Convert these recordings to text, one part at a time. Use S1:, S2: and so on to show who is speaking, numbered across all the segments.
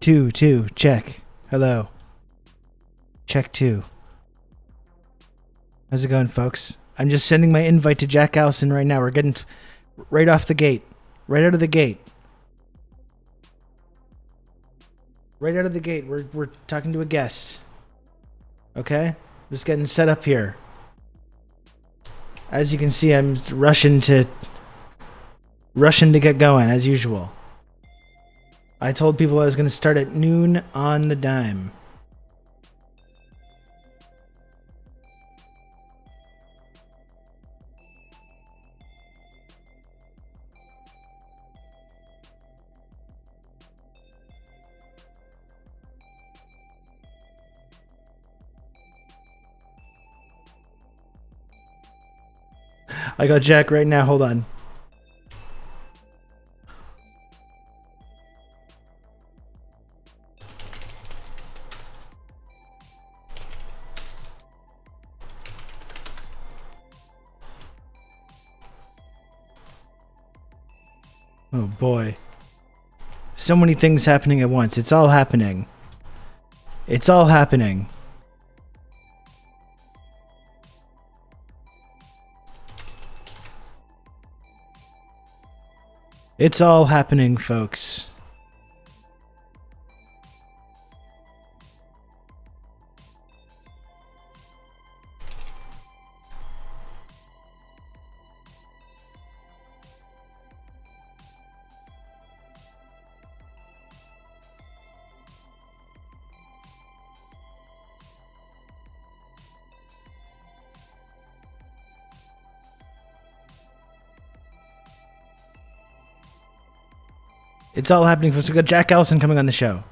S1: Two, check. Hello. Check 2. How's it going, folks? I'm just sending my invite to Jack Allison right now. We're getting right off the gate. Right out of the gate. Right out of the gate, we're talking to a guest. Okay? Just getting set up here. As you can see, I'm rushing to get going, as usual. I told people I was going to start at noon on the dime. I got Jack right now. Hold on. Oh boy. So many things happening at once. It's all happening. It's all happening. It's all happening, folks. It's all happening, folks. We've got Jack Allison coming on the show.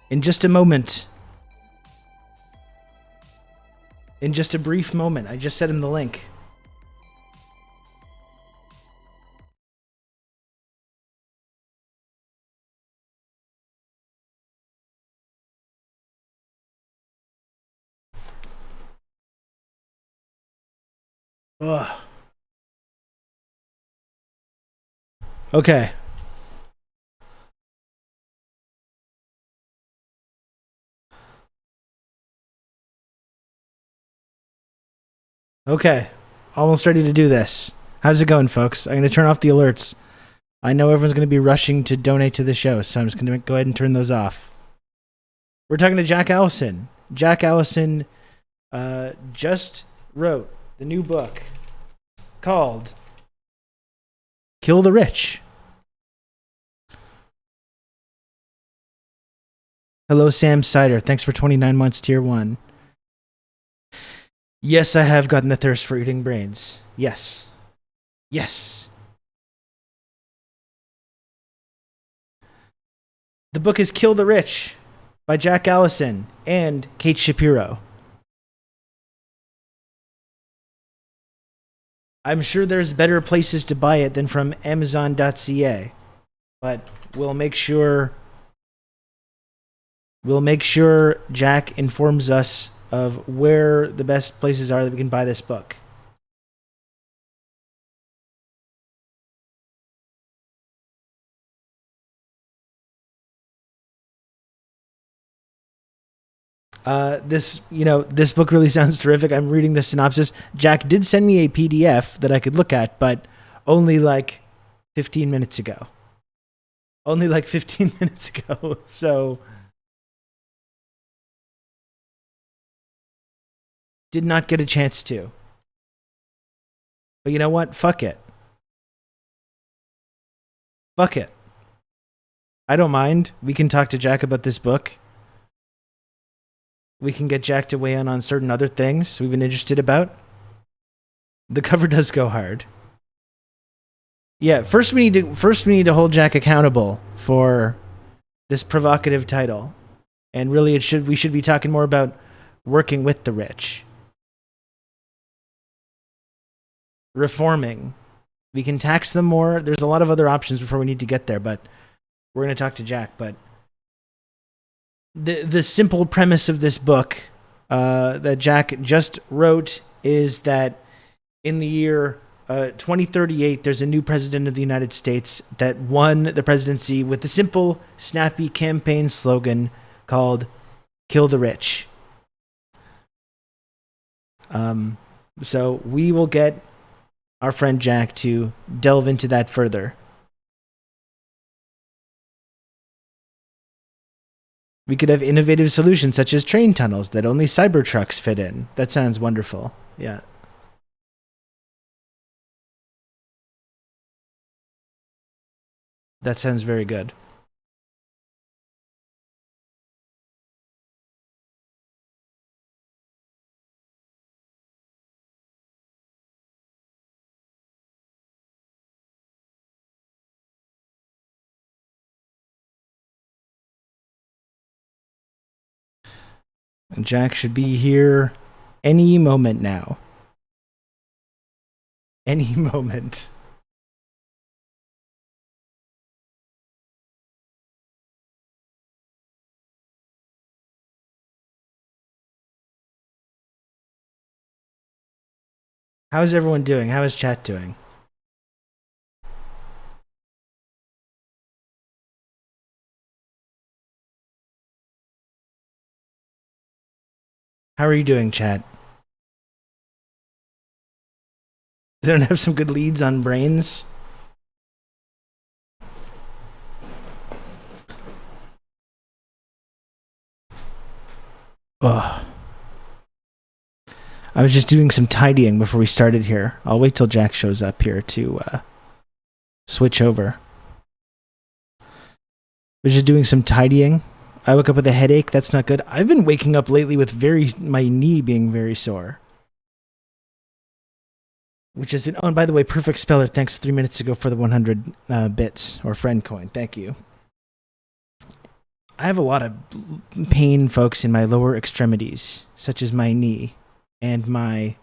S1: In just a moment. In just a brief moment. I just sent him the link. Ugh. Okay. Okay, almost ready to do this. How's it going, folks? I'm going to turn off the alerts. I know everyone's going to be rushing to donate to the show, so I'm just going to go ahead and turn those off. We're talking to Jack Allison. Jack Allison just wrote the new book called Kill the Rich. Hello, Sam Sider. Thanks for 29 months, Tier 1. Yes, I have gotten the thirst for eating brains. Yes. Yes. The book is Kill the Rich by Jack Allison and Kate Shapiro. I'm sure there's better places to buy it than from Amazon.ca, but we'll make sure Jack informs us of where the best places are that we can buy this book. This book really sounds terrific. I'm reading the synopsis. Jack did send me a PDF that I could look at, but only like 15 minutes ago. So did not get a chance to. But you know what? Fuck it. I don't mind. We can talk to Jack about this book. We can get Jack to weigh in on certain other things we've been interested about. The cover does go hard. Yeah, first we need to hold Jack accountable for this provocative title. And really we should be talking more about working with the rich. Reforming. We can tax them more. There's a lot of other options before we need to get there, but we're going to talk to Jack. But the simple premise of this book that Jack just wrote is that in the year 2038, there's a new president of the United States that won the presidency with the simple, snappy campaign slogan called "Kill the Rich." So we will get our friend Jack to delve into that further. We could have innovative solutions such as train tunnels that only Cybertrucks fit in. That sounds wonderful. Yeah. That sounds very good. And Jack should be here any moment now. Any moment. How's everyone doing? How is chat doing? How are you doing, chat? Does anyone have some good leads on brains? Ugh. I was just doing some tidying before we started here. I'll wait till Jack shows up here to switch over. I was just doing some tidying. I woke up with a headache. That's not good. I've been waking up lately with my knee being very sore. Which has been, oh, and by the way, Perfect Speller, thanks 3 minutes ago for the 100 bits or friend coin. Thank you. I have a lot of pain, folks, in my lower extremities, such as my knee and my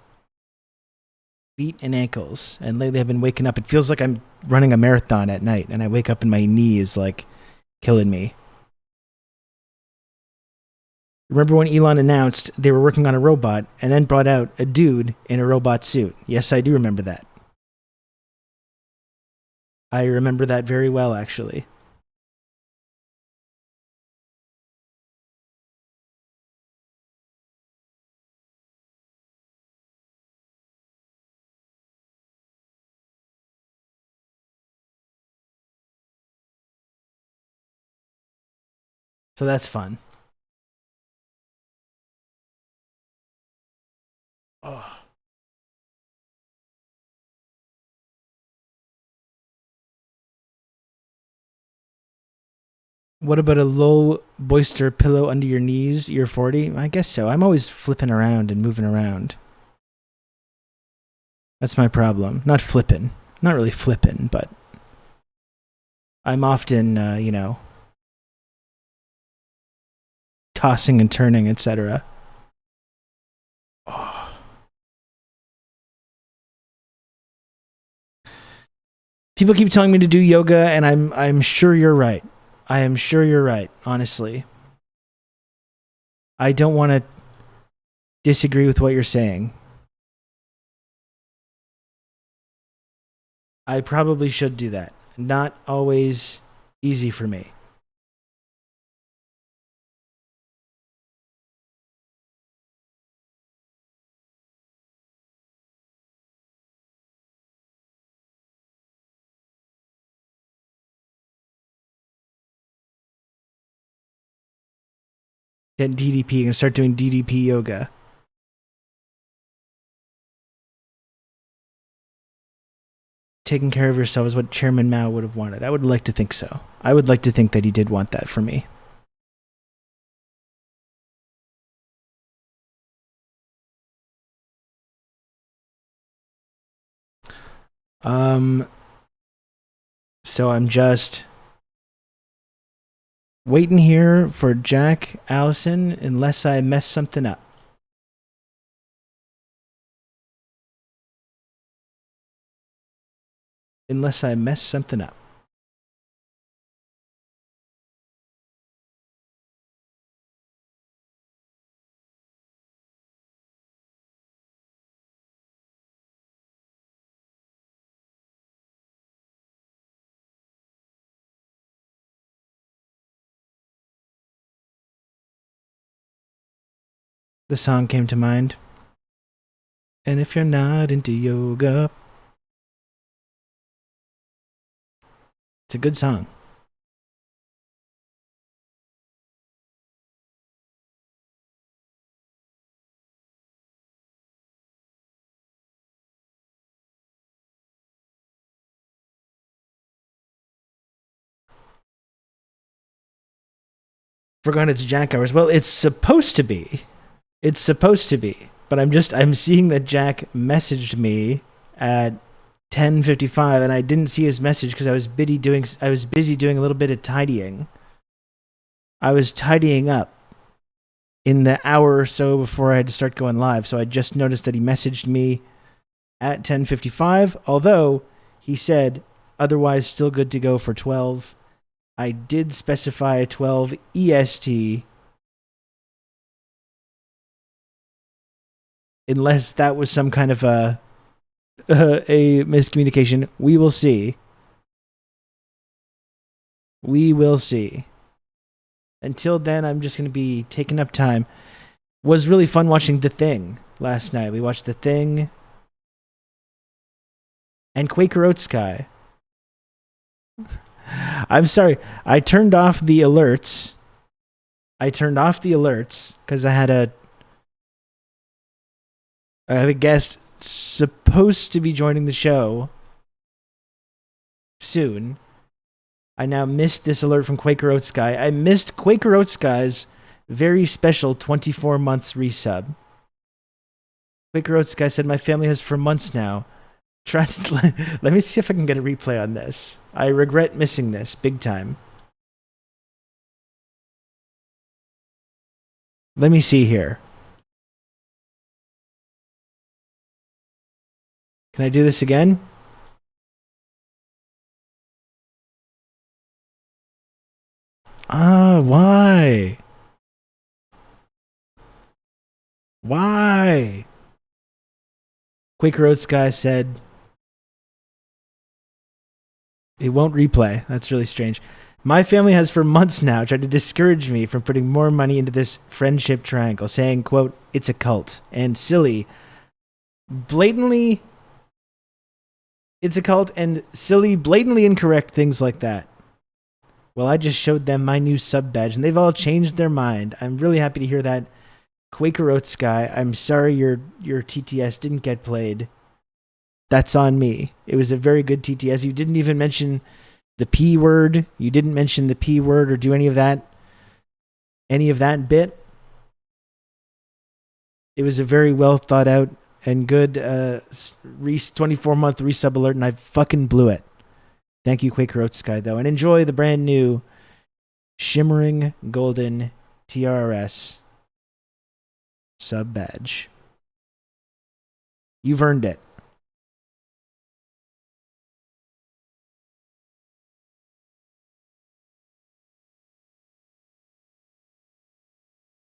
S1: feet and ankles. And lately I've been waking up. It feels like I'm running a marathon at night, and I wake up and my knee is like killing me. Remember when Elon announced they were working on a robot and then brought out a dude in a robot suit? Yes, I do remember that. I remember that very well, actually. So that's fun. Oh. What about a low boister pillow under your knees? You're 40? I guess so. I'm always flipping around and moving around. That's my problem. Not flipping. Not really flipping, but I'm often, tossing and turning, etc. Oh. People keep telling me to do yoga, and I'm sure you're right. I am sure you're right, honestly. I don't want to disagree with what you're saying. I probably should do that. Not always easy for me. Get DDP and start doing DDP yoga. Taking care of yourself is what Chairman Mao would have wanted. I would like to think so. I would like to think that he did want that for me. So I'm just waiting here for Jack Allison unless I mess something up. Unless I mess something up. the song came to mind. And if you're not into yoga, it's a good song. Forgot it's Jack hours. Well, it's supposed to be. It's supposed to be. But I'm seeing that Jack messaged me at 10:55, and I didn't see his message because I was busy doing a little bit of tidying. I was tidying up in the hour or so before I had to start going live, so I just noticed that he messaged me at 10:55, although he said otherwise still good to go for 12. I did specify 12 EST, unless that was some kind of a miscommunication. We will see. We will see. Until then, I'm just going to be taking up time. Was really fun watching The Thing last night. We watched The Thing and Quaker Oat Sky. I'm sorry. I turned off the alerts because I have a guest supposed to be joining the show soon. I now missed this alert from Quaker Oat Sky. I missed Quaker Oat Sky's very special 24 months resub. Quaker Oat Sky said, my family has for months now. Let me see if I can get a replay on this. I regret missing this big time. Let me see here. Can I do this again? Why? Why? Quaker Oats guy said it won't replay. That's really strange. My family has for months now tried to discourage me from putting more money into this friendship triangle, saying, quote, it's a cult, and silly, blatantly, it's a cult, and silly, blatantly incorrect things like that. Well, I just showed them my new sub badge, and they've all changed their mind. I'm really happy to hear that. Quaker Oats guy, I'm sorry your TTS didn't get played. That's on me. It was a very good TTS. You didn't even mention the P word. You didn't mention the P word or do any of that bit. It was a very well thought out and good 24-month resub alert, and I fucking blew it. Thank you, Quaker Oats Sky, though, and enjoy the brand new shimmering golden TRRS sub badge. You've earned it.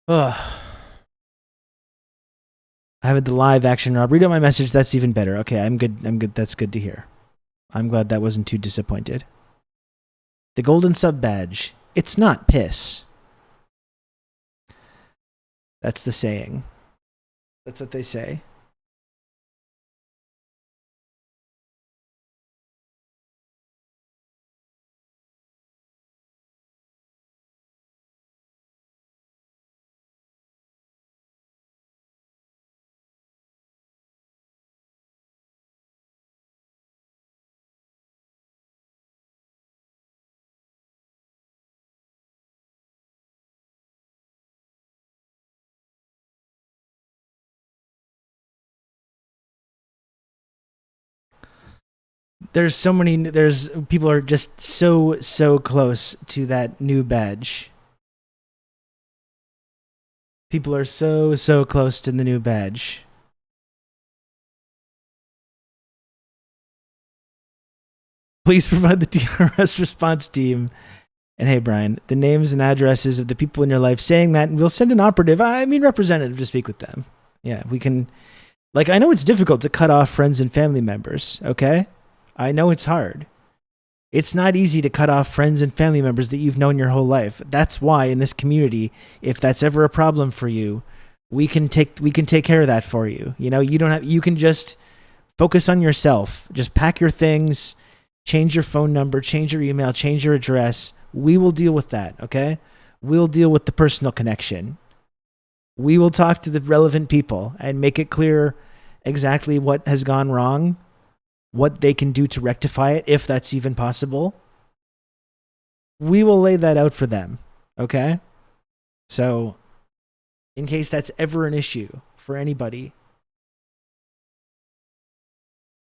S1: Ugh. I have the live action, Rob. Read out my message. That's even better. Okay, I'm good. That's good to hear. I'm glad that wasn't too disappointed. The golden sub badge. It's not piss. That's the saying. That's what they say. People are just so close to that new badge. People are so close to the new badge. Please provide the TRRS response team. And hey, Brian, the names and addresses of the people in your life saying that, and we'll send an representative to speak with them. Yeah, we can. Like, I know it's difficult to cut off friends and family members, okay? I know it's hard. It's not easy to cut off friends and family members that you've known your whole life. That's why in this community, if that's ever a problem for you, We can take care of that for you. You know, you can just focus on yourself. Just pack your things, change your phone number, change your email, change your address. We will deal with that, okay? We'll deal with the personal connection. We will talk to the relevant people and make it clear exactly what has gone wrong, what they can do to rectify it, if that's even possible. We will lay that out for them, okay? So, in case that's ever an issue for anybody,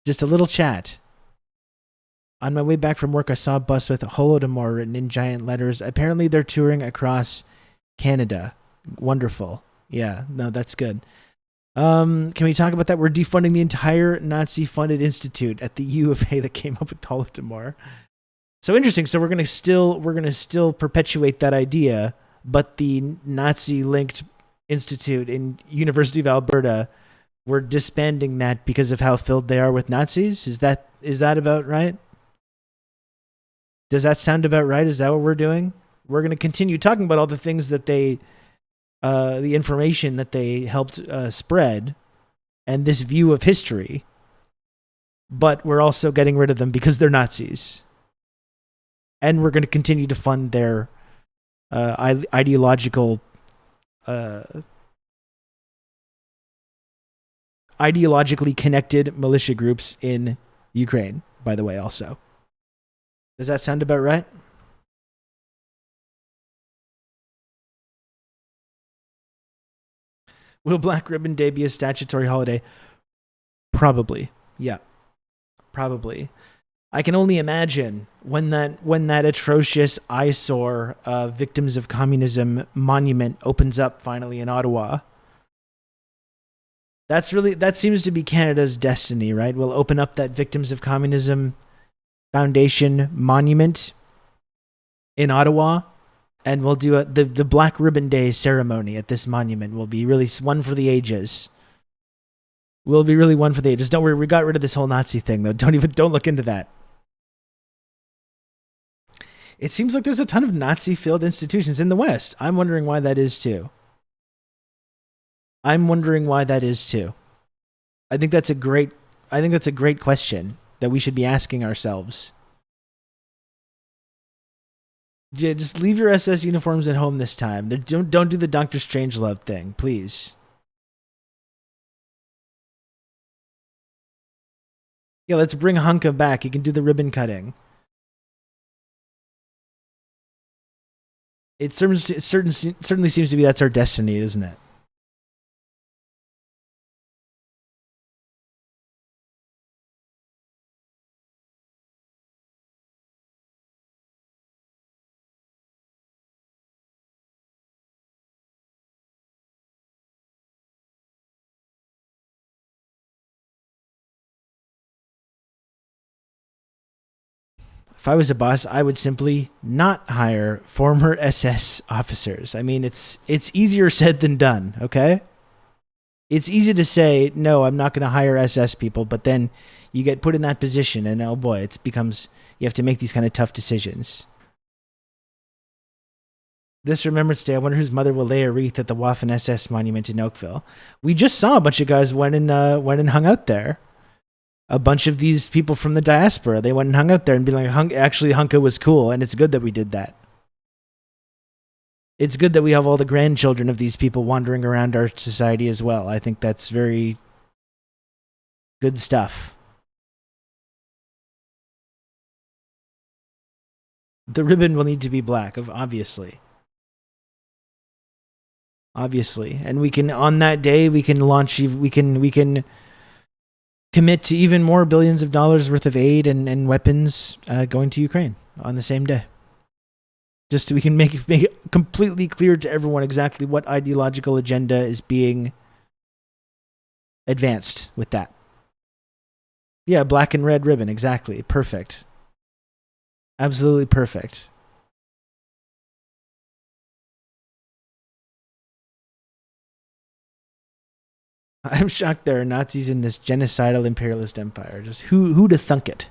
S1: just a little chat. On my way back from work, I saw a bus with Holodomor written in giant letters. Apparently, they're touring across Canada. Wonderful. Yeah, no, that's good. Can we talk about that? We're defunding the entire Nazi-funded institute at the U of A that came up with Holodomor. So interesting. So we're gonna still perpetuate that idea, but the Nazi-linked institute in University of Alberta, we're disbanding that because of how filled they are with Nazis. Is that about right? Does that sound about right? Is that what we're doing? We're going to continue talking about all the things that the information that they helped spread and this view of history, but we're also getting rid of them because they're Nazis. And we're going to continue to fund their ideologically connected militia groups in Ukraine, by the way, also. Does that sound about right? Will Black Ribbon Day be a statutory holiday? Probably. Yeah. Probably. I can only imagine when that atrocious eyesore Victims of Communism monument opens up finally in Ottawa. That seems to be Canada's destiny, right? We'll open up that Victims of Communism Foundation monument in Ottawa, and we'll do the Black Ribbon Day ceremony at this monument. Will be really one for the ages. Will be really one for the ages. Don't worry, we got rid of this whole Nazi thing though. Don't look into that. It seems like there's a ton of Nazi-filled institutions in the West. I'm wondering why that is too. I think that's a great question that we should be asking ourselves. Just leave your SS uniforms at home this time. Don't do the Doctor Strangelove thing, please. Yeah, let's bring Hunka back. He can do the ribbon cutting. It certainly seems to be that's our destiny, isn't it? If I was a boss, I would simply not hire former SS officers. I mean, it's easier said than done, okay? It's easy to say, no, I'm not going to hire SS people, but then you get put in that position, and oh boy, you have to make these kind of tough decisions. This Remembrance Day, I wonder whose mother will lay a wreath at the Waffen SS monument in Oakville. We just saw a bunch of guys went and hung out there. A bunch of these people from the diaspora, they went and hung out there and be like, actually, Hunka was cool, and it's good that we did that. It's good that we have all the grandchildren of these people wandering around our society as well. I think that's very good stuff. The ribbon will need to be black, obviously. Obviously. And we can, on that day, we can commit to even more billions of dollars worth of aid and weapons going to Ukraine on the same day. Just so we can make it completely clear to everyone exactly what ideological agenda is being advanced with that. Yeah, black and red ribbon, exactly. Perfect. Absolutely perfect. I'm shocked there are Nazis in this genocidal imperialist empire. Just who'd have thunk it?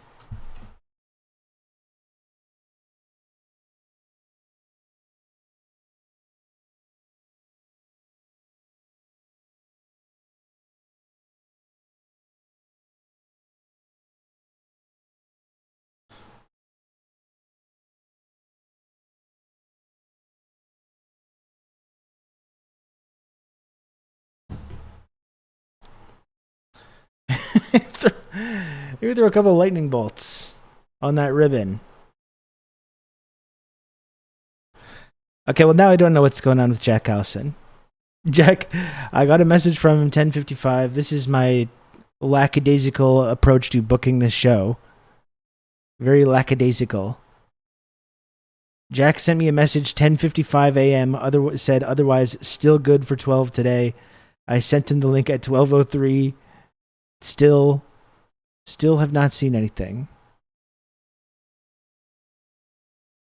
S1: Maybe throw a couple of lightning bolts on that ribbon. Okay, well now I don't know what's going on with Jack Allison. Jack, I got a message from him 10:55. This is my lackadaisical approach to booking this show. Very lackadaisical. Jack sent me a message 10:55 a.m. Said otherwise still good for 12 today. I sent him the link at 12:03. Still have not seen anything.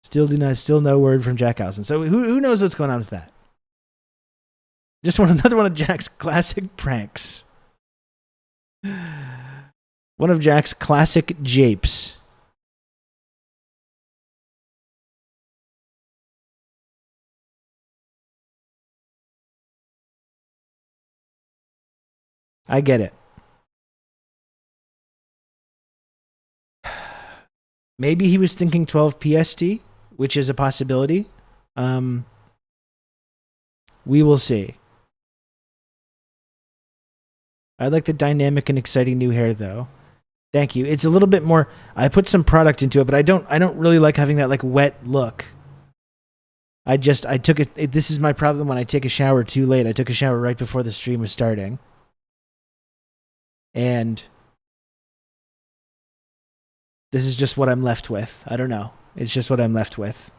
S1: Still no word from Jack Allison. So who knows what's going on with that? Just another one of Jack's classic pranks. One of Jack's classic japes. I get it. Maybe he was thinking 12 PST, which is a possibility. We will see. I like the dynamic and exciting new hair, though. Thank you. It's a little bit more. I put some product into it, but I don't really like having that like wet look. I took it. This is my problem when I take a shower too late. I took a shower right before the stream was starting, and this is just what I'm left with. I don't know. It's just what I'm left with.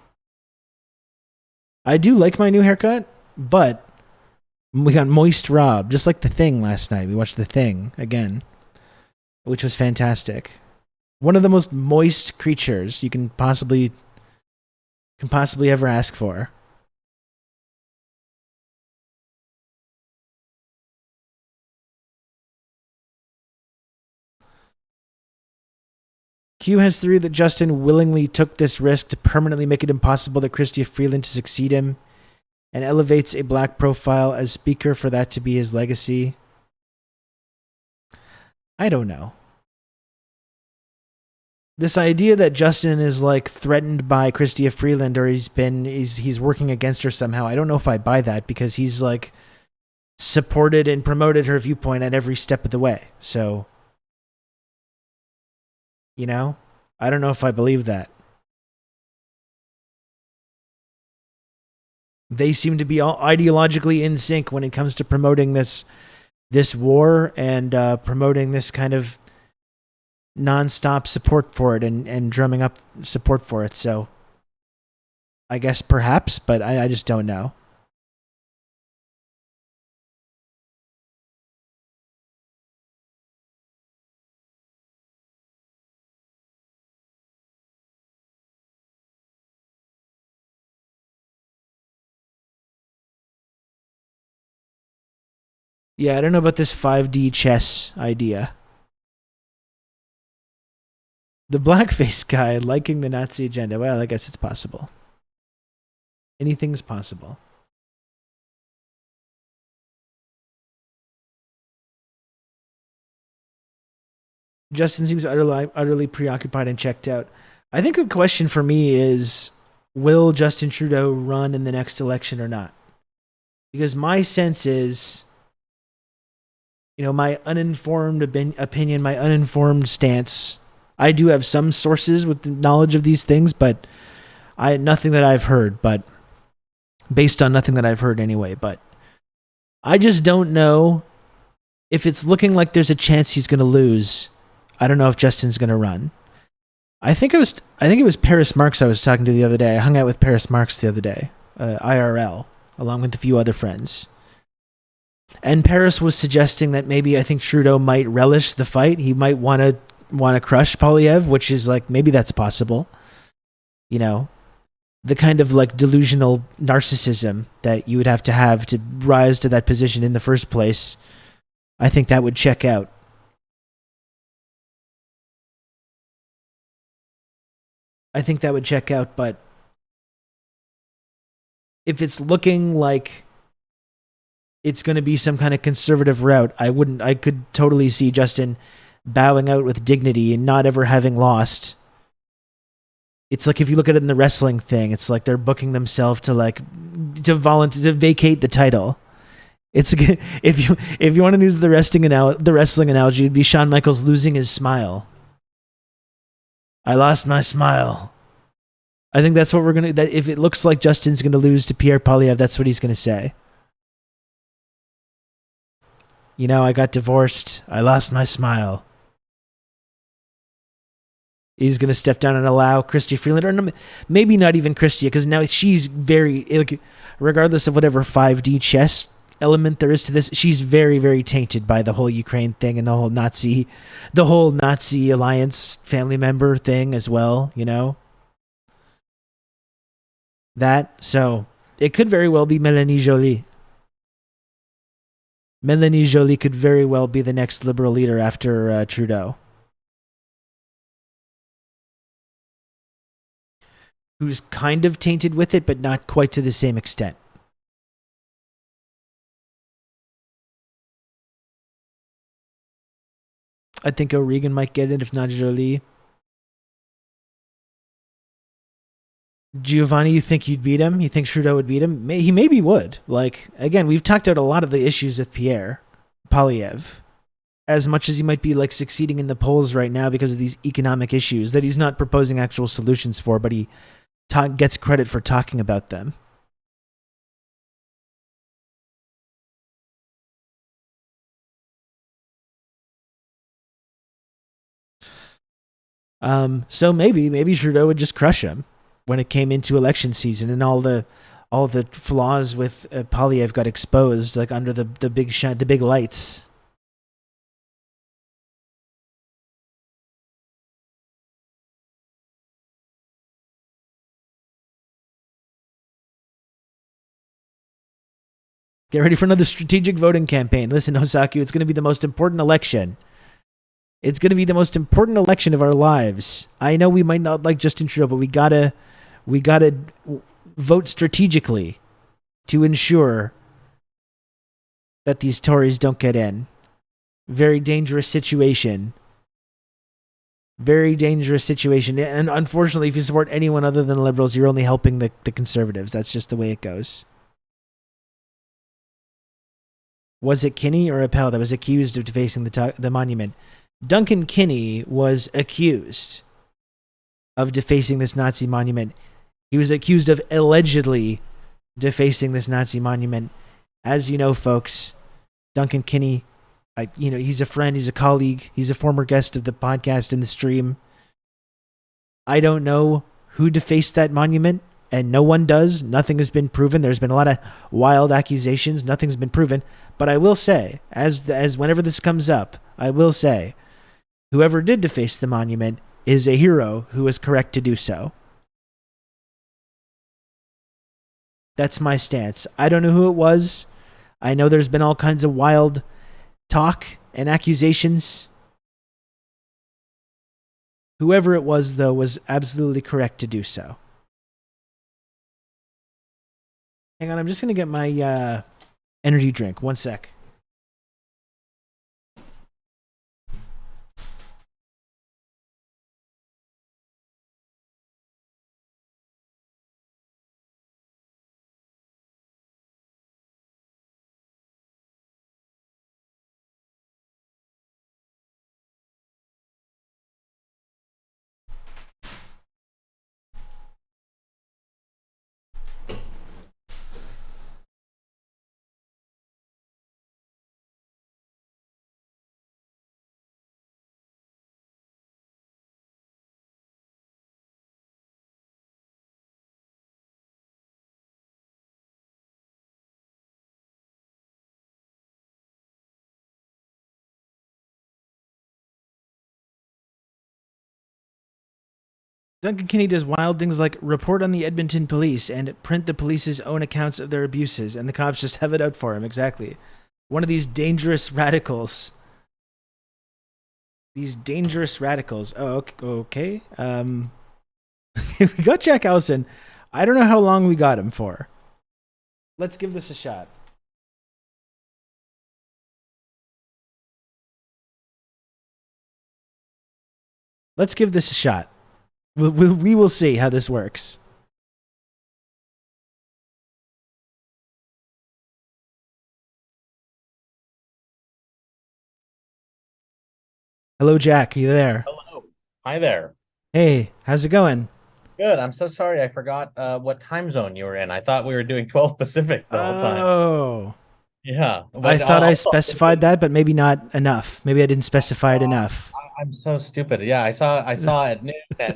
S1: I do like my new haircut, but we got Moist Rob, just like The Thing last night. We watched The Thing again, which was fantastic. One of the most moist creatures you can possibly ever ask for. Q has theory that Justin willingly took this risk to permanently make it impossible that Chrystia Freeland to succeed him, and elevates a black profile as speaker for that to be his legacy. I don't know. This idea that Justin is like threatened by Chrystia Freeland, or he's working against her somehow. I don't know if I buy that, because he's like supported and promoted her viewpoint at every step of the way. So, you know, I don't know if I believe that. They seem to be all ideologically in sync when it comes to promoting this war and promoting this kind of nonstop support for it and drumming up support for it. So I guess perhaps, but I just don't know. Yeah, I don't know about this 5D chess idea. The blackface guy liking the Nazi agenda. Well, I guess it's possible. Anything's possible. Justin seems utterly preoccupied and checked out. I think the question for me is, will Justin Trudeau run in the next election or not? Because my sense is, you know, my uninformed opinion, my uninformed stance. I do have some sources with the knowledge of these things, but nothing that I've heard, but based on nothing that I've heard anyway. But I just don't know if it's looking like there's a chance he's going to lose. I don't know if Justin's going to run. I think it was Paris Marx I was talking to the other day. I hung out with Paris Marx the other day, IRL, along with a few other friends. And Paris was suggesting that maybe I think Trudeau might relish the fight. He might want to crush Poilievre, which is like, maybe that's possible. You know, the kind of like delusional narcissism that you would have to rise to that position in the first place. I think that would check out. But if it's looking like it's going to be some kind of conservative route, I could totally see Justin bowing out with dignity and not ever having lost. It's like if you look at it in the wrestling thing, it's like they're booking themselves to vacate the title. It's if you want to use the wrestling analogy, it'd be Shawn Michaels losing his smile. I lost my smile. I think that's what we're gonna. That if it looks like Justin's gonna lose to Pierre Polyev, that's what he's gonna say. You know, I got divorced. I lost my smile. He's going to step down and allow Chrystia Freeland, or maybe not even Chrystia, because now she's very, like, regardless of whatever 5D chess element there is to this, she's very, very tainted by the whole Ukraine thing and the whole Nazi alliance family member thing as well, you know? So it could very well be Melanie Joly. Melanie Joly could very well be the next liberal leader after Trudeau. Who's kind of tainted with it, but not quite to the same extent. I think O'Regan might get it, if not Joly. Giovanni, you think you'd beat him? You think Trudeau would beat him? He maybe would. Like, again, we've talked out a lot of the issues with Pierre Polyev. As much as he might be like succeeding in the polls right now because of these economic issues that he's not proposing actual solutions for, but he gets credit for talking about them. So maybe Trudeau would just crush him when it came into election season, and all the flaws with Polyev got exposed, like under the big lights. Get ready for another strategic voting campaign. Listen, Osaku, it's going to be the most important election. It's going to be the most important election of our lives. I know we might not like Justin Trudeau, but we gotta vote strategically to ensure that these Tories don't get in. Very dangerous situation. Very dangerous situation. And unfortunately, if you support anyone other than the Liberals, you're only helping the Conservatives. That's just the way it goes. Was it Kinney or Appel that was accused of defacing the monument? Duncan Kinney was accused of defacing this Nazi monument. He was accused of allegedly defacing this Nazi monument. As you know, folks, Duncan Kinney, he's a friend, he's a colleague, he's a former guest of the podcast and the stream. I don't know who defaced that monument, and no one does. Nothing has been proven. There's been a lot of wild accusations. Nothing's been proven. But I will say, as whenever this comes up, I will say, whoever did deface the monument is a hero who is correct to do so. That's my stance. I don't know who it was. I know there's been all kinds of wild talk and accusations. Whoever it was, though, was absolutely correct to do so. Hang on, I'm just going to get my energy drink. One sec. Duncan Kinney does wild things like report on the Edmonton police and print the police's own accounts of their abuses, and the cops just have it out for him. Exactly. One of these dangerous radicals. These dangerous radicals. Oh, okay. We got Jack Allison. I don't know how long we got him for. Let's give this a shot. Let's give this a shot. We will see how this works. Hello, Jack. Are you there?
S2: Hello. Hi there.
S1: Hey, how's it going?
S2: Good. I'm so sorry I forgot what time zone you were in. I thought we were doing 12 Pacific the whole time.
S1: Oh,
S2: Yeah.
S1: I
S2: But
S1: thought I
S2: also,
S1: specified that, but maybe not enough. Maybe I didn't specify it enough.
S2: I'm so stupid. Yeah, I saw at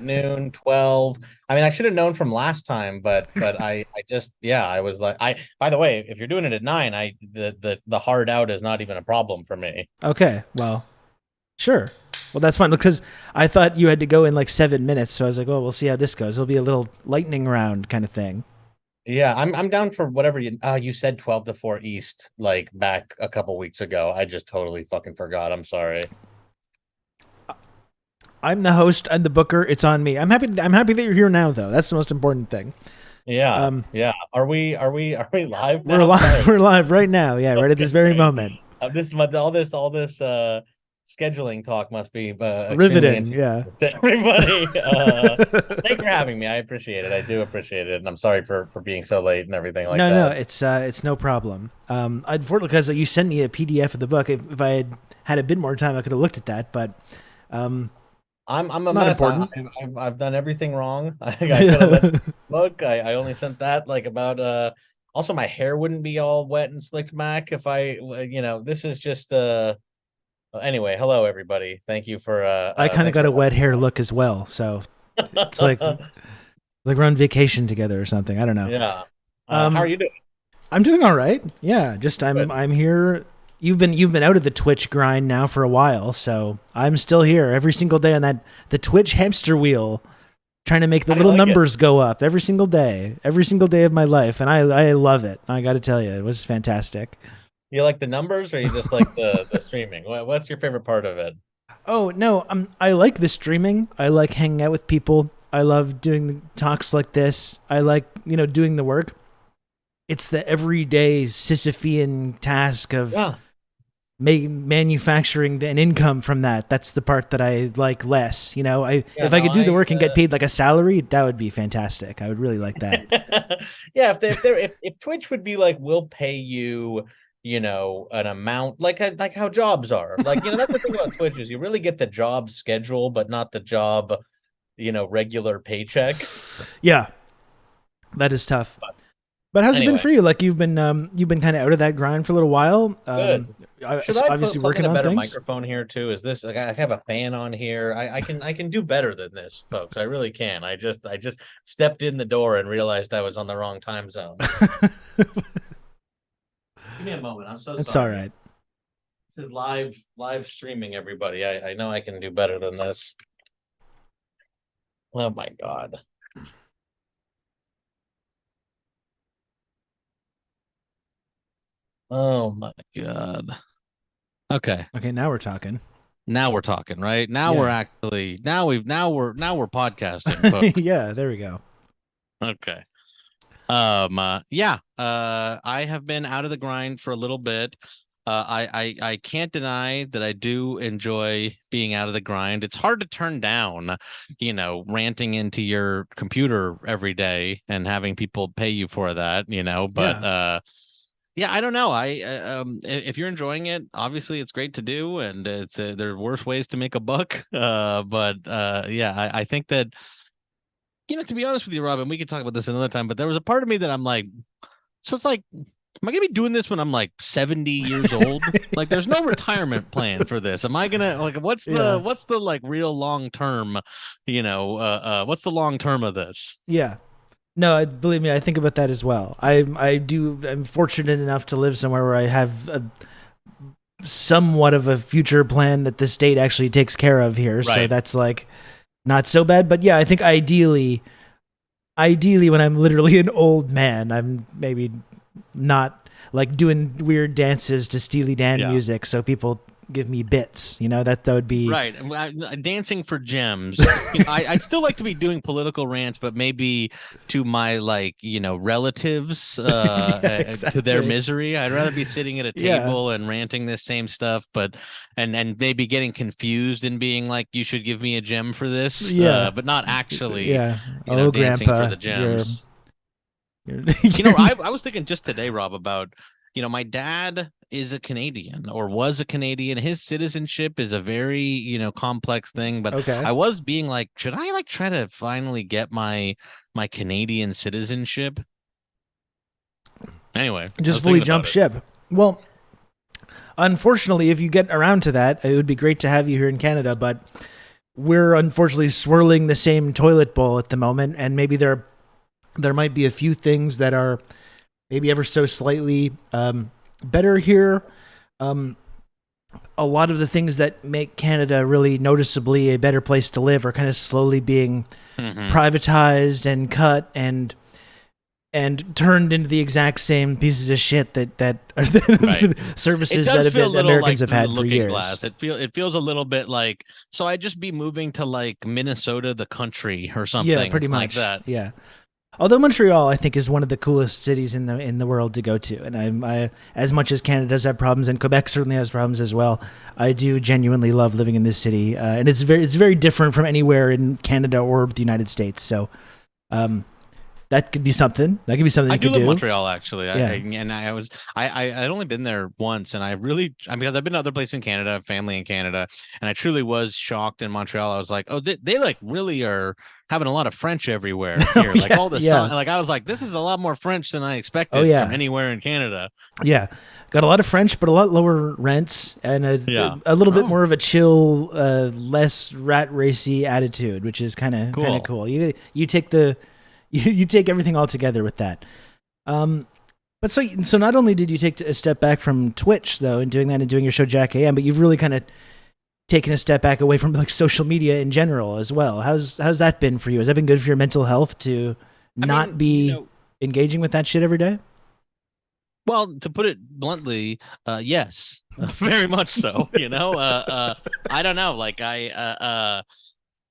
S2: noon, 12. I mean, I should have known from last time, but I just yeah, I was like by the way, if you're doing it at 9, the hard out is not even a problem for me.
S1: Okay, well, sure. Well, that's fine because I thought you had to go in like 7 minutes, so I was like, well, we'll see how this goes. It'll be a little lightning round kind of thing.
S2: Yeah, I'm down for whatever you said 12 to 4 East like back a couple weeks ago. I just totally fucking forgot. I'm sorry.
S1: I'm the host and the booker. It's on me. I'm happy. I'm happy that you're here now, though. That's the most important thing.
S2: Yeah,
S1: Um,
S2: yeah. Are we live
S1: we're
S2: now?
S1: live.
S2: Sorry.
S1: We're live right now. Yeah, right at this
S2: Okay,
S1: very
S2: great.
S1: moment.
S2: All this scheduling talk must be extremely
S1: Riveting.
S2: interesting
S1: Yeah.
S2: to everybody. Thanks for having me. I appreciate it. I do appreciate it, and I'm sorry for being so late and everything like
S1: No,
S2: that.
S1: it's no problem. Unfortunately, because you sent me a PDF of the book. If I had a bit more time, I could have looked at that. But um,
S2: I'm a
S1: not
S2: mess.
S1: important.
S2: I've done everything wrong. I could have let look. I only sent that like about Also, my hair wouldn't be all wet and slicked back if this is just anyway, hello everybody.
S1: I kind of
S2: Thanks
S1: got
S2: for
S1: a wet hair look as well, so it's
S2: having me.
S1: like we're on vacation together or something. I don't know.
S2: Yeah. How are
S1: Um,
S2: you doing?
S1: I'm doing all right. Yeah, just I'm
S2: Good.
S1: I'm here. You've been out of the Twitch grind now for a while, so I'm still here every single day on the Twitch hamster wheel, trying to make the
S2: How do you
S1: little
S2: like it?
S1: numbers go up every single day of my life, and I love it. I got to tell you, it was fantastic.
S2: You like the numbers or you just like the streaming? What's your favorite part of it?
S1: Oh no, I like the streaming. I like hanging out with people. I love doing the talks like this. I like doing the work. It's the everyday Sisyphean task of
S2: Yeah.
S1: manufacturing an income from that. That's the part that I like less.
S2: Yeah,
S1: If I
S2: no,
S1: could do the work and get paid like a salary, that would be fantastic. I would really like that.
S2: yeah, if Twitch would be like, we'll pay you, an amount like how jobs are. Like, that's the thing about Twitch is you really get the job schedule, but not the job, regular paycheck.
S1: Yeah, that is tough. But how's it been
S2: Anyway,
S1: for you? Like you've been kind of out of that grind for a little while.
S2: good. Should I
S1: Obviously
S2: plug in
S1: working
S2: a
S1: on
S2: better
S1: things.
S2: microphone here too? Is this like I have a fan on here? I can do better than this, folks. I really can. I just stepped in the door and realized I was on the wrong time zone. Give me a moment. I'm so
S1: That's all
S2: sorry.
S1: right.
S2: This is live streaming, everybody. I know I can do better than this. Oh my God. Oh my God. Okay.
S1: Okay, now we're talking.
S2: Now we're talking, right? Now we're
S1: Yeah.
S2: actually now we're podcasting, folks.
S1: Yeah, there we go.
S2: Okay. Yeah. I have been out of the grind for a little bit. I can't deny that I do enjoy being out of the grind. It's hard to turn down, ranting into your computer every day and having people pay you for that, but
S1: Yeah.
S2: yeah, I don't know. If you're enjoying it, obviously it's great to do, and there are worse ways to make a buck. But yeah, I think that to be honest with you, Robin, we could talk about this another time. But there was a part of me that I'm like, so it's like, am I gonna be doing this when I'm like 70 years old? Like, there's no retirement plan for this. Am I gonna like
S1: Yeah.
S2: what's the like real long term, what's the long term of this?
S1: Yeah. No, believe me, I think about that as well. I'm fortunate enough to live somewhere where I have somewhat of a future plan that the state actually takes care of here. So
S2: Right.
S1: that's like not so bad. But yeah, I think ideally when I'm literally an old man, I'm maybe not like doing weird dances to Steely Dan
S2: Yeah.
S1: music so people give me bits. That would be
S2: Right. Dancing for gems. I'd still like to be doing political rants, but maybe to my relatives
S1: yeah,
S2: to their
S1: exactly.
S2: misery. I'd rather be sitting at a
S1: Yeah.
S2: table and ranting this same stuff, but and maybe getting confused and being like, you should give me a gem for this,
S1: Yeah.
S2: but not actually,
S1: Yeah. Oh,
S2: dancing for
S1: grandpa,
S2: the gems.
S1: you're
S2: I was thinking just today, Rob, about my dad is a Canadian or was a Canadian. His citizenship is a very, complex thing. But
S1: Okay.
S2: I was being like, should I like try to finally get my Canadian citizenship? Anyway, I
S1: Just
S2: was
S1: fully
S2: thinking
S1: jump
S2: about it.
S1: ship. Well, unfortunately, if you get around to that, it would be great to have you here in Canada, but we're unfortunately swirling the same toilet bowl at the moment, and maybe there might be a few things that are maybe ever so slightly better here. Um, a lot of the things that make Canada really noticeably a better place to live are kind of slowly being privatized and cut and turned into the exact same pieces of shit that are the services that Americans have had for years.
S2: Glass. It feels a little bit like, so I'd just be moving to like Minnesota, the country, or something.
S1: Yeah, pretty
S2: like
S1: much
S2: that.
S1: Yeah. Although Montreal, I think, is one of the coolest cities in the world to go to, and I as much as Canada does have problems, and Quebec certainly has problems as well, I do genuinely love living in this city, and it's very different from anywhere in Canada or the United States. So, that could be something. That could be something
S2: I
S1: you could
S2: do love
S1: do.
S2: Montreal, actually.
S1: Yeah.
S2: I'd only been there once, and because I've been to other places in Canada, family in Canada, and I truly was shocked in Montreal. I was like, oh, they like really are having a lot of French everywhere here. Like all the sun, like I was like, this is a lot more French than I expected from anywhere in Canada.
S1: Yeah. Got a lot of French, but a lot lower rents and a little bit more of a chill, less rat racy attitude, which is kind of cool. You take you take everything all together with that. But so not only did you take a step back from Twitch though, and doing that and doing your show Jack AM, but you've really kind of taken a step back away from like social media in general as well. How's that been for you? Has that been good for your mental health to not be engaging with that shit every day?
S2: Well, to put it bluntly, yes, very much so. I don't know. Like I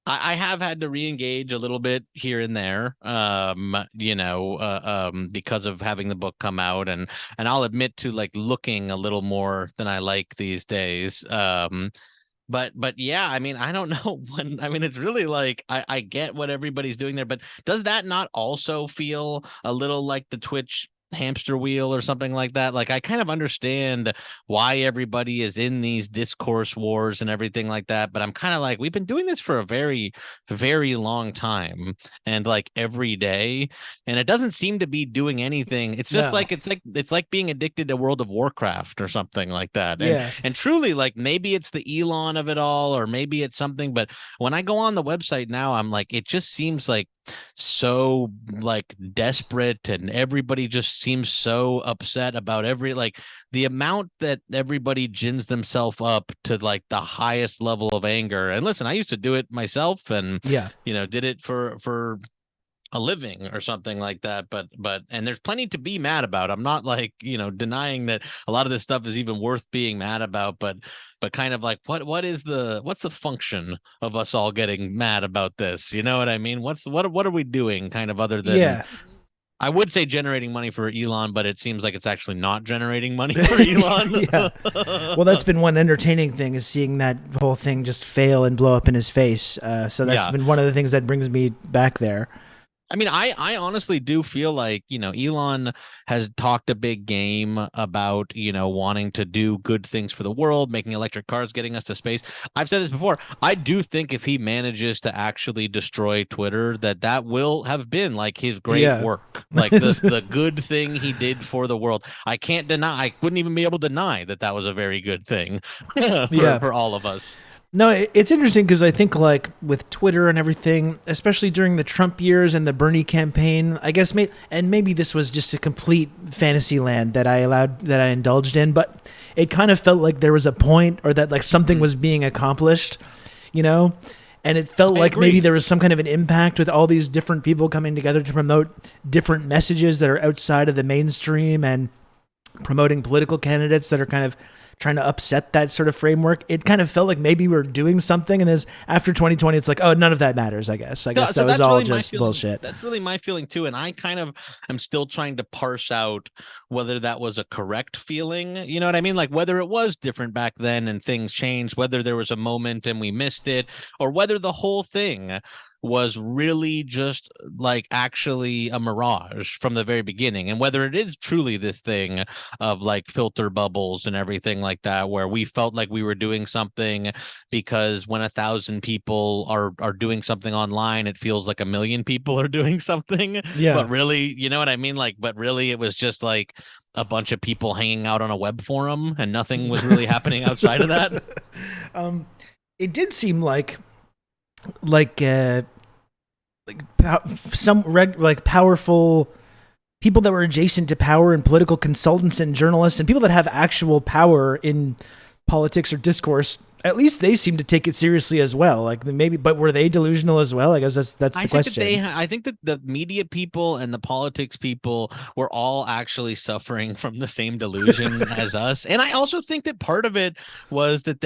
S2: have had to re-engage a little bit here and there, because of having the book come out, and I'll admit to like looking a little more than I like these days. But yeah, I mean, I don't know when. I mean, it's really like I get what everybody's doing there, but does that not also feel a little like the Twitch hamster wheel or something like that? Like I kind of understand why everybody is in these discourse wars and everything like that, but I'm kind of like, we've been doing this for a very, very long time, and like every day, and it doesn't seem to be doing anything. It's just like it's like being addicted to World of Warcraft or something like that. And truly, like maybe it's the Elon of it all, or maybe it's something, but when I go on the website now, I'm like, it just seems like so like desperate, and everybody just seems so upset about like the amount that everybody gins themselves up to like the highest level of anger. And listen, I used to do it myself, and did it for a living or something like that, but and there's plenty to be mad about. I'm not like denying that a lot of this stuff is even worth being mad about, but kind of like what's the function of us all getting mad about this? You know what I mean? What are we doing, kind of, other than I would say generating money for Elon, but it seems like it's actually not generating money for Elon.
S1: Well, that's been one entertaining thing, is seeing that whole thing just fail and blow up in his face. So that's been one of the things that brings me back there.
S2: I mean, I honestly do feel like, Elon has talked a big game about, wanting to do good things for the world, making electric cars, getting us to space. I've said this before. I do think if he manages to actually destroy Twitter, that will have been like his great work, like the good thing he did for the world. I wouldn't even be able to deny that was a very good thing for all of us.
S1: No, it's interesting because I think like with Twitter and everything, especially during the Trump years and the Bernie campaign, I guess maybe this was just a complete fantasy land that I indulged in, but it kind of felt like there was a point, or that like something was being accomplished, and it felt like maybe there was some kind of an impact with all these different people coming together to promote different messages that are outside of the mainstream and promoting political candidates that are kind of trying to upset that sort of framework. It kind of felt like maybe we're doing something, and then after 2020, it's like, oh, none of that matters. I guess that was all really just bullshit.
S2: That's really my feeling too, and I kind of am still trying to parse out whether that was a correct feeling. You know what I mean? Like whether it was different back then and things changed, whether there was a moment and we missed it, or whether the whole thing was really just like actually a mirage from the very beginning. And whether it is truly this thing of like filter bubbles and everything like that, where we felt like we were doing something because when 1,000 people are doing something online, it feels like 1,000,000 people are doing something.
S1: Yeah.
S2: But really, you know what I mean? Like, but really it was just like a bunch of people hanging out on a web forum and nothing was really happening outside of that.
S1: It did seem like powerful people that were adjacent to power and political consultants and journalists and people that have actual power in politics or discourse, at least they seem to take it seriously as well. Like maybe, but were they delusional as well? I guess that's the question.
S2: I think that the media people and the politics people were all actually suffering from the same delusion as us. And I also think that part of it was that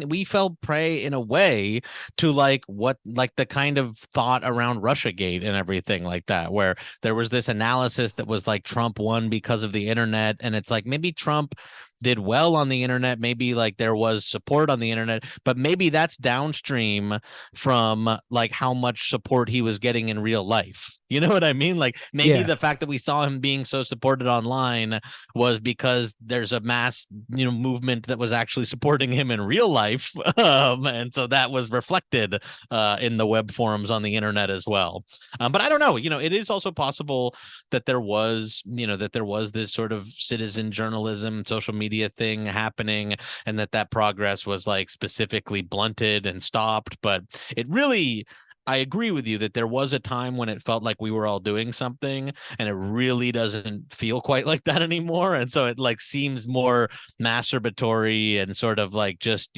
S2: we fell prey in a way to like the kind of thought around Russiagate and everything like that, where there was this analysis that was like Trump won because of the internet. And it's like, maybe Trump did well on the internet, maybe like there was support on the internet, but maybe that's downstream from like how much support he was getting in real life. You know what I mean? Like maybe the fact that we saw him being so supported online was because there's a mass, movement that was actually supporting him in real life. And so that was reflected in the web forums on the internet as well. But I don't know, it is also possible that there was this sort of citizen journalism, social media thing happening, and that progress was like specifically blunted and stopped. But it really, I agree with you that there was a time when it felt like we were all doing something, and it really doesn't feel quite like that anymore. And so it like seems more masturbatory and sort of like just,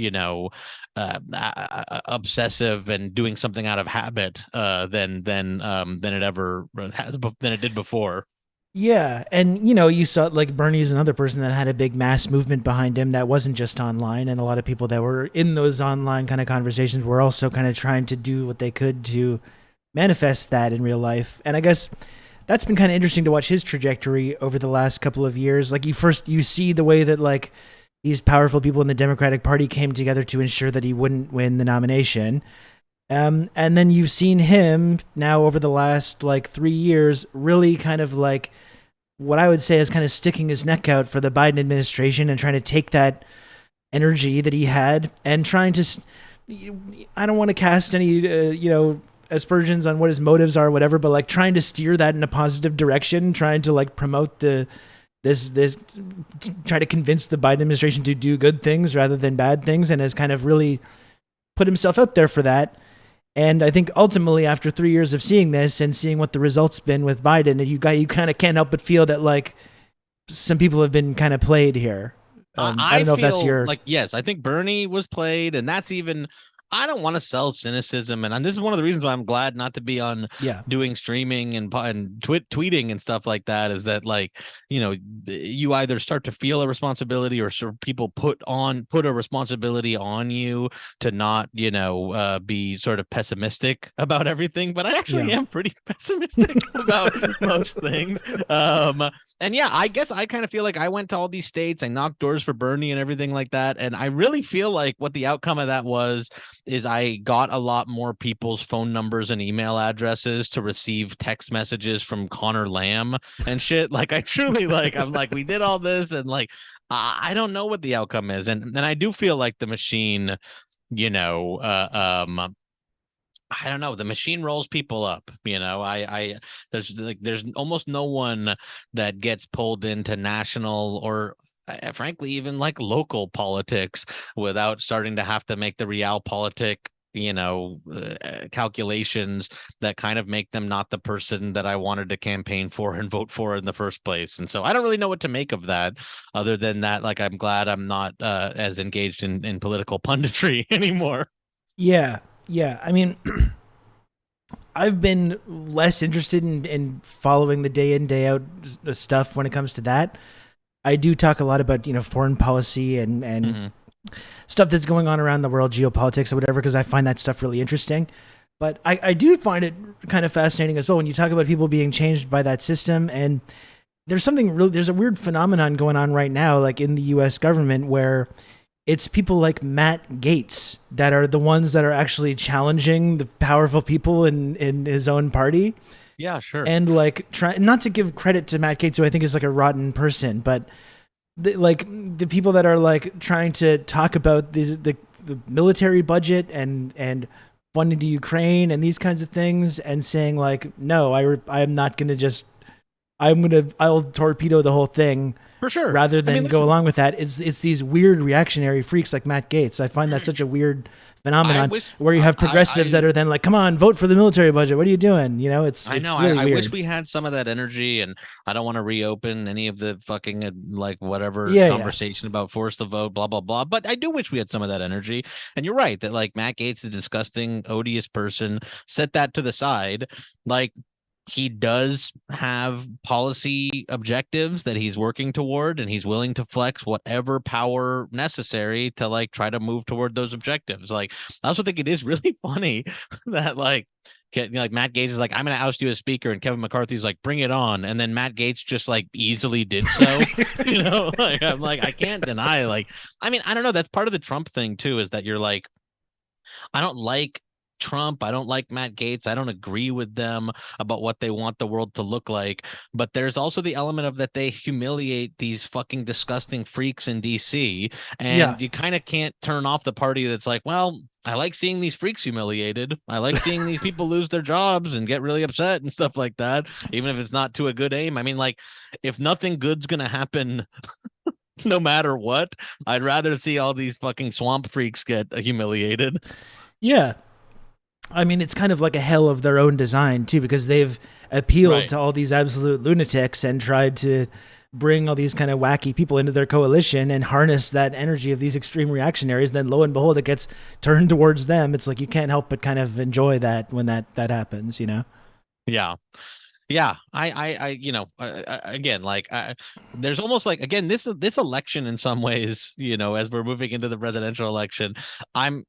S2: obsessive and doing something out of habit than it did before.
S1: Yeah, and you saw like Bernie's another person that had a big mass movement behind him that wasn't just online, and a lot of people that were in those online kind of conversations were also kind of trying to do what they could to manifest that in real life. And I guess that's been kind of interesting to watch his trajectory over the last couple of years. Like you see the way that like these powerful people in the Democratic Party came together to ensure that he wouldn't win the nomination. And then you've seen him now over the last like 3 years really kind of like what I would say is kind of sticking his neck out for the Biden administration and trying to take that energy that he had and trying to, I don't want to cast any, aspersions on what his motives are or whatever, but like trying to steer that in a positive direction, trying to like promote this try to convince the Biden administration to do good things rather than bad things, and has kind of really put himself out there for that. And I think ultimately, after 3 years of seeing this and seeing what the results been with Biden, you kind of can't help but feel that like some people have been kind of played here. I don't know if that's your
S2: yes, I think Bernie was played, and that's even. I don't want to sell cynicism, and this is one of the reasons why I'm glad not to be on doing streaming and tweeting and stuff like that. Is that like you either start to feel a responsibility, or sort of people put a responsibility on you to not be sort of pessimistic about everything. But I actually am pretty pessimistic about most things. And I guess I kind of feel like I went to all these states, I knocked doors for Bernie and everything like that, and I really feel like what the outcome of that is I got a lot more people's phone numbers and email addresses to receive text messages from Connor Lamb and shit. Like I truly I'm like, we did all this, and like I don't know what the outcome is, and I do feel like the machine, I don't know. The machine rolls people up. There's almost no one that gets pulled into national or frankly even like local politics without starting to have to make the realpolitik calculations that kind of make them not the person that I wanted to campaign for and vote for in the first place. And so I don't really know what to make of that, other than that, like, I'm glad I'm not as engaged in political punditry anymore.
S1: Yeah. I mean, I've been less interested in following the day in, day out stuff when it comes to that. I do talk a lot about, foreign policy and stuff that's going on around the world, geopolitics or whatever, because I find that stuff really interesting. But I do find it kind of fascinating as well when you talk about people being changed by that system. And there's a weird phenomenon going on right now, like in the U.S. government, where it's people like Matt Gaetz that are the ones that are actually challenging the powerful people in his own party.
S2: Yeah, sure.
S1: And like try not to give credit to Matt Gaetz, who I think is like a rotten person, but like the people that are like trying to talk about the military budget and funding to Ukraine and these kinds of things, and saying like, no, I'm not going to just I'll torpedo the whole thing
S2: For sure.
S1: rather
S2: I mean,
S1: than go
S2: listen,
S1: along with that. It's these weird reactionary freaks like Matt Gaetz. I find that such a weird
S2: I
S1: phenomenon
S2: wish
S1: where you have progressives that are then like, come on, vote for the military budget. What are you doing? You know,
S2: I
S1: it's
S2: know.
S1: really
S2: I wish
S1: weird.
S2: we had some of that energy, and I don't want to reopen any of the fucking like whatever
S1: Yeah, yeah.
S2: conversation about force the vote, blah blah blah. But I do wish we had some of that energy. And you're right that like Matt Gaetz is a disgusting, odious person. Set that to the side. Like he does have policy objectives that he's working toward, and he's willing to flex whatever power necessary to like try to move toward those objectives. Like I also think it is really funny that like Matt Gaetz is like, I'm going to oust you as speaker, and Kevin McCarthy's like, bring it on, and then Matt Gaetz just like easily did so. Like I'm like, I can't deny. Like, I mean, I don't know. That's part of the Trump thing too, is that you're like, I don't like Trump. I don't like Matt Gaetz. I don't agree with them about what they want the world to look like. But there's also the element of that they humiliate these fucking disgusting freaks in DC.
S1: Yeah.
S2: And you kind of can't turn off the party that's like, well, I like seeing these freaks humiliated. I like seeing these people lose their jobs and get really upset and stuff like that, even if it's not to a good aim. I mean, like, if nothing good's going to happen no matter what, I'd rather see all these fucking swamp freaks get humiliated.
S1: Yeah. I mean, it's kind of like a hell of their own design too, because they've appealed
S2: Right.
S1: to all these absolute lunatics and tried to bring all these kind of wacky people into their coalition and harness that energy of these extreme reactionaries. Then lo and behold, it gets turned towards them. It's like you can't help but kind of enjoy that when that happens, you know?
S2: Yeah. Yeah, again, like, there's almost like, again, this election in some ways, as we're moving into the presidential election, I'm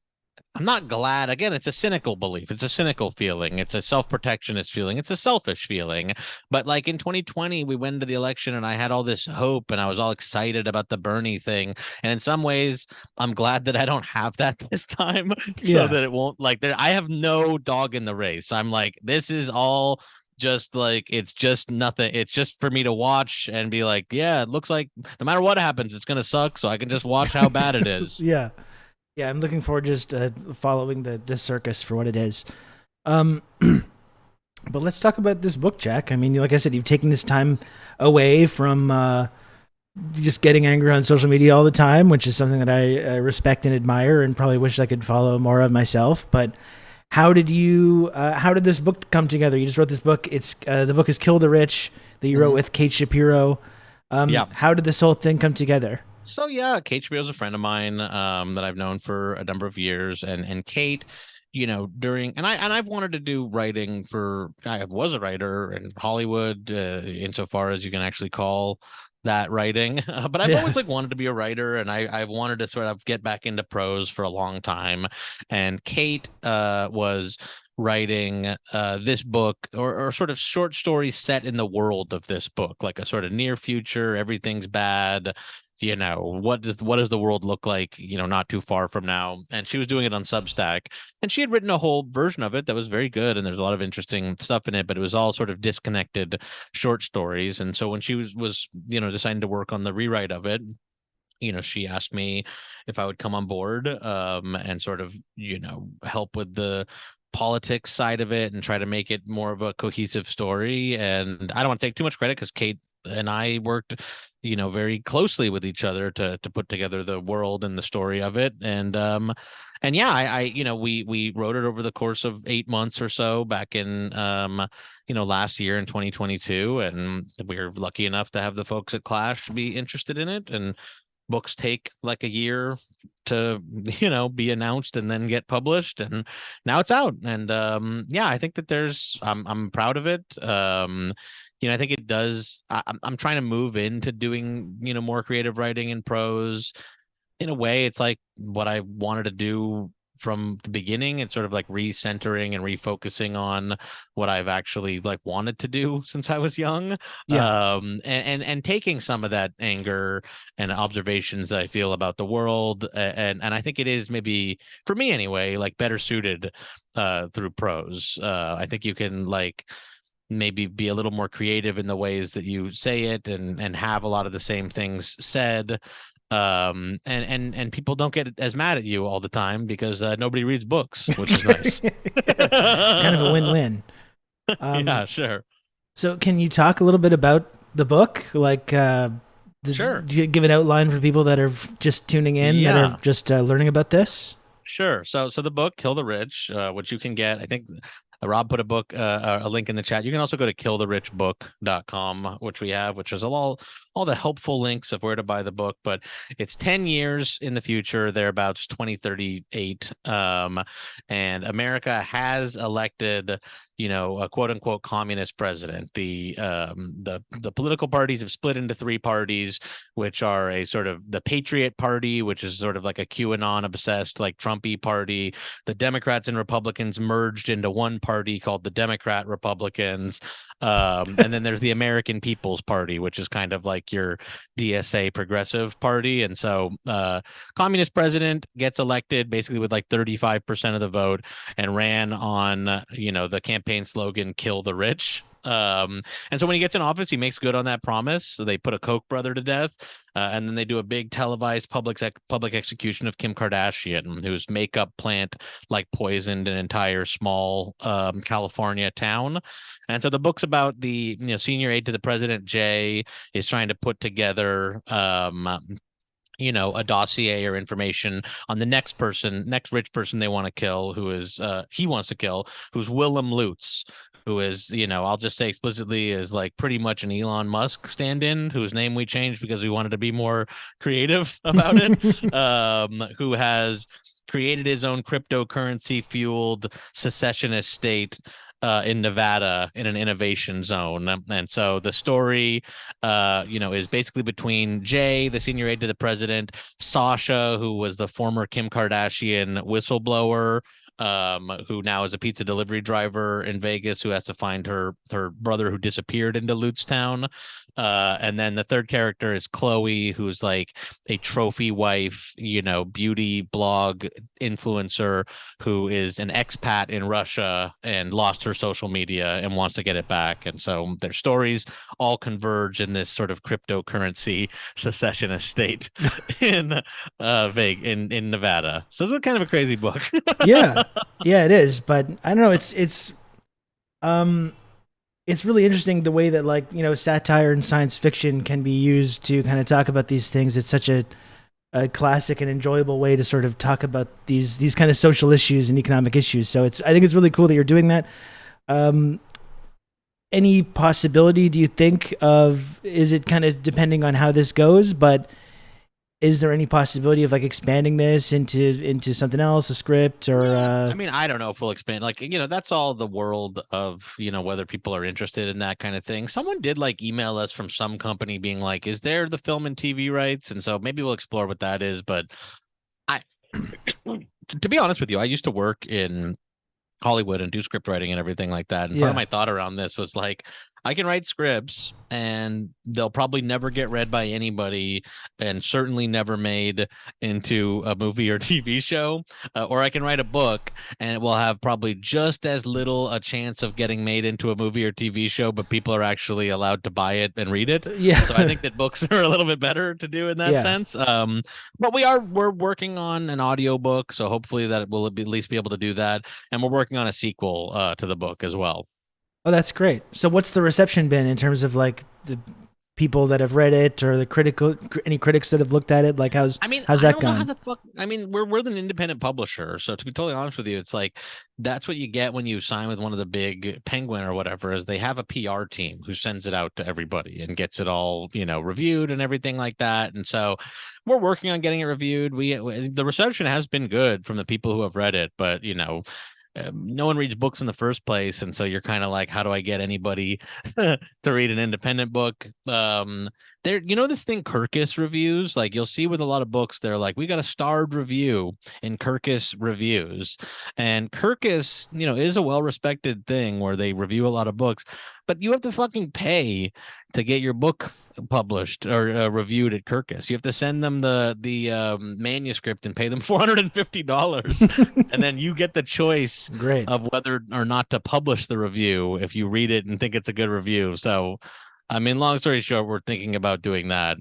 S2: I'm not glad. Again, it's a cynical belief. It's a cynical feeling. It's a self-protectionist feeling. It's a selfish feeling. But like in 2020, we went into the election and I had all this hope and I was all excited about the Bernie thing. And in some ways, I'm glad that I don't have that this time so
S1: Yeah.
S2: that it won't like there. I have no dog in the race. I'm like, this is all just like it's just nothing. It's just for me to watch and be like, yeah, it looks like no matter what happens, it's gonna suck. So I can just watch how bad it is.
S1: Yeah. Yeah, I'm looking forward just following this circus for what it is. Um, but let's talk about this book, Jack. I mean, like I said, you've taken this time away from just getting angry on social media all the time, which is something that I respect and admire, and probably wish I could follow more of myself. But how did you? How did this book come together? You just wrote this book. It's the book is "Kill the Rich" that you wrote with Kate Shapiro.
S2: Yeah.
S1: How did this whole thing come together?
S2: So yeah, Kate Shapiro's a friend of mine that I've known for a number of years, and Kate, during I've wanted to do writing for I was a writer in Hollywood, insofar as you can actually call that writing, but I've
S1: Yeah.
S2: always like wanted to be a writer, and I've wanted to sort of get back into prose for a long time, and Kate was writing this book or sort of short stories set in the world of this book, like a sort of near future, everything's bad, what does the world look like, not too far from now. And she was doing it on Substack, and she had written a whole version of it that was very good, and there's a lot of interesting stuff in it, but it was all sort of disconnected short stories. And so when she was deciding to work on the rewrite of it, she asked me if I would come on board, and sort of help with the politics side of it and try to make it more of a cohesive story. And I don't want to take too much credit because Kate and I worked very closely with each other to put together the world and the story of it. And yeah, we wrote it over the course of 8 months or so back in last year in 2022, and we were lucky enough to have the folks at Clash be interested in it. And books take like a year to be announced and then get published, and now it's out. And yeah, I think that I'm proud of it. I think it does. I'm trying to move into doing more creative writing and prose. In a way, it's like what I wanted to do from the beginning. It's sort of like recentering and refocusing on what I've actually like wanted to do since I was young.
S1: Yeah.
S2: And taking some of that anger and observations that I feel about the world, and I think it is maybe for me anyway, like better suited through prose. I think you can like maybe be a little more creative in the ways that you say it, and have a lot of the same things said, and people don't get as mad at you all the time because nobody reads books, which is nice.
S1: It's kind of a win-win.
S2: Yeah, sure.
S1: So can you talk a little bit about the book? Like,
S2: Sure.
S1: do you give an outline for people that are just tuning in, that
S2: Yeah.
S1: are just learning about this?
S2: Sure. So the book Kill the Rich, which you can get, I think Rob put a link in the chat. You can also go to killtherichbook.com, which we have, which is all the helpful links of where to buy the book. But it's 10 years in the future, thereabouts 2038. And America has elected, a quote unquote communist president. The political parties have split into three parties, which are a sort of the Patriot Party, which is sort of like a QAnon obsessed, like Trumpy party. The Democrats and Republicans merged into one party called the Democrat Republicans. And then there's the American People's Party, which is kind of like your DSA progressive party. And so communist president gets elected basically with like 35% of the vote, and ran on, the campaign slogan, "Kill the Rich." And so when he gets in office, he makes good on that promise. So they put a Koch brother to death, and then they do a big televised public execution of Kim Kardashian, whose makeup plant like poisoned an entire small California town. And so the book's about the senior aide to the president, Jay, is trying to put together a dossier or information on the next rich person they want to kill, who is he wants to kill, who's Willem Lutz, who is, I'll just say explicitly, is like pretty much an Elon Musk stand-in, whose name we changed because we wanted to be more creative about it, who has created his own cryptocurrency fueled secessionist state in Nevada in an innovation zone. And so the story, is basically between Jay, the senior aide to the president, Sasha, who was the former Kim Kardashian whistleblower, who now is a pizza delivery driver in Vegas, who has to find her brother who disappeared into Lutztown. And then the third character is Chloe, who's like a trophy wife, beauty blog influencer, who is an expat in Russia and lost her social media and wants to get it back. And so their stories all converge in this sort of cryptocurrency secessionist state in in Nevada. So it's kind of a crazy book.
S1: Yeah, it is. But I don't know. It's really interesting the way that, like, satire and science fiction can be used to kind of talk about these things. It's such a classic and enjoyable way to sort of talk about these kind of social issues and economic issues. So I think it's really cool that you're doing that. Any possibility, do you think, is it kind of depending on how this goes, but is there any possibility of like expanding this into something else, a script, or
S2: I mean, I don't know if we'll expand, like, that's all the world of, whether people are interested in that kind of thing. Someone did like email us from some company being like, is there the film and TV rights? And so maybe we'll explore what that is. But to be honest with you, I used to work in Hollywood and do script writing and everything like that. And part of my thought around this was like, I can write scripts and they'll probably never get read by anybody, and certainly never made into a movie or TV show. Or I can write a book and it will have probably just as little a chance of getting made into a movie or TV show, but people are actually allowed to buy it and read it.
S1: Yeah.
S2: So I think that books are a little bit better to do in that sense. But we're working on an audiobook, so hopefully that we'll at least be able to do that. And we're working on a sequel to the book as well.
S1: Oh, that's great. So what's the reception been in terms of like the people that have read it, or any critics that have looked at it? Like how's that gone?
S2: Know how the fuck, I mean, we're an independent publisher. So to be totally honest with you, it's like, that's what you get when you sign with one of the big Penguin or whatever, is they have a PR team who sends it out to everybody and gets it all, reviewed and everything like that. And so we're working on getting it reviewed. The reception has been good from the people who have read it, but no one reads books in the first place, and so you're kind of like, how do I get anybody to read an independent book? There, this thing Kirkus reviews, like you'll see with a lot of books, they're like, we got a starred review in Kirkus reviews, and Kirkus, is a well-respected thing where they review a lot of books, but you have to fucking pay to get your book published or reviewed at Kirkus. You have to send them the manuscript and pay them $450, and then you get the choice
S1: Great.
S2: of whether or not to publish the review if you read it and think it's a good review. So, I mean, long story short, we're thinking about doing that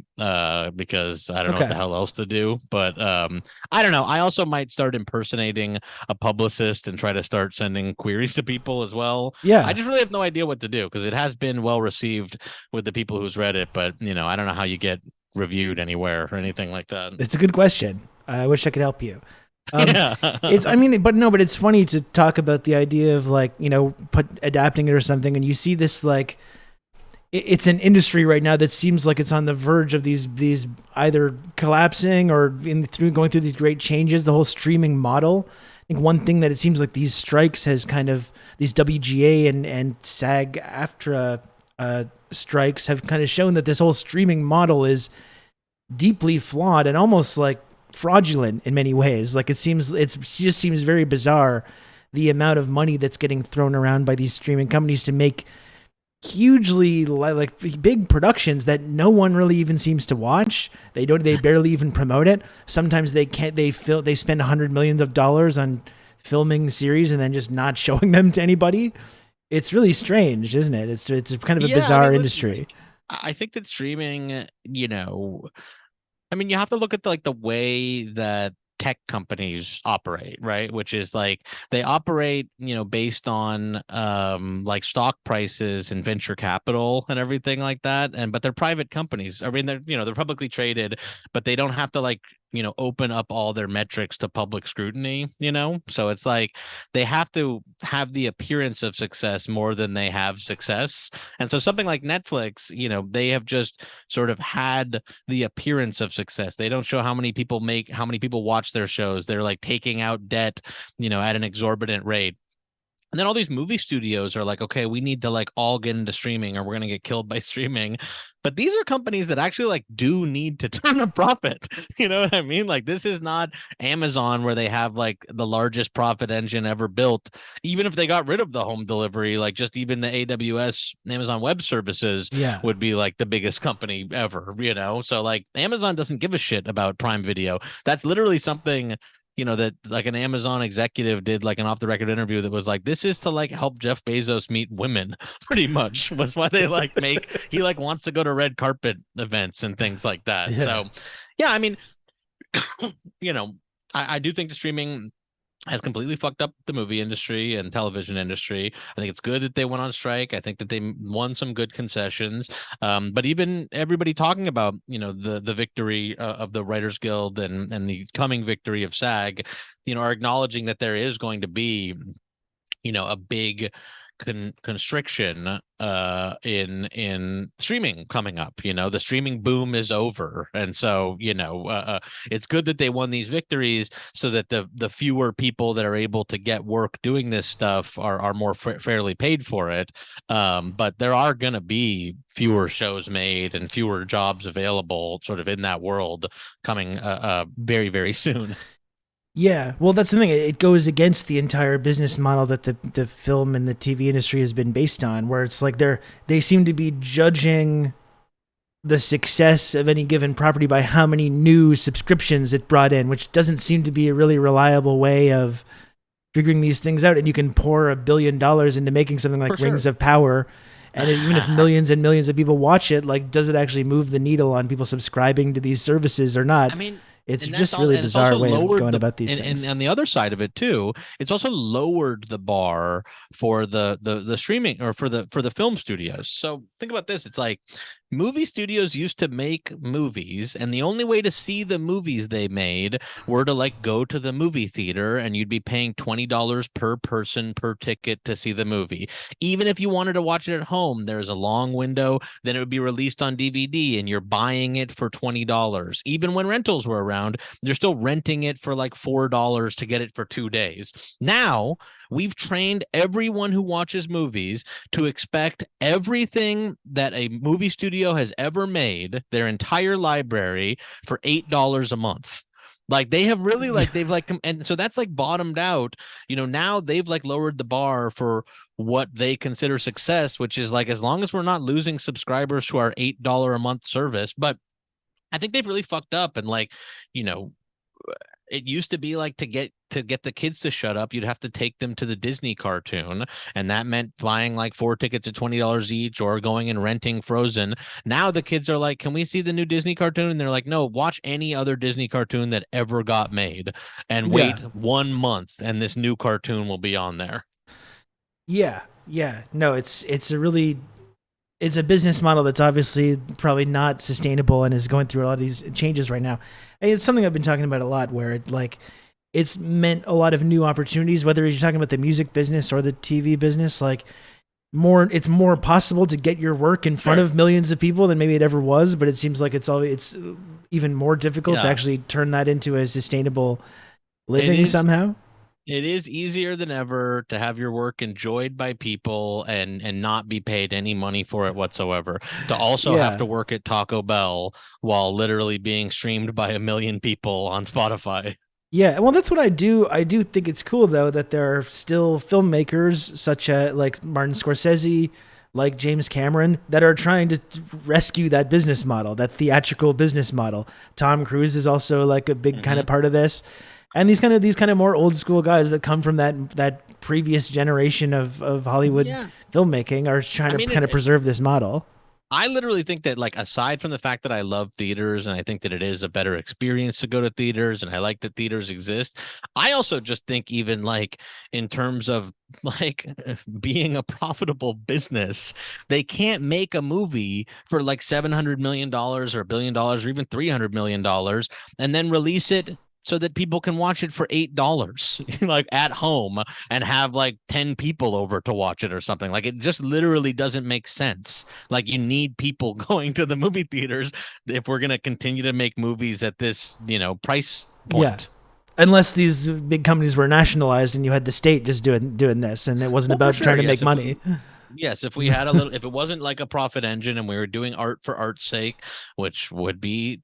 S2: because I don't know what the hell else to do. But I don't know. I also might start impersonating a publicist and try to start sending queries to people as well.
S1: Yeah.
S2: I just really have no idea what to do because it has been well received with the people who's read it. But, I don't know how you get reviewed anywhere or anything like that.
S1: It's a good question. I wish I could help you.
S2: Yeah.
S1: But it's funny to talk about the idea of like, adapting it or something. And you see this like, it's an industry right now that seems like it's on the verge of these either collapsing or going through these great changes. The whole streaming model. I think one thing that it seems like these strikes has kind of these WGA and SAG-AFTRA strikes have kind of shown that this whole streaming model is deeply flawed and almost like fraudulent in many ways. Like it just seems very bizarre the amount of money that's getting thrown around by these streaming companies to make hugely like big productions that no one really even seems to watch. They barely even promote it. Sometimes they spend $100 million on filming series and then just not showing them to anybody. It's really strange, isn't it? It's kind of a bizarre industry.
S2: I think that streaming, you have to look at the way that tech companies operate, right? Which is like they operate, based on like stock prices and venture capital and everything like that. But they're private companies. I mean, they're publicly traded, but they don't have to open up all their metrics to public scrutiny, So it's like they have to have the appearance of success more than they have success. And so something like Netflix, they have just sort of had the appearance of success. They don't show how many people watch their shows. They're like taking out debt, at an exorbitant rate. And then all these movie studios are like, okay, we need to all get into streaming or we're going to get killed by streaming. But these are companies that actually do need to turn a profit. You know what I mean? Like this is not Amazon where they have the largest profit engine ever built. Even if they got rid of the home delivery, just even the AWS, Amazon Web Services would be the biggest company ever, So Amazon doesn't give a shit about Prime Video. That's literally something that an Amazon executive did an off the record interview that was this is to help Jeff Bezos meet women, pretty much was why they he wants to go to red carpet events and things like that. Yeah. So yeah, I mean, I do think the streaming has completely fucked up the movie industry and television industry. I think it's good that they went on strike. I think that they won some good concessions. But even everybody talking about, the victory of the Writers Guild and the coming victory of SAG, are acknowledging that there is going to be, a big constriction in streaming coming up. The streaming boom is over, and so it's good that they won these victories so that the fewer people that are able to get work doing this stuff are more fairly paid for it. But there are going to be fewer shows made and fewer jobs available sort of in that world coming very, very soon.
S1: Yeah, well, that's the thing. It goes against the entire business model that the film and the TV industry has been based on, where it's they seem to be judging the success of any given property by how many new subscriptions it brought in, which doesn't seem to be a really reliable way of figuring these things out. And you can pour $1 billion into making something like Rings of Power, and even if millions and millions of people watch it, does it actually move the needle on people subscribing to these services or not?
S2: I mean,
S1: it's just really bizarre way of going about these things.
S2: And on the other side of it too, it's also lowered the bar for the streaming or for the film studios. So think about this. It's movie studios used to make movies, and the only way to see the movies they made were to like go to the movie theater, and you'd be paying $20 per person per ticket to see the movie. Even if you wanted to watch it at home, there's a long window, then it would be released on DVD and you're buying it for $20. Even when rentals were around, you're still renting it for like $4 to get it for 2 days. Now we've trained everyone who watches movies to expect everything that a movie studio has ever made, their entire library, for $8 a month. Like they have really like they've like, and so that's like bottomed out. Now they've like lowered the bar for what they consider success, which is like, as long as we're not losing subscribers to our $8 a month service. But I think they've really fucked up. And like, it used to be like to get the kids to shut up, you'd have to take them to the Disney cartoon, and that meant buying like 4 tickets at $20 each, or going and renting Frozen. Now the kids are like, can we see the new Disney cartoon? And they're like, no, watch any other Disney cartoon that ever got made, and wait 1 month and this new cartoon will be on there.
S1: Yeah no, it's a business model that's obviously probably not sustainable and is going through a lot of these changes right now. And it's something I've been talking about a lot, where it's meant a lot of new opportunities, whether you're talking about the music business or the TV business. Like it's more possible to get your work in front of millions of people than maybe it ever was, but it seems like it's even more difficult to actually turn that into a sustainable living somehow.
S2: It is easier than ever to have your work enjoyed by people and not be paid any money for it whatsoever. To also have to work at Taco Bell while literally being streamed by 1 million people on Spotify.
S1: Yeah, well, that's what I do. I do think it's cool, though, that there are still filmmakers such as like Martin Scorsese, like James Cameron, that are trying to rescue that business model, that theatrical business model. Tom Cruise is also like a big kind of part of this. And these kind of more old school guys that come from that previous generation of Hollywood filmmaking are trying to kind of preserve this model.
S2: I literally think that, like, aside from the fact that I love theaters and I think that it is a better experience to go to theaters and I like that theaters exist, I also just think, even like in terms of like being a profitable business, they can't make a movie for like $700 million or $1 billion or even $300 million and then release it so that people can watch it for $8, like at home, and have like 10 people over to watch it or something. Like, it just literally doesn't make sense. Like, you need people going to the movie theaters if we're going to continue to make movies at this, price point.
S1: Yeah. Unless these big companies were nationalized and you had the state just doing this, and it wasn't about trying to make money.
S2: Yes, if we had a little, if it wasn't like a profit engine and we were doing art for art's sake, which would be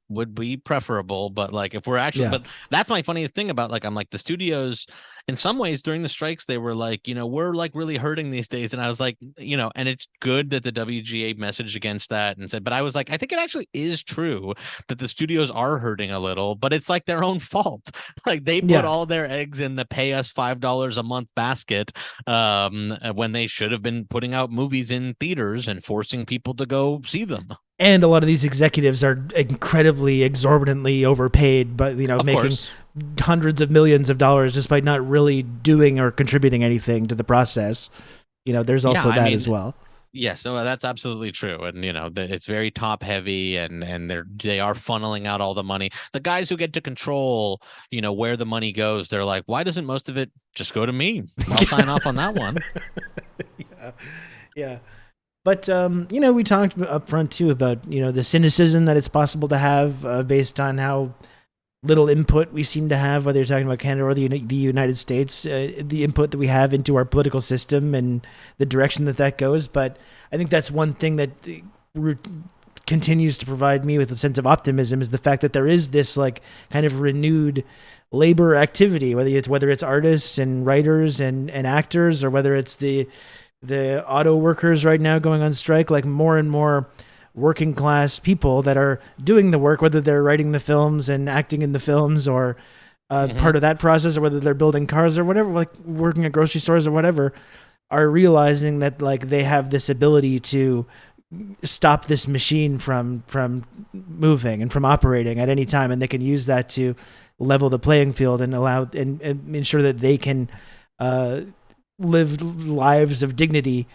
S2: preferable, but like if we're actually, but that's my funniest thing about, like, I'm like, the studios, in some ways during the strikes, they were like, we're like really hurting these days. And I was like, and it's good that the WGA messaged against that and said, but I was like, I think it actually is true that the studios are hurting a little, but it's like their own fault. Like, they put all their eggs in the pay us $5 a month basket, when they should have been putting out movies in theaters and forcing people to go see them.
S1: And a lot of these executives are incredibly exorbitantly overpaid, but making hundreds of millions of dollars just by not really doing or contributing anything to the process. There's also that as well.
S2: Yes, no, that's absolutely true, and it's very top heavy, and they are funneling out all the money. The guys who get to control, where the money goes, they're like, why doesn't most of it just go to me? I'll sign off on that one.
S1: Yeah. But, we talked up front, too, about, the cynicism that it's possible to have based on how little input we seem to have, whether you're talking about Canada or the United States, the input that we have into our political system and the direction that goes. But I think that's one thing that continues to provide me with a sense of optimism, is the fact that there is this like kind of renewed labor activity, whether it's artists and writers and actors, or whether it's the auto workers right now going on strike. Like, more and more working class people that are doing the work, whether they're writing the films and acting in the films, or part of that process, or whether they're building cars or whatever, like working at grocery stores or whatever, are realizing that like they have this ability to stop this machine from moving and from operating at any time, and they can use that to level the playing field and allow and ensure that they can live lives of dignity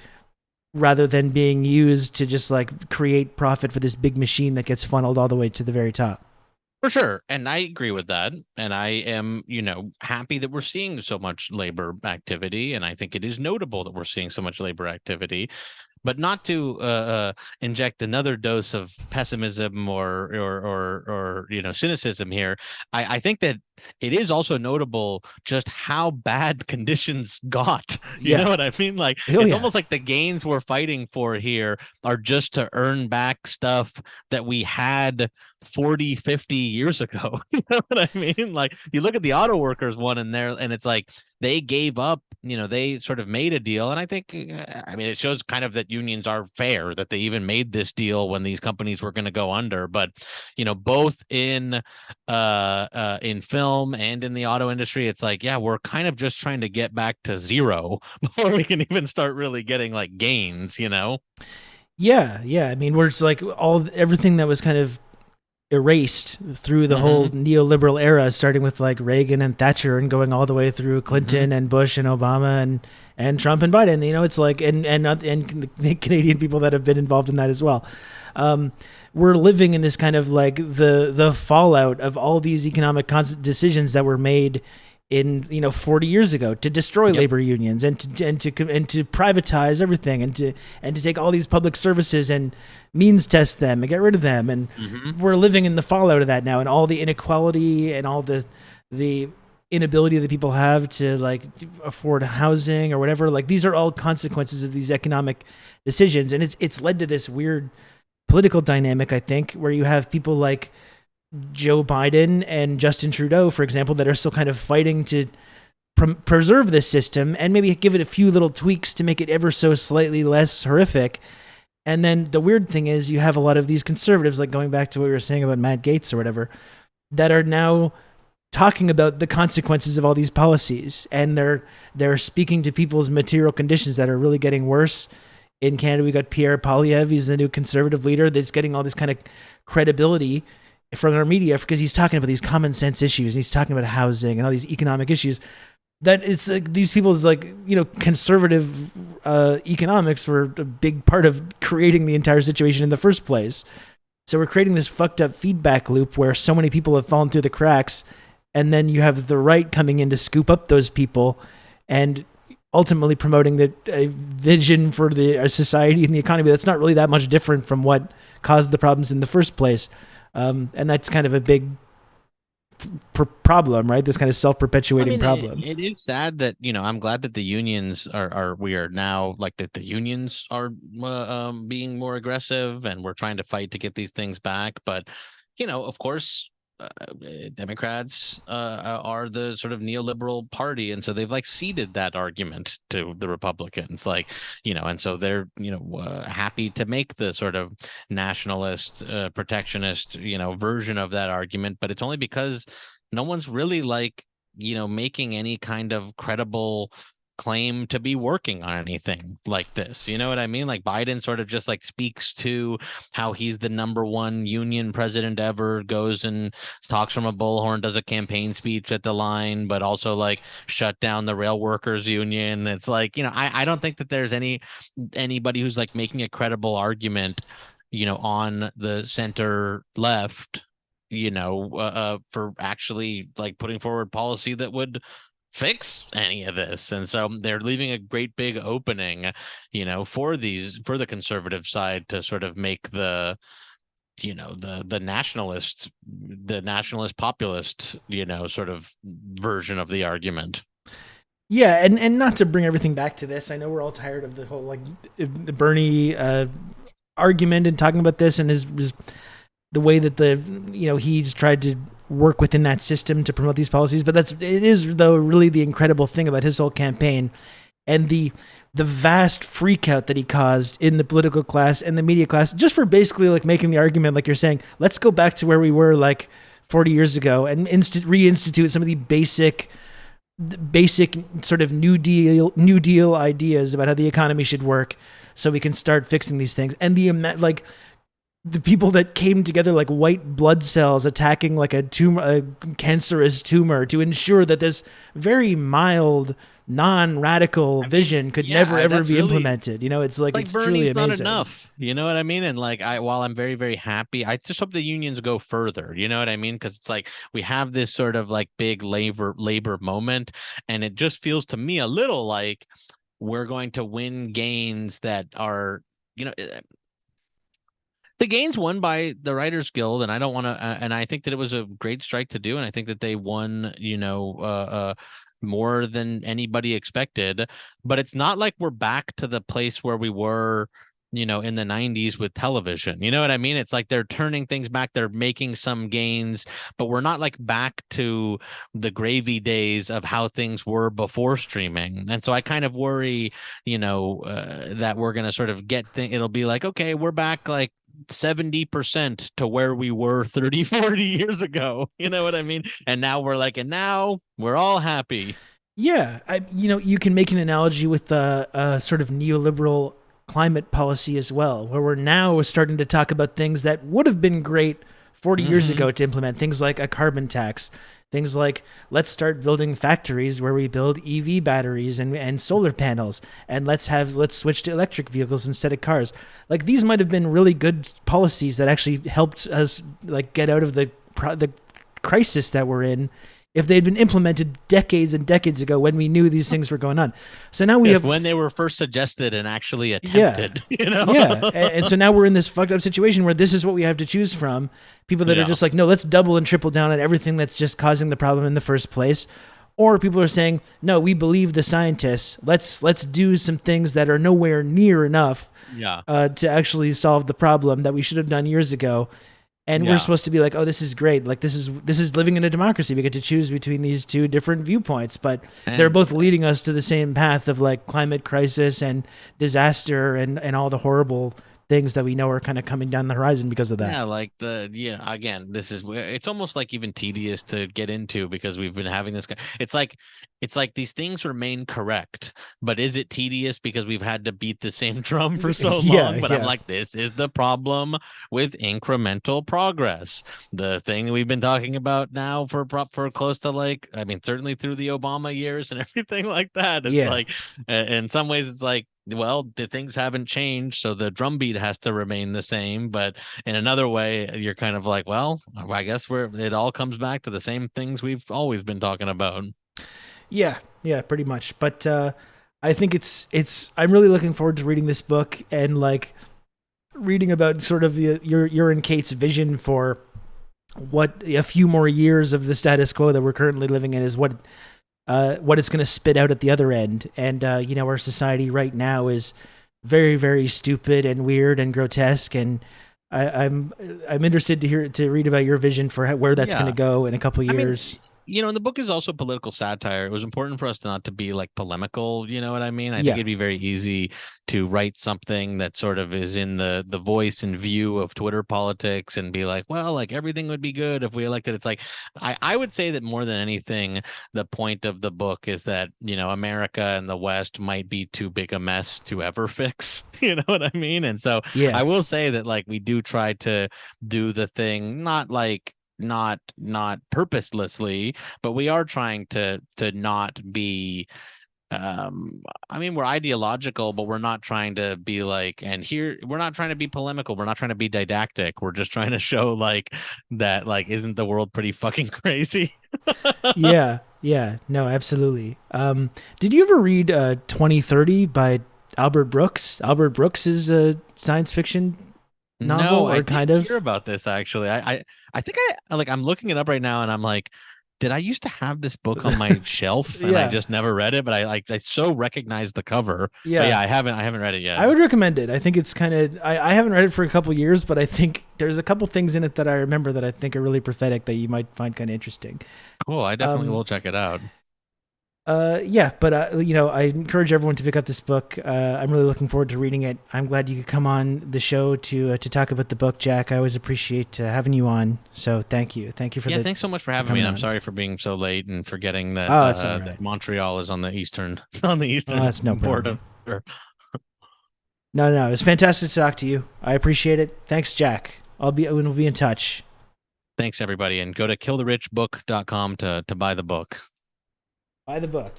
S1: rather than being used to just like create profit for this big machine that gets funneled all the way to the very top.
S2: For sure. And I agree with that. And I am, happy that we're seeing so much labor activity. And I think it is notable that we're seeing so much labor activity. But not to inject another dose of pessimism or cynicism here. I think that it is also notable just how bad conditions got. You know what I mean? Like it's almost like the gains we're fighting for here are just to earn back stuff that we had 40, 50 years ago. You know what I mean? Like you look at the auto workers one in there, and it's like they gave up. They sort of made a deal, and I think, it shows kind of that unions are fair, that they even made this deal when these companies were going to go under. But both in film and in the auto industry, it's like, yeah, we're kind of just trying to get back to zero before we can even start really getting like gains.
S1: Yeah. I mean, we're just like everything that was kind of erased through the whole neoliberal era, starting with like Reagan and Thatcher and going all the way through Clinton and Bush and Obama and Trump and Biden. It's like and the Canadian people that have been involved in that as well. We're living in this kind of like the fallout of all these economic decisions that were made in 40 years ago to destroy labor unions and to privatize everything and to take all these public services and means test them and get rid of them, and we're living in the fallout of that now, and all the inequality and all the inability that people have to like afford housing or whatever. Like these are all consequences of these economic decisions, and it's led to this weird political dynamic, I think, where you have people like Joe Biden and Justin Trudeau, for example, that are still kind of fighting to preserve this system and maybe give it a few little tweaks to make it ever so slightly less horrific. And then the weird thing is you have a lot of these conservatives, like going back to what we were saying about Matt Gaetz or whatever, that are now talking about the consequences of all these policies. And they're speaking to people's material conditions that are really getting worse. In Canada, we got Pierre Poilievre. He's the new conservative leader that's getting all this kind of credibility from our media because he's talking about these common sense issues, and he's talking about housing and all these economic issues. That it's like these people's like conservative economics were a big part of creating the entire situation in the first place. So we're creating this fucked up feedback loop where so many people have fallen through the cracks, and then you have the right coming in to scoop up those people and ultimately promoting a vision for the society and the economy that's not really that much different from what caused the problems in the first place. And that's kind of a big problem, right? This kind of self-perpetuating problem.
S2: It is sad that, I'm glad that the unions we are now like that the unions are being more aggressive, and we're trying to fight to get these things back. But, of course, Democrats are the sort of neoliberal party, and so they've like ceded that argument to the Republicans, like and so they're happy to make the sort of nationalist, protectionist version of that argument, but it's only because no one's really like making any kind of credible claim to be working on anything like this. You know what I mean? Like Biden sort of just like speaks to how he's the #1 union president ever, goes and talks from a bullhorn, does a campaign speech at the line, but also like shut down the rail workers union. It's like, I don't think that there's anybody who's like making a credible argument, on the center left, for actually like putting forward policy that would fix any of this. And so they're leaving a great big opening, for the conservative side to sort of make the nationalist populist, sort of version of the argument.
S1: Yeah, and not to bring everything back to this, I know we're all tired of the whole like the Bernie argument and talking about this and his the way that he's tried to work within that system to promote these policies. But it is though really the incredible thing about his whole campaign and the vast freak out that he caused in the political class and the media class, just for basically like making the argument, like you're saying, let's go back to where we were like 40 years ago and reinstitute some of the basic sort of New Deal ideas about how the economy should work so we can start fixing these things. And the like the people that came together like white blood cells attacking like a tumor, a cancerous tumor, to ensure that this very mild, non-radical vision could never ever be implemented. You know, it's like it's truly amazing.
S2: Not enough. You know what I mean? And like, while I'm very, very happy, I just hope the unions go further. You know what I mean? Because it's like we have this sort of like big labor moment, and it just feels to me a little like we're going to win gains that are, you know, the gains won by the Writers Guild, and I don't want to. And I think that it was a great strike to do, and I think that they won, you know, more than anybody expected. But it's not like we're back to the place where we were, you know, in the 90s with television. You know what I mean? It's like they're turning things back. They're making some gains, but we're not like back to the gravy days of how things were before streaming. And so I kind of worry, you know, that we're going to sort of it'll be like, okay, we're back like 70% to where we were 30, 40 years ago. You know what I mean? And now we're like, and now we're all happy.
S1: Yeah. You know, you can make an analogy with a sort of neoliberal climate policy as well, where we're now starting to talk about things that would have been great 40 years ago to implement, things like a carbon tax, things like let's start building factories where we build EV batteries and solar panels, and let's switch to electric vehicles instead of cars. Like, these might have been really good policies that actually helped us like get out of the crisis that we're in, if they had been implemented decades and decades ago when we knew these things were going on. So now we have,
S2: when they were first suggested and actually attempted, you know?
S1: Yeah. And so now we're in this fucked up situation where this is what we have to choose from. People that are just like, no, let's double and triple down on everything that's just causing the problem in the first place. Or people are saying, no, we believe the scientists. Let's do some things that are nowhere near enough to actually solve the problem that we should have done years ago. And we're supposed to be like, oh, this is great. Like, this is living in a democracy. We get to choose between these two different viewpoints, but they're both leading us to the same path of like climate crisis and disaster and all the horrible things that we know are kind of coming down the horizon because of that.
S2: Yeah, like again, it's almost like even tedious to get into because we've been having this. It's like these things remain correct, but is it tedious because we've had to beat the same drum for so long? But I'm like, this is the problem with incremental progress. The thing we've been talking about now for close to like, I mean, certainly through the Obama years and everything like that. It's like, in some ways, it's like, well, the things haven't changed, so the drumbeat has to remain the same. But in another way, you're kind of like, well, I guess it all comes back to the same things we've always been talking about. Yeah,
S1: pretty much. But I think I'm really looking forward to reading this book and like reading about sort of your and Kate's vision for what a few more years of the status quo that we're currently living in is, what it's going to spit out at the other end. And you know, our society right now is very, very stupid and weird and grotesque. And I'm interested to read about your vision for where that's going to go in a couple years.
S2: You know, and the book is also political satire. It was important for us not to be like polemical. You know what I mean? I think it'd be very easy to write something that sort of is in the voice and view of Twitter politics and be like, well, like everything would be good if we elected. It's like, I would say that more than anything, the point of the book is that, you know, America and the West might be too big a mess to ever fix. You know what I mean? And so I will say that like we do try to do the thing, not purposelessly, but we are trying to not be I mean, we're ideological, but we're not trying to be like, we're not trying to be polemical, we're not trying to be didactic, we're just trying to show like that, like, isn't the world pretty fucking crazy?
S1: yeah no, absolutely. Did you ever read 2030 by Albert Brooks? Albert Brooks is a science fiction novel,
S2: I didn't hear about this actually. I think I'm looking it up right now and I'm like, did I used to have this book on my shelf and I just never read it? But I so recognize the cover. But I haven't read it yet.
S1: I would recommend it. I think it's kind of, I haven't read it for a couple years, but I think there's a couple things in it that I remember that I think are really prophetic that you might find kind of interesting.
S2: Cool. I definitely will check it out.
S1: But you know, I encourage everyone to pick up this book. I'm really looking forward to reading it. I'm glad you could come on the show to talk about the book, Jack. I always appreciate having you on. So thank you for
S2: thanks so much for having me. And I'm sorry for being so late and forgetting that, that Montreal is on the eastern
S1: that's no problem.
S2: Border.
S1: No, it was fantastic to talk to you. I appreciate it. Thanks, Jack. We'll be in touch.
S2: Thanks, everybody, and go to killtherichbook.com to buy the book.
S1: Buy the book.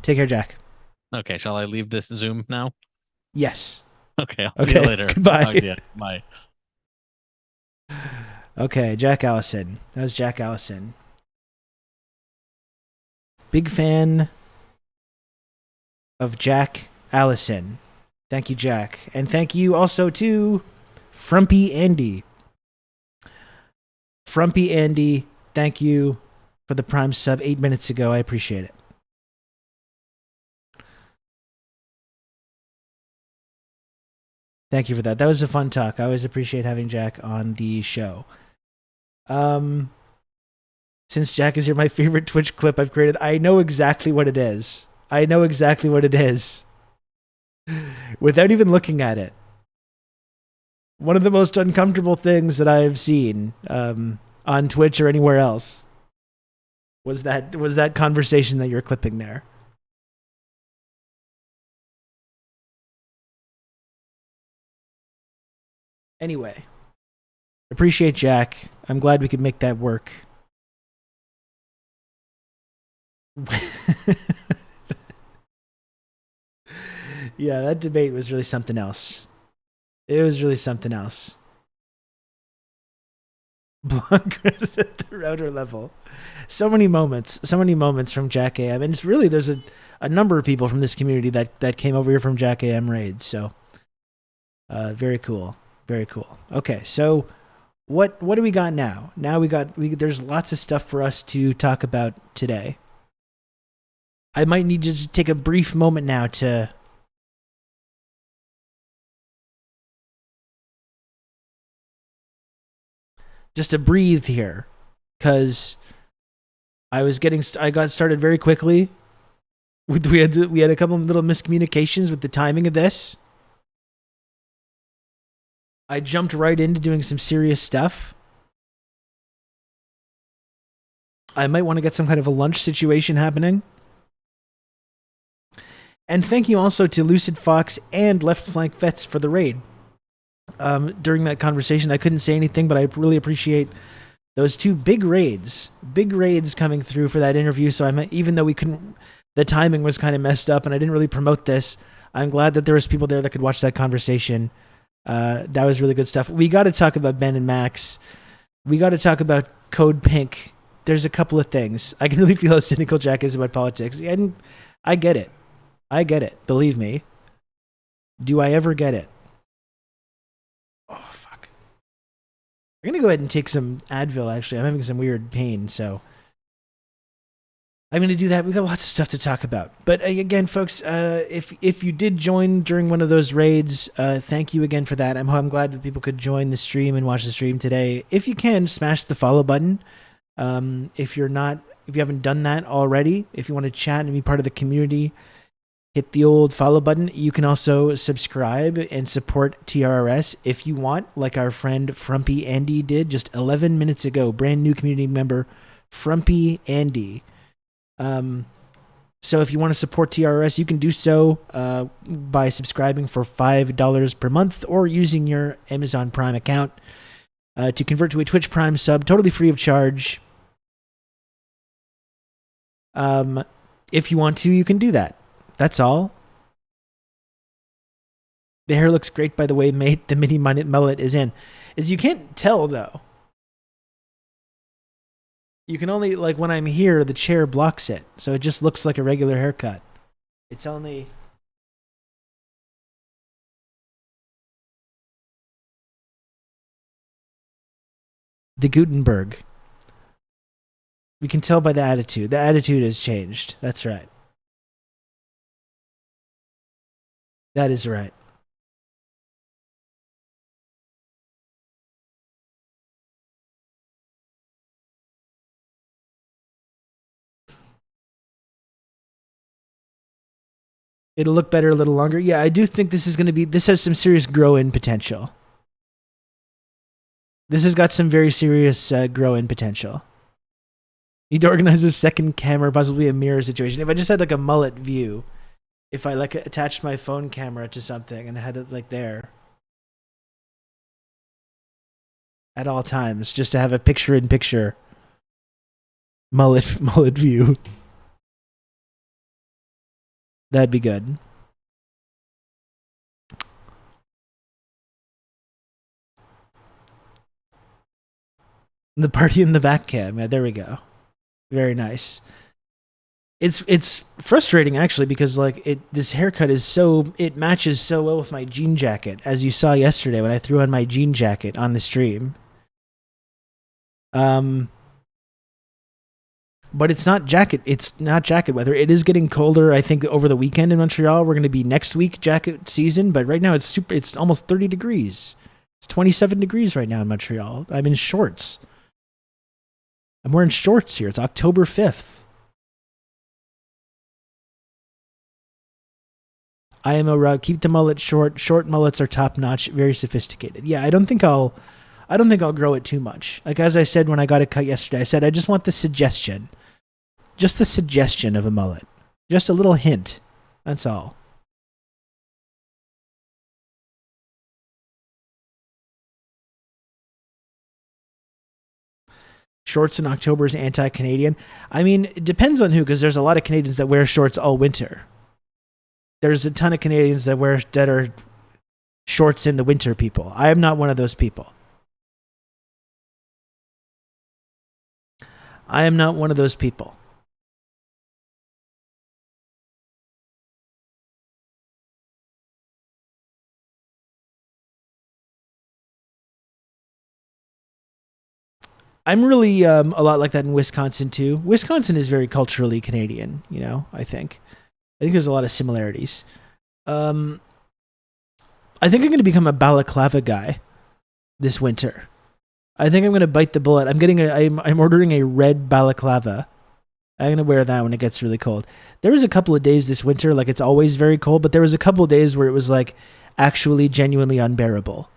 S1: Take care, Jack.
S2: Okay, shall I leave this Zoom now?
S1: Yes.
S2: Okay, I'll see you later.
S1: Goodbye.
S2: Talk to you. Bye.
S1: Okay, Jack Allison. That was Jack Allison. Big fan of Jack Allison. Thank you, Jack. And thank you also to Frumpy Andy. Frumpy Andy, thank you for the Prime sub 8 minutes ago. I appreciate it. Thank you for that. That was a fun talk. I always appreciate having Jack on the show. Since Jack is here, my favorite Twitch clip I've created, I know exactly what it is. Without even looking at it. One of the most uncomfortable things that I've seen on Twitch or anywhere else was that conversation that you're clipping there. Anyway, appreciate Jack. I'm glad we could make that work. Yeah, that debate was really something else. It was really something else. Block credit at the router level. So many moments from Jack AM. And it's really, there's a number of people from this community that came over here from Jack AM raids. So, very cool. Very cool. Okay, so what do we got now? Now there's lots of stuff for us to talk about today. I might need to just take a brief moment now to breathe here, because I got started very quickly. We had a couple of little miscommunications with the timing of this. I jumped right into doing some serious stuff. I might want to get some kind of a lunch situation happening. And thank you also to Lucid Fox and Left Flank Vets for the raid. During that conversation, I couldn't say anything, but I really appreciate those two big raids coming through for that interview. So even though the timing was kind of messed up and I didn't really promote this, I'm glad that there was people there that could watch that conversation. That was really good stuff. We got to talk about Ben and Max. We got to talk about Code Pink. There's a couple of things. I can really feel how cynical Jack is about politics. And I get it. Believe me. Do I ever get it? Oh, fuck. I'm going to go ahead and take some Advil, actually. I'm having some weird pain, so I'm going to do that. We got lots of stuff to talk about. But again, folks, if you did join during one of those raids, thank you again for that. I'm glad that people could join the stream and watch the stream today. If you can, smash the follow button. If you haven't done that already, if you want to chat and be part of the community, hit the old follow button. You can also subscribe and support TRRS if you want, like our friend Frumpy Andy did just 11 minutes ago. Brand new community member, Frumpy Andy. So if you want to support TRRS, you can do so by subscribing for $5 per month or using your Amazon Prime account to convert to a Twitch Prime sub, totally free of charge. If you want to, you can do that. That's all. The hair looks great, by the way, mate. The mini mullet is in. You can't tell, though. You can only, like, when I'm here, the chair blocks it. So it just looks like a regular haircut. It's only... the Gutenberg. We can tell by the attitude. The attitude has changed. That's right. That is right. It'll look better a little longer. Yeah, I do think this has some serious grow-in potential. This has got some very serious grow-in potential. Need to organize a second camera, possibly a mirror situation. If I just had like a mullet view, if I like attached my phone camera to something and had it like there at all times, just to have a picture-in-picture mullet view. That'd be good. The party in the back cam. Yeah, there we go. Very nice. It's frustrating actually because like this haircut is it matches so well with my jean jacket, as you saw yesterday when I threw on my jean jacket on the stream. But it's not jacket weather. It is getting colder. I think over the weekend in Montreal we're going to be next week jacket season, but right now it's almost 30 degrees. It's 27 degrees right now in Montreal. I'm in shorts. I'm wearing shorts here. It's October 5th. I am a keep the mullet short. Short mullets are top notch, very sophisticated. Yeah, I don't think I'll grow it too much. Like as I said when I got it cut yesterday, I said I just want the suggestion. Just the suggestion of a mullet. Just a little hint. That's all. Shorts in October is anti-Canadian. I mean, it depends on who, because there's a lot of Canadians that wear shorts all winter. There's a ton of Canadians that are shorts in the winter people. I am not one of those people. I am not one of those people. I'm really a lot like that in Wisconsin too. Wisconsin is very culturally Canadian, I think there's a lot of similarities. I think I'm going to become a balaclava guy this winter. I think I'm going to bite the bullet. I'm ordering a red balaclava. I'm going to wear that when it gets really cold. There was a couple of days this winter, like it's always very cold, but there was a couple of days where it was like actually genuinely unbearable.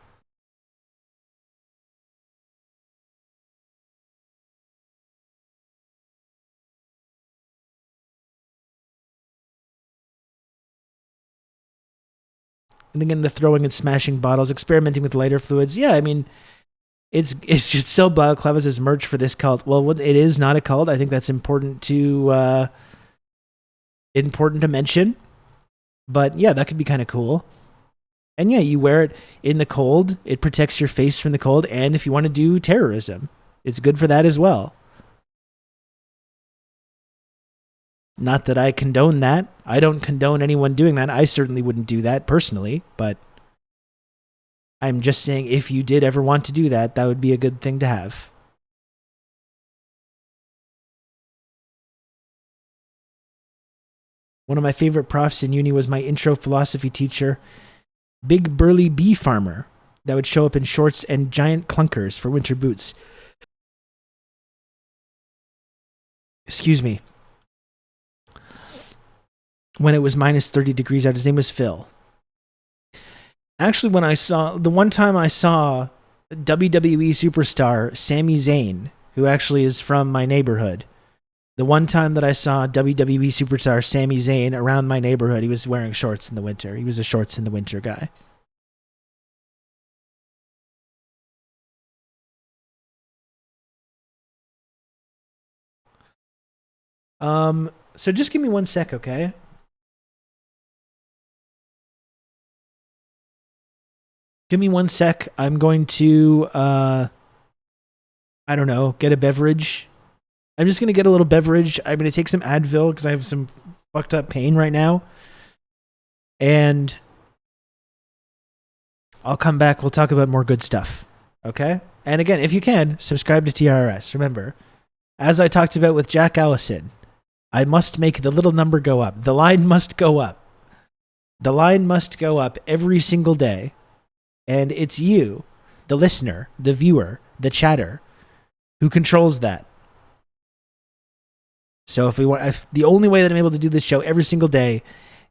S1: And again, the throwing and smashing bottles, experimenting with lighter fluids. Yeah, I mean, it's just sell balaclavas as merch for this cult. Well, it is not a cult. I think that's important to mention. But yeah, that could be kind of cool. And yeah, you wear it in the cold. It protects your face from the cold. And if you want to do terrorism, it's good for that as well. Not that I condone that. I don't condone anyone doing that. I certainly wouldn't do that personally, but I'm just saying if you did ever want to do that, that would be a good thing to have. One of my favorite profs in uni was my intro philosophy teacher, big burly bee farmer that would show up in shorts and giant clunkers for winter boots. Excuse me. When it was minus 30 degrees out. His name was Phil. Actually, the one time I saw WWE superstar Sami Zayn, who actually is from my neighborhood, the one time that I saw WWE superstar Sami Zayn around my neighborhood, he was wearing shorts in the winter. He was a shorts in the winter guy. So just give me 1 sec, okay? Give me 1 sec. I'm going to, I don't know, get a beverage. I'm just going to get a little beverage. I'm going to take some Advil because I have some fucked up pain right now. And I'll come back. We'll talk about more good stuff. Okay? And again, if you can, subscribe to TRRS. Remember, as I talked about with Jack Allison, I must make the little number go up. The line must go up. The line must go up every single day. And it's you, the listener, the viewer, the chatter, who controls that. So if the only way that I'm able to do this show every single day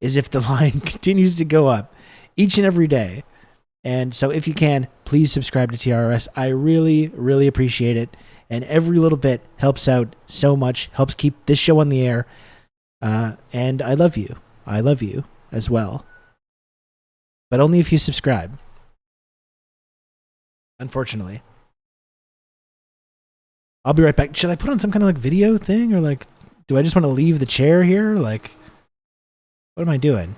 S1: is if the line continues to go up each and every day. And so if you can, please subscribe to TRRS. I really, really appreciate it. And every little bit helps out so much, helps keep this show on the air. And I love you. I love you. as well. But only if you subscribe. Unfortunately. I'll be right back. Should I put on some kind of like video thing, or like, do I just want to leave the chair here? Like, what am I doing?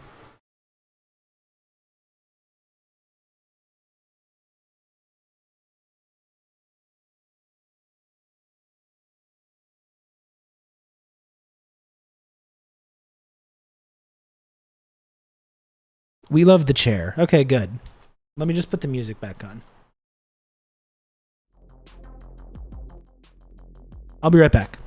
S1: We love the chair. Okay, good. Let me just put the music back on. I'll be right back.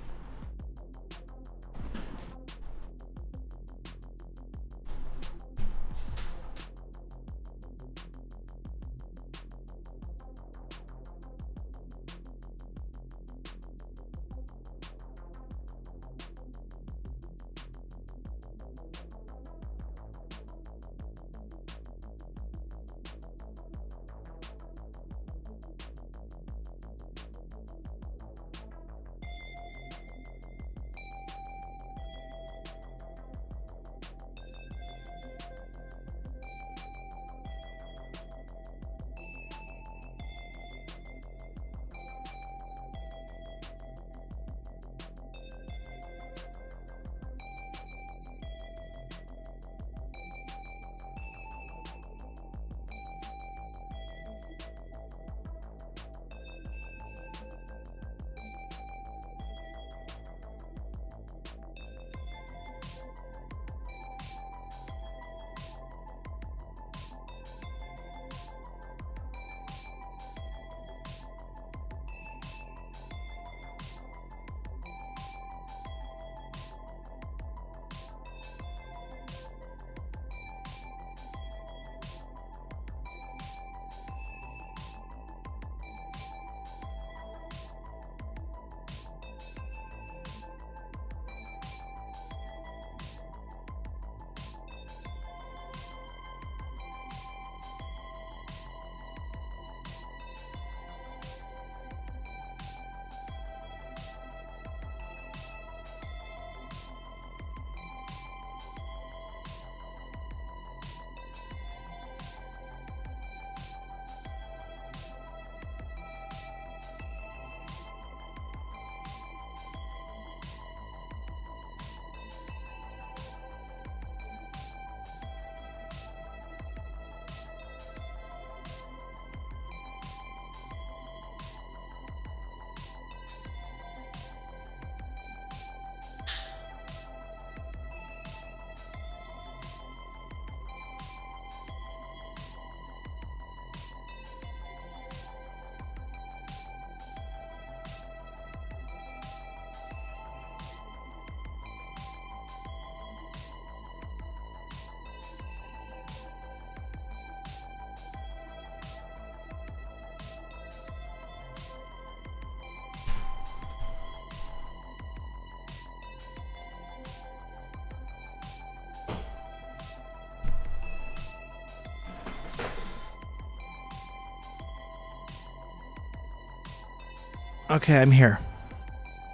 S1: Okay, I'm here.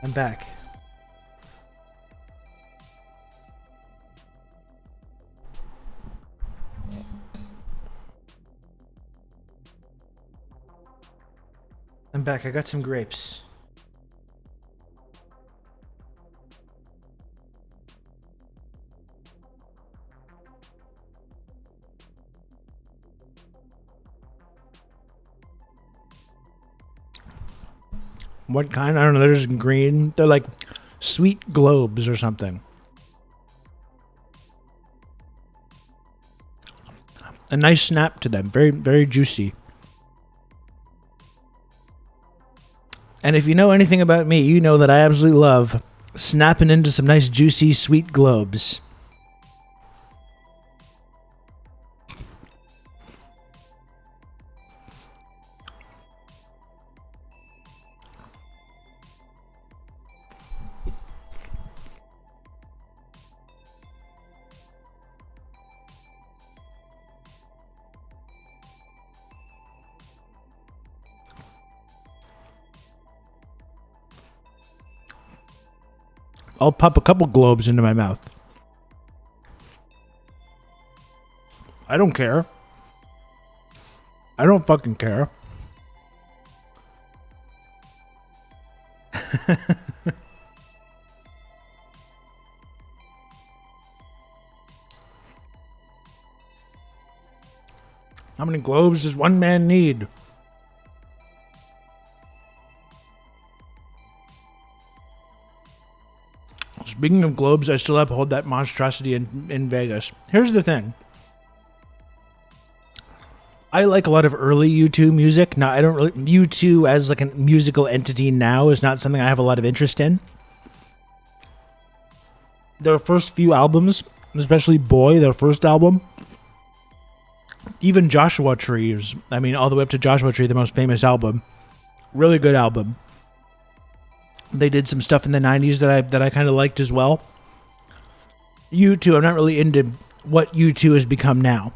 S1: I'm back. I'm back. I got some grapes. What kind? I don't know. They're just green. They're like sweet globes or something. A nice snap to them. Very, very juicy. And if you know anything about me, you know that I absolutely love snapping into some nice, juicy, sweet globes. I'll pop a couple globes into my mouth. I don't care. I don't fucking care. How many globes does one man need? Speaking of globes, I still uphold that monstrosity in Vegas. Here's the thing. I like a lot of early U2 music. Now, I don't really... U2 as like a musical entity now is not something I have a lot of interest in. Their first few albums, especially Boy, their first album... Even Joshua Tree, all the way up to Joshua Tree, the most famous album. Really good album. They did some stuff in the 90s that I kind of liked as well. U2, I'm not really into what U2 has become now.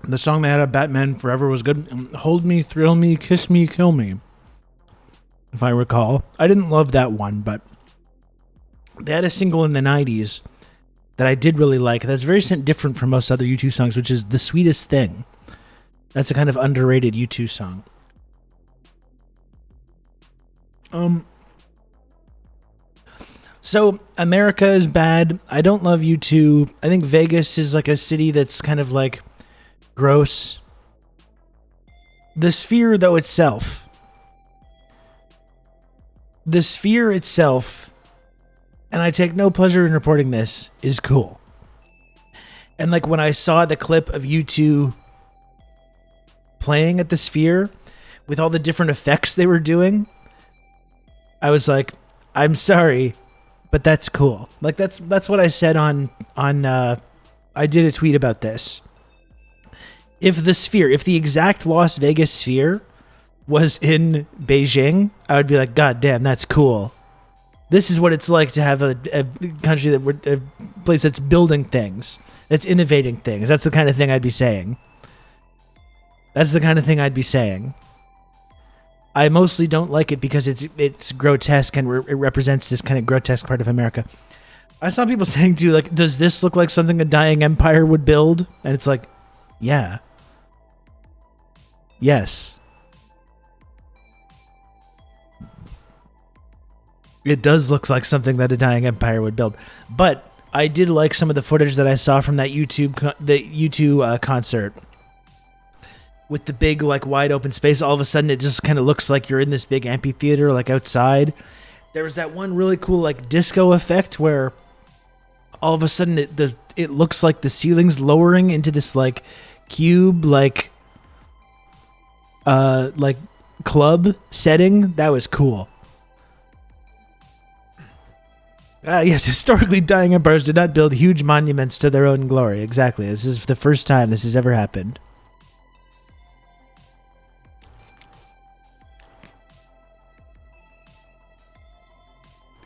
S1: The song they had of Batman Forever was good. Hold Me, Thrill Me, Kiss Me, Kill Me. If I recall. I didn't love that one, but... They had a single in the 90s that I did really like. That's very different from most other U2 songs, which is The Sweetest Thing. That's a kind of underrated U2 song. So, America is bad. I don't love U2. I think Vegas is like a city that's kind of like gross. The Sphere, though, itself. The Sphere itself... And I take no pleasure in reporting this, is cool. And like when I saw the clip of U2 playing at the Sphere with all the different effects they were doing, I was like, I'm sorry, but that's cool. Like that's what I said on I did a tweet about this. If the exact Las Vegas Sphere was in Beijing, I would be like, God damn, that's cool. This is what it's like to have a country a place that's building things, that's innovating things. That's the kind of thing I'd be saying. I mostly don't like it because it's grotesque and it represents this kind of grotesque part of America. I saw people saying too, like, does this look like something a dying empire would build? And it's like, yeah. Yes. It does look like something that a dying empire would build. But I did like some of the footage that I saw from that U2 concert. With the big, like, wide open space. All of a sudden, it just kind of looks like you're in this big amphitheater, like, outside. There was that one really cool, like, disco effect where all of a sudden it looks like the ceiling's lowering into this, like, cube, like club setting. That was cool. Yes, historically dying empires did not build huge monuments to their own glory. Exactly. This is the first time this has ever happened.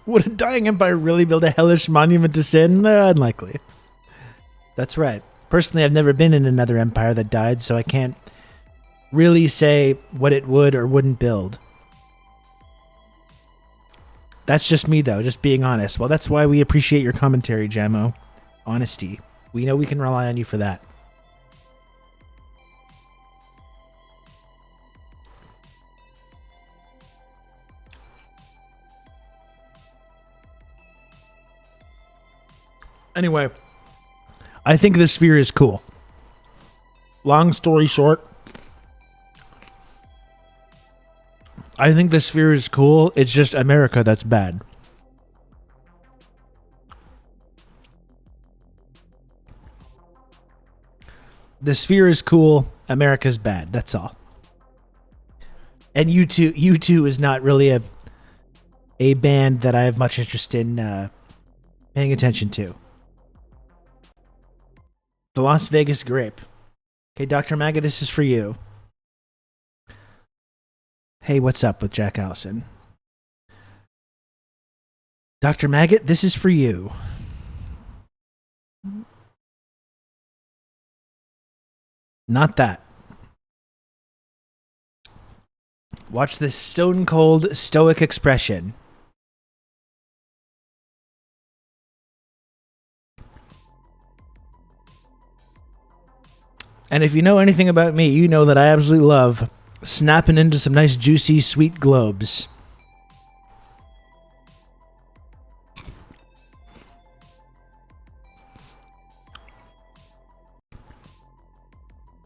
S1: Would a dying empire really build a hellish monument to sin? Unlikely. That's right. Personally, I've never been in another empire that died, so I can't really say what it would or wouldn't build. That's just me, though, just being honest. Well, that's why we appreciate your commentary, Jamo. Honesty. We know we can rely on you for that. Anyway, I think the Sphere is cool. Long story short, I think the Sphere is cool. It's just America that's bad. The Sphere is cool. America's bad. That's all. And U2 is not really a band that I have much interest in paying attention to. The Las Vegas Grape. Okay, Dr. Maga, this is for you. Hey, what's up with Jack Allison? Dr. Maggot, this is for you. Not that. Watch this stone cold stoic expression. And if you know anything about me, you know that I absolutely love snapping into some nice, juicy, sweet globes.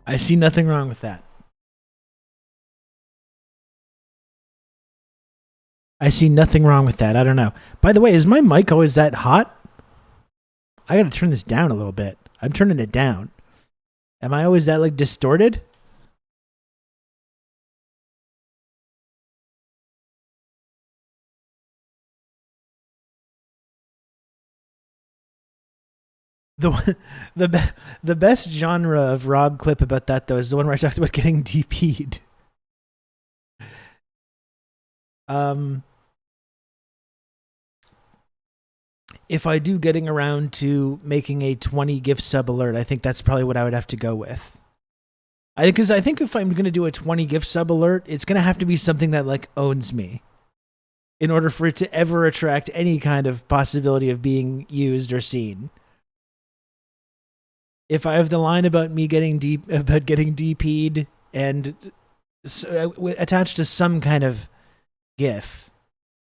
S1: I see nothing wrong with that. I see nothing wrong with that. I don't know. By the way, is my mic always that hot? I gotta turn this down a little bit. I'm turning it down. Am I always that, like, distorted? The best genre of Rob clip about that, though, is the one where I talked about getting DP'd. If I do getting around to making a 20 gift sub alert, I think that's probably what I would have to go with. Because I think if I'm going to do a 20 gift sub alert, it's going to have to be something that, like, owns me in order for it to ever attract any kind of possibility of being used or seen. If I have the line about me getting DP'd and attached to some kind of GIF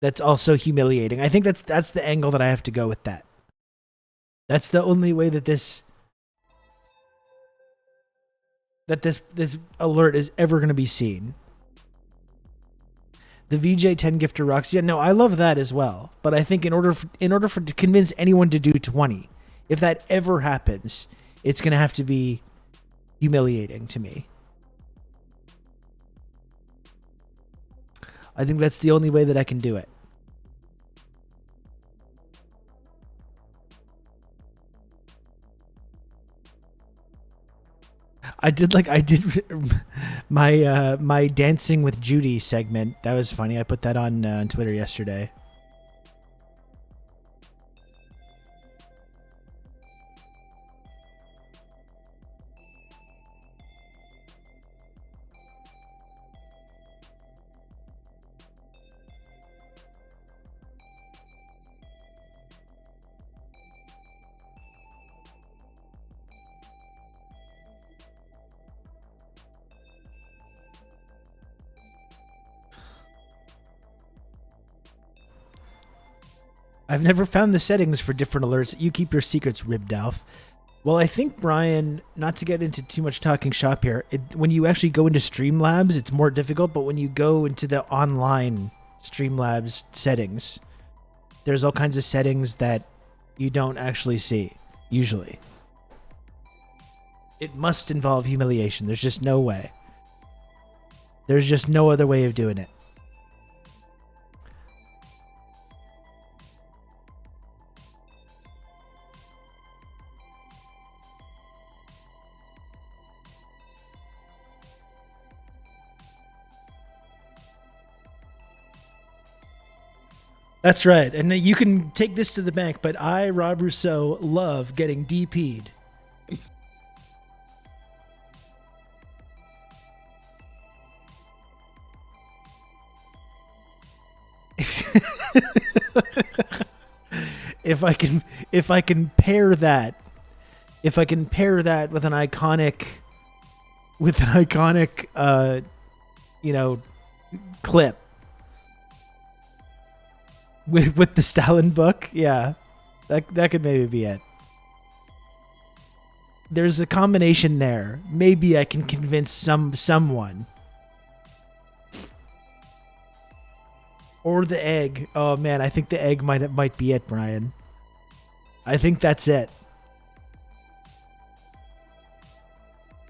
S1: that's also humiliating, I think that's the angle that I have to go with that. That's the only way that this alert is ever going to be seen. The VJ 10 gifter rocks. Yeah, no, I love that as well. But I think in order for to convince anyone to do 20, if that ever happens, it's going to have to be humiliating to me. I think that's the only way that I can do it. I did my Dancing with Judy segment. That was funny. I put that on Twitter yesterday. I've never found the settings for different alerts. You keep your secrets, Ribdalf. Well, I think, Brian, not to get into too much talking shop here, when you actually go into Streamlabs, it's more difficult, but when you go into the online Streamlabs settings, there's all kinds of settings that you don't actually see, usually. It must involve humiliation. There's just no way. There's just no other way of doing it. That's right. And you can take this to the bank, but I, Rob Rousseau, love getting DP'd. If I can pair that with an iconic clip with the Stalin book, yeah, that could maybe be it. There's a combination there. Maybe I can convince someone. Or the egg. Oh man, I think the egg might be it, Brian. I think that's it.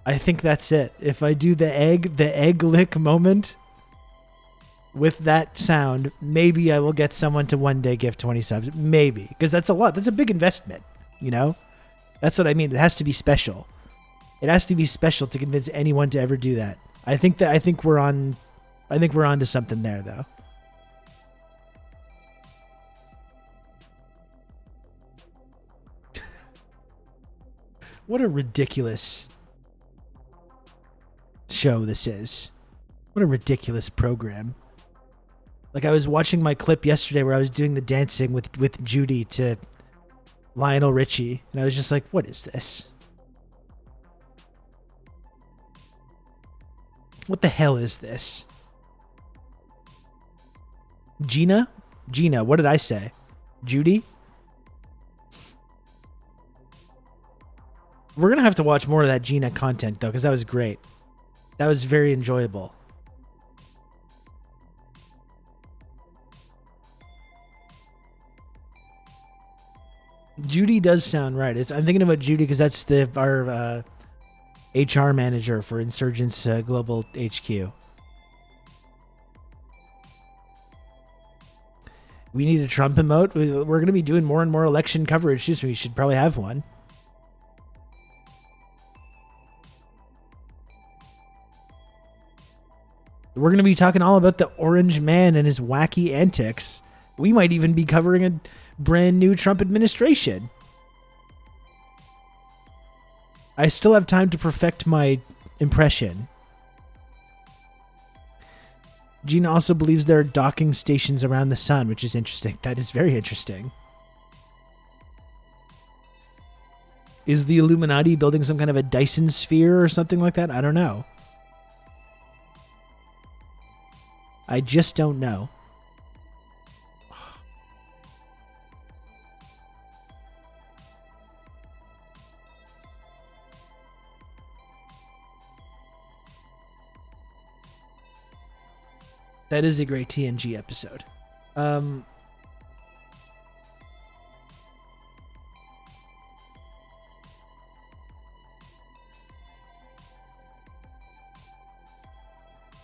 S1: I think that's it. If I do the egg lick moment with that sound, maybe I will get someone to one day give 20 subs. Maybe. Because that's a lot. That's a big investment, you know? That's what I mean. It has to be special. It has to be special to convince anyone to ever do that. I think we're on to something there, though. What a ridiculous show this is. What a ridiculous program. Like, I was watching my clip yesterday where I was doing the dancing with Judy to Lionel Richie, and I was just like, what is this? What the hell is this? Gina? Gina, what did I say? Judy? We're going to have to watch more of that Gina content, though, because that was great. That was very enjoyable. Judy does sound right. I'm thinking about Judy because that's our HR manager for Insurgents Global HQ. We need a Trump emote. We're going to be doing more and more election coverage, so we should probably have one. We're going to be talking all about the Orange Man and his wacky antics. We might even be covering a brand new Trump administration. I still have time to perfect my impression. Gina also believes there are docking stations around the sun, which is interesting. That is very interesting. Is the Illuminati building some kind of a Dyson sphere or something like that? I don't know. I just don't know. That is a great TNG episode.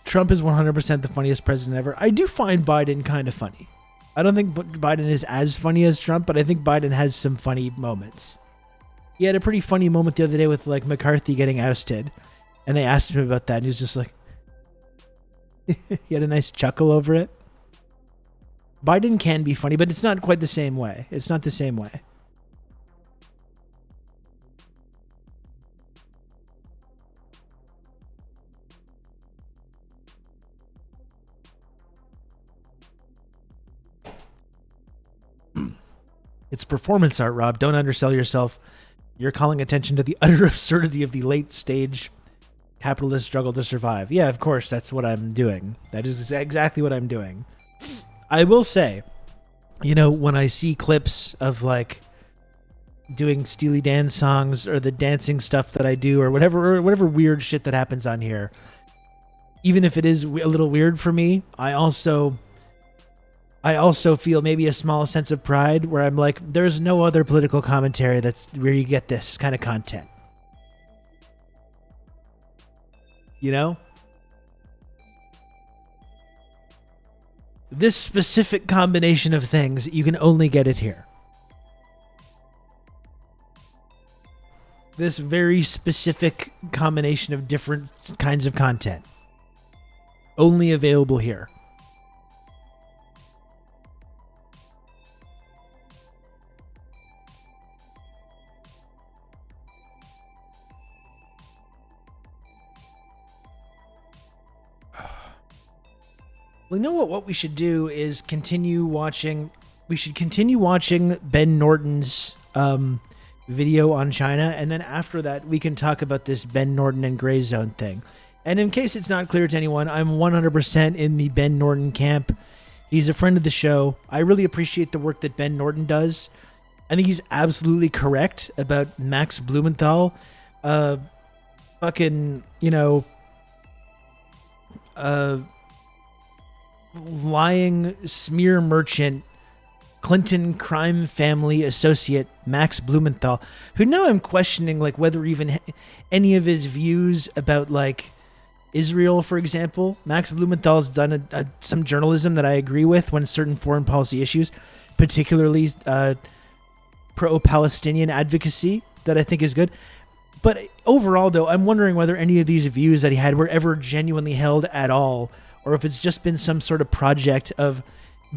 S1: Trump is 100% the funniest president ever. I do find Biden kind of funny. I don't think Biden is as funny as Trump, but I think Biden has some funny moments. He had a pretty funny moment the other day with like McCarthy getting ousted, and they asked him about that, and he was just like, he had a nice chuckle over it. Biden can be funny, but it's not quite the same way. It's not the same way. It's performance art, Rob. Don't undersell yourself. You're calling attention to the utter absurdity of the late stage capitalist struggle to survive. Yeah, of course, that's what I'm doing. That is exactly what I'm doing. I will say, you know, when I see clips of like doing Steely Dan songs or the dancing stuff that I do or whatever weird shit that happens on here, even if it is a little weird for me, I also feel maybe a small sense of pride where I'm like, there's no other political commentary that's where you get this kind of content. You know? This specific combination of things, you can only get it here. This very specific combination of different kinds of content. Only available here. Well, you know what we should do is continue watching. We should continue watching Ben Norton's video on China, and then after that, we can talk about this Ben Norton and Gray Zone thing. And in case it's not clear to anyone, I'm 100% in the Ben Norton camp. He's a friend of the show. I really appreciate the work that Ben Norton does. I think he's absolutely correct about Max Blumenthal. Fucking, you know, lying smear merchant, Clinton crime family associate Max Blumenthal, who now I'm questioning like whether even any of his views about like Israel, for example. Max Blumenthal's done some journalism that I agree with when certain foreign policy issues, particularly pro-Palestinian advocacy, that I think is good. But overall, though, I'm wondering whether any of these views that he had were ever genuinely held at all, or if it's just been some sort of project of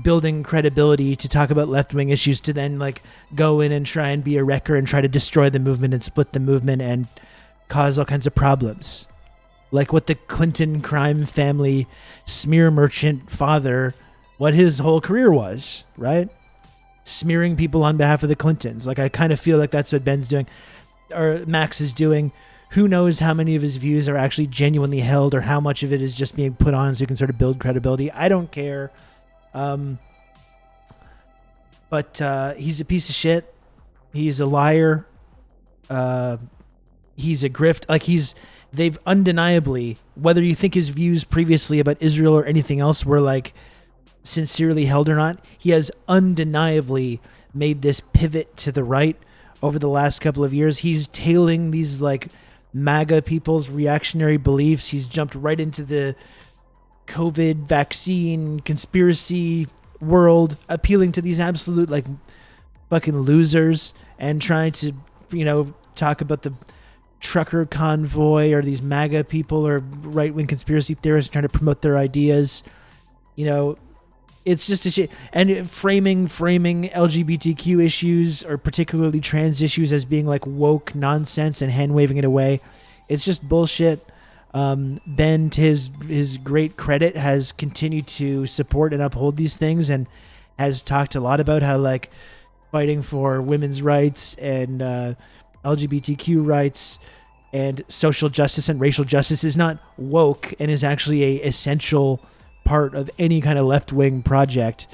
S1: building credibility to talk about left-wing issues to then like go in and try and be a wrecker and try to destroy the movement and split the movement and cause all kinds of problems. Like what the Clinton crime family smear merchant father, what his whole career was, right? Smearing people on behalf of the Clintons. Like I kind of feel like that's what Ben's doing, or Max is doing, who knows how many of his views are actually genuinely held or how much of it is just being put on so you can sort of build credibility. I don't care. But he's a piece of shit. He's a liar. He's a grift. Like, they've undeniably, whether you think his views previously about Israel or anything else were like sincerely held or not, he has undeniably made this pivot to the right over the last couple of years. He's tailing these like MAGA people's reactionary beliefs. He's jumped right into the COVID vaccine conspiracy world, appealing to these absolute like fucking losers and trying to, talk about the trucker convoy or these MAGA people or right-wing conspiracy theorists trying to promote their ideas. It's just a shit. And framing LGBTQ issues or particularly trans issues as being like woke nonsense and hand-waving it away. It's just bullshit. Ben, to his great credit, has continued to support and uphold these things and has talked a lot about how like fighting for women's rights and LGBTQ rights and social justice and racial justice is not woke and is actually a essential part of any kind of left-wing project.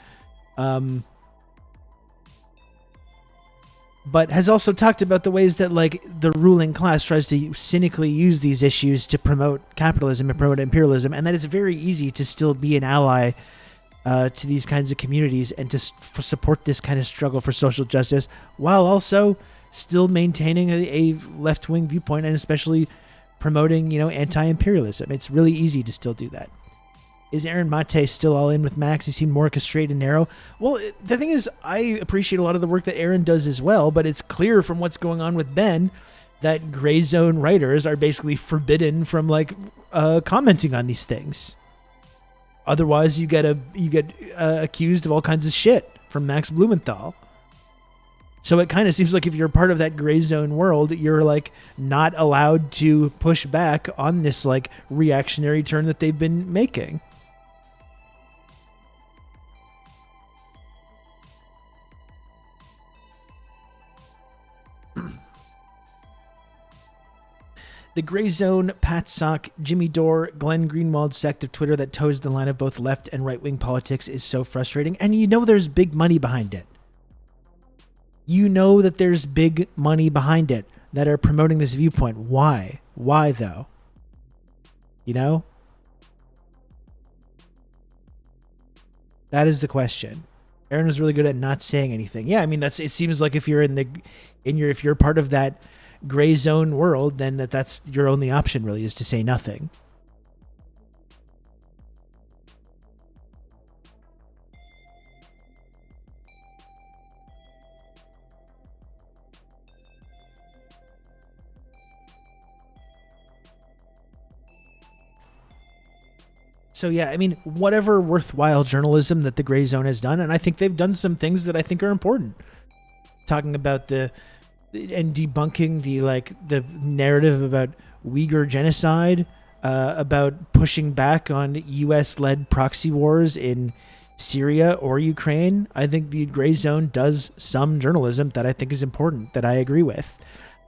S1: But has also talked about the ways that like the ruling class tries to cynically use these issues to promote capitalism and promote imperialism, and that it's very easy to still be an ally to these kinds of communities and to support this kind of struggle for social justice while also still maintaining a left-wing viewpoint and especially promoting, anti-imperialism. It's really easy to still do that. Is Aaron Mate still all in with Max? He seemed more straight and narrow. Well, the thing is, I appreciate a lot of the work that Aaron does as well, but it's clear from what's going on with Ben that gray zone writers are basically forbidden from like commenting on these things. Otherwise, you get accused of all kinds of shit from Max Blumenthal. So it kind of seems like if you're part of that gray zone world, you're like not allowed to push back on this like reactionary turn that they've been making. The gray zone, Pat Sock, Jimmy Dore, Glenn Greenwald sect of Twitter that toes the line of both left and right-wing politics is so frustrating. And there's big money behind it. That there's big money behind it that are promoting this viewpoint. Why? Why though? That is the question. Aaron was really good at not saying anything. Yeah, I mean it seems like if you're if you're part of that gray zone world, then that's your only option really is to say nothing. So yeah, I mean, whatever worthwhile journalism that the gray zone has done, and I think they've done some things that I think are important. Talking about and debunking the narrative about Uyghur genocide, about pushing back on U.S.-led proxy wars in Syria or Ukraine. I think the gray zone does some journalism that I think is important, that I agree with.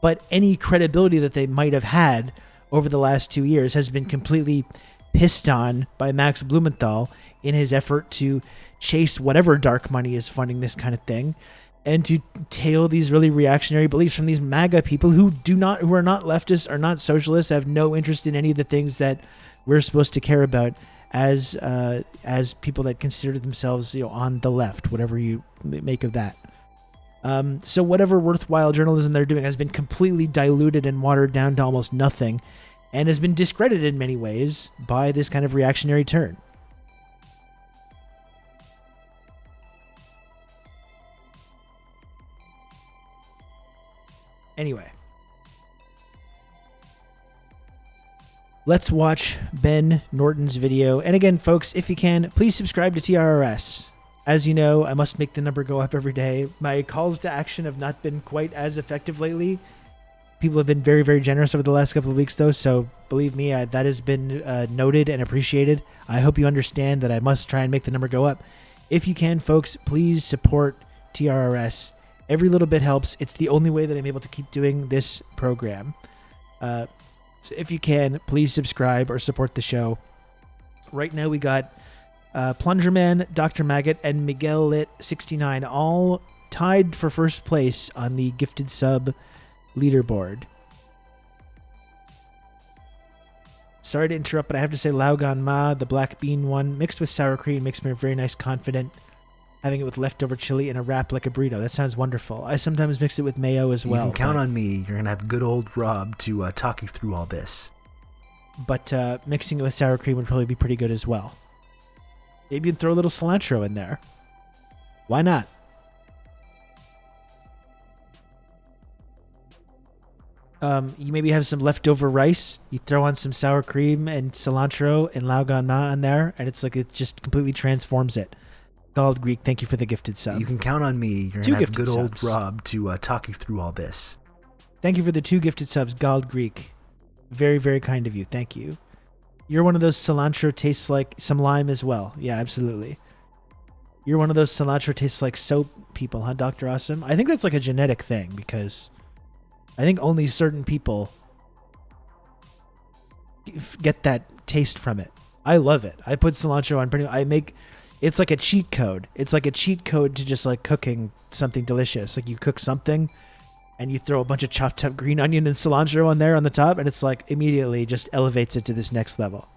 S1: But any credibility that they might have had over the last 2 years has been completely pissed on by Max Blumenthal in his effort to chase whatever dark money is funding this kind of thing and to tail these really reactionary beliefs from these MAGA people who are not leftists, are not socialists, have no interest in any of the things that we're supposed to care about as people that consider themselves on the left, whatever you make of that. So whatever worthwhile journalism they're doing has been completely diluted and watered down to almost nothing, and has been discredited in many ways by this kind of reactionary turn. Anyway, let's watch Ben Norton's video. And again, folks, if you can, please subscribe to TRRS. As you know, I must make the number go up every day. My calls to action have not been quite as effective lately. People have been very, very generous over the last couple of weeks, though, so believe me, that has been noted and appreciated. I hope you understand that I must try and make the number go up. If you can, folks, please support TRRS. Every little bit helps. It's the only way that I'm able to keep doing this program. So if you can, please subscribe or support the show. Right now we got Plungerman, Dr. Maggot, and Miguel Lit 69 all tied for first place on the gifted sub leaderboard. Sorry to interrupt, but I have to say Laugan Ma, the black bean one, mixed with sour cream, makes me very nice, confident. Having it with leftover chili and a wrap like a burrito. That sounds wonderful. I sometimes mix it with mayo as well.
S3: You can count on me. You're going to have good old Rob to talk you through all this.
S1: But mixing it with sour cream would probably be pretty good as well. Maybe you can throw a little cilantro in there. Why not? You maybe have some leftover rice. You throw on some sour cream and cilantro and Laugan Ma on there, and it's like it just completely transforms it. Gald Greek, thank you for the gifted sub.
S3: You can count on me. You're going to have good old Rob to talk you through all this.
S1: Thank you for the 2 gifted subs, Gald Greek. Very, very kind of you. Thank you. You're one of those cilantro tastes like some lime as well. Yeah, absolutely. You're one of those cilantro tastes like soap people, huh, Dr. Awesome? I think that's like a genetic thing because I think only certain people get that taste from it. I love it. I put cilantro on it's like a cheat code. It's like a cheat code to just like cooking something delicious. Like you cook something and you throw a bunch of chopped up green onion and cilantro on there on the top, and it's like immediately just elevates it to this next level.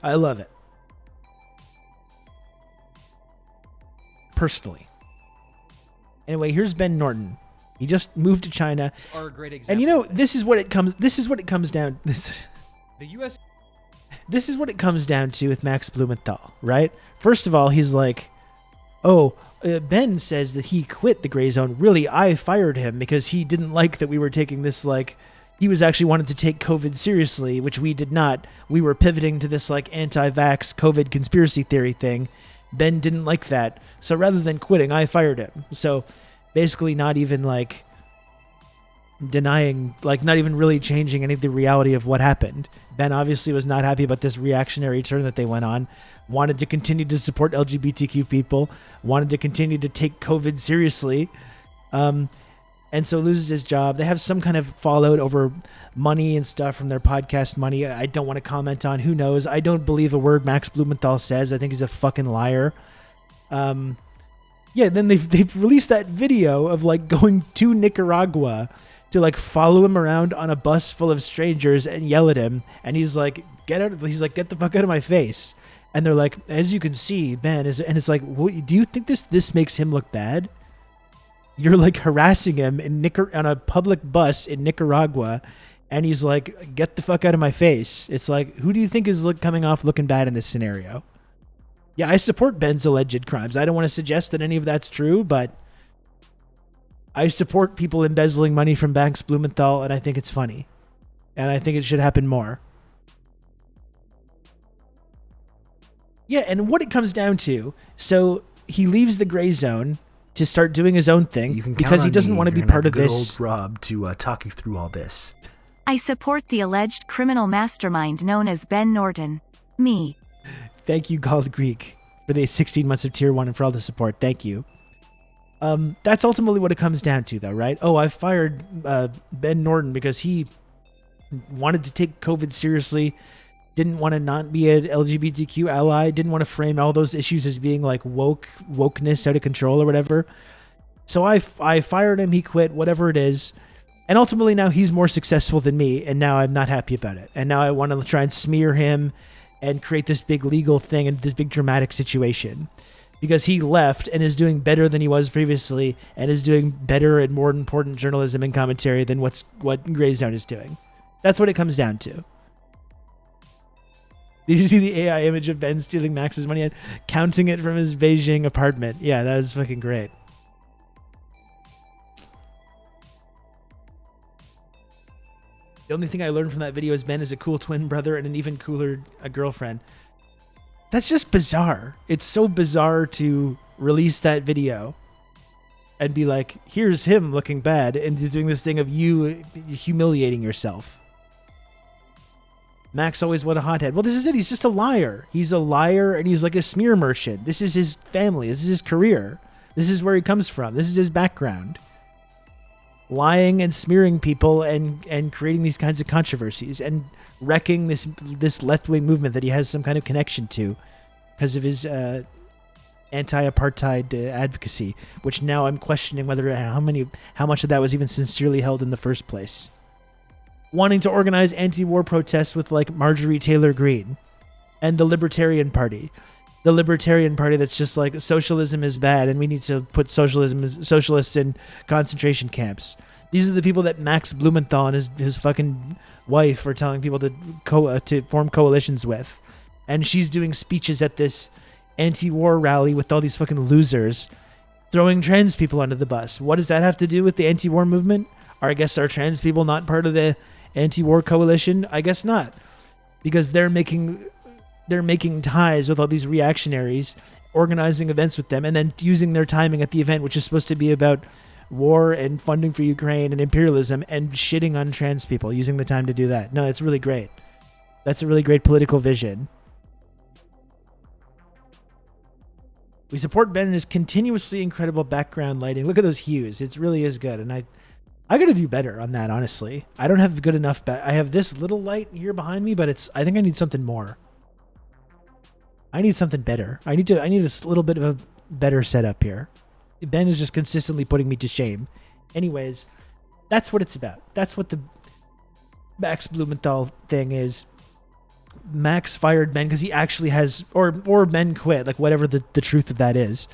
S1: I love it. Personally. Anyway, here's Ben Norton. He just moved to China.
S4: Are a great example.
S1: And you know, this is what it comes down.
S4: The U.S.
S1: This is what it comes down to with Max Blumenthal, right? First of all, he's like, Ben says that he quit the gray zone. Really, I fired him because he didn't like that we were taking this, like, he was actually wanted to take COVID seriously, which we did not. We were pivoting to this, like, anti-vax COVID conspiracy theory thing. Ben didn't like that. So rather than quitting, I fired him. So basically not even, like, denying, like, not even really changing any of the reality of what happened. Ben obviously was not happy about this reactionary turn that they went on, wanted to continue to support LGBTQ people, wanted to continue to take COVID seriously, and so loses his job. They have some kind of fallout over money and stuff from their podcast money. I don't want to comment on. Who knows? I don't believe a word Max Blumenthal says. I think he's a fucking liar. Yeah, then they've released that video of, like, going to Nicaragua to, like, follow him around on a bus full of strangers and yell at him. And he's like, get the fuck out of my face. And they're like, as you can see, Ben is, and it's like, what, do you think this makes him look bad? You're, like, harassing him on a public bus in Nicaragua. And he's like, get the fuck out of my face. It's like, who do you think is coming off looking bad in this scenario? Yeah, I support Ben's alleged crimes. I don't want to suggest that any of that's true, but I support people embezzling money from Max Blumenthal, and I think it's funny. And I think it should happen more. Yeah, and what it comes down to, so he leaves the gray zone to start doing his own thing because he doesn't want to be part of this.
S3: Old Rob to talk you through all this.
S5: I support the alleged criminal mastermind known as Ben Norton. Me.
S1: Thank you, Gald Greek, for the 16 months of Tier 1 and for all the support. Thank you. That's ultimately what it comes down to, though, right? Oh, I fired Ben Norton because he wanted to take COVID seriously, didn't want to not be an LGBTQ ally, didn't want to frame all those issues as being like wokeness out of control or whatever. So I fired him, he quit, whatever it is. And ultimately now he's more successful than me, and now I'm not happy about it. And now I want to try and smear him and create this big legal thing and this big dramatic situation. Because he left and is doing better than he was previously and is doing better and more important journalism and commentary than what Gray Zone is doing. That's what it comes down to. Did you see the AI image of Ben stealing Max's money and counting it from his Beijing apartment? Yeah, that was fucking great. The only thing I learned from that video is Ben is a cool twin brother and an even cooler girlfriend. That's just bizarre. It's so bizarre to release that video and be like, here's him looking bad and doing this thing of you humiliating yourself. Max always what a hothead. Well, this is it. He's just a liar. He's a liar, and he's like a smear merchant. This is his family. This is his career. This is where he comes from. This is his background. Lying and smearing people and creating these kinds of controversies and wrecking this left-wing movement that he has some kind of connection to because of his anti-apartheid advocacy, which now I'm questioning whether how much of that was even sincerely held in the first place. Wanting to organize anti-war protests with like Marjorie Taylor Greene and the Libertarian Party. The Libertarian Party that's just like socialism is bad and we need to put socialists in concentration camps. These are the people that Max Blumenthal and his fucking wife are telling people to form coalitions with. And she's doing speeches at this anti-war rally with all these fucking losers throwing trans people under the bus. What does that have to do with the anti-war movement? Or I guess are trans people not part of the anti-war coalition? I guess not, because they're making ties with all these reactionaries, organizing events with them, and then using their timing at the event, which is supposed to be about war and funding for Ukraine and imperialism, and shitting on trans people, using the time to do that. No, it's really great. That's a really great political vision. We support Ben and his continuously incredible background lighting. Look at those hues. It really is good, and I got to do better on that, honestly. I don't have good enough. I have this little light here behind me, but I think I need something more. I need something better. I need a little bit of a better setup here. Ben is just consistently putting me to shame. Anyways, that's what it's about. That's what the Max Blumenthal thing is. Max fired Ben because he actually has, or Ben quit, like whatever the truth of that is.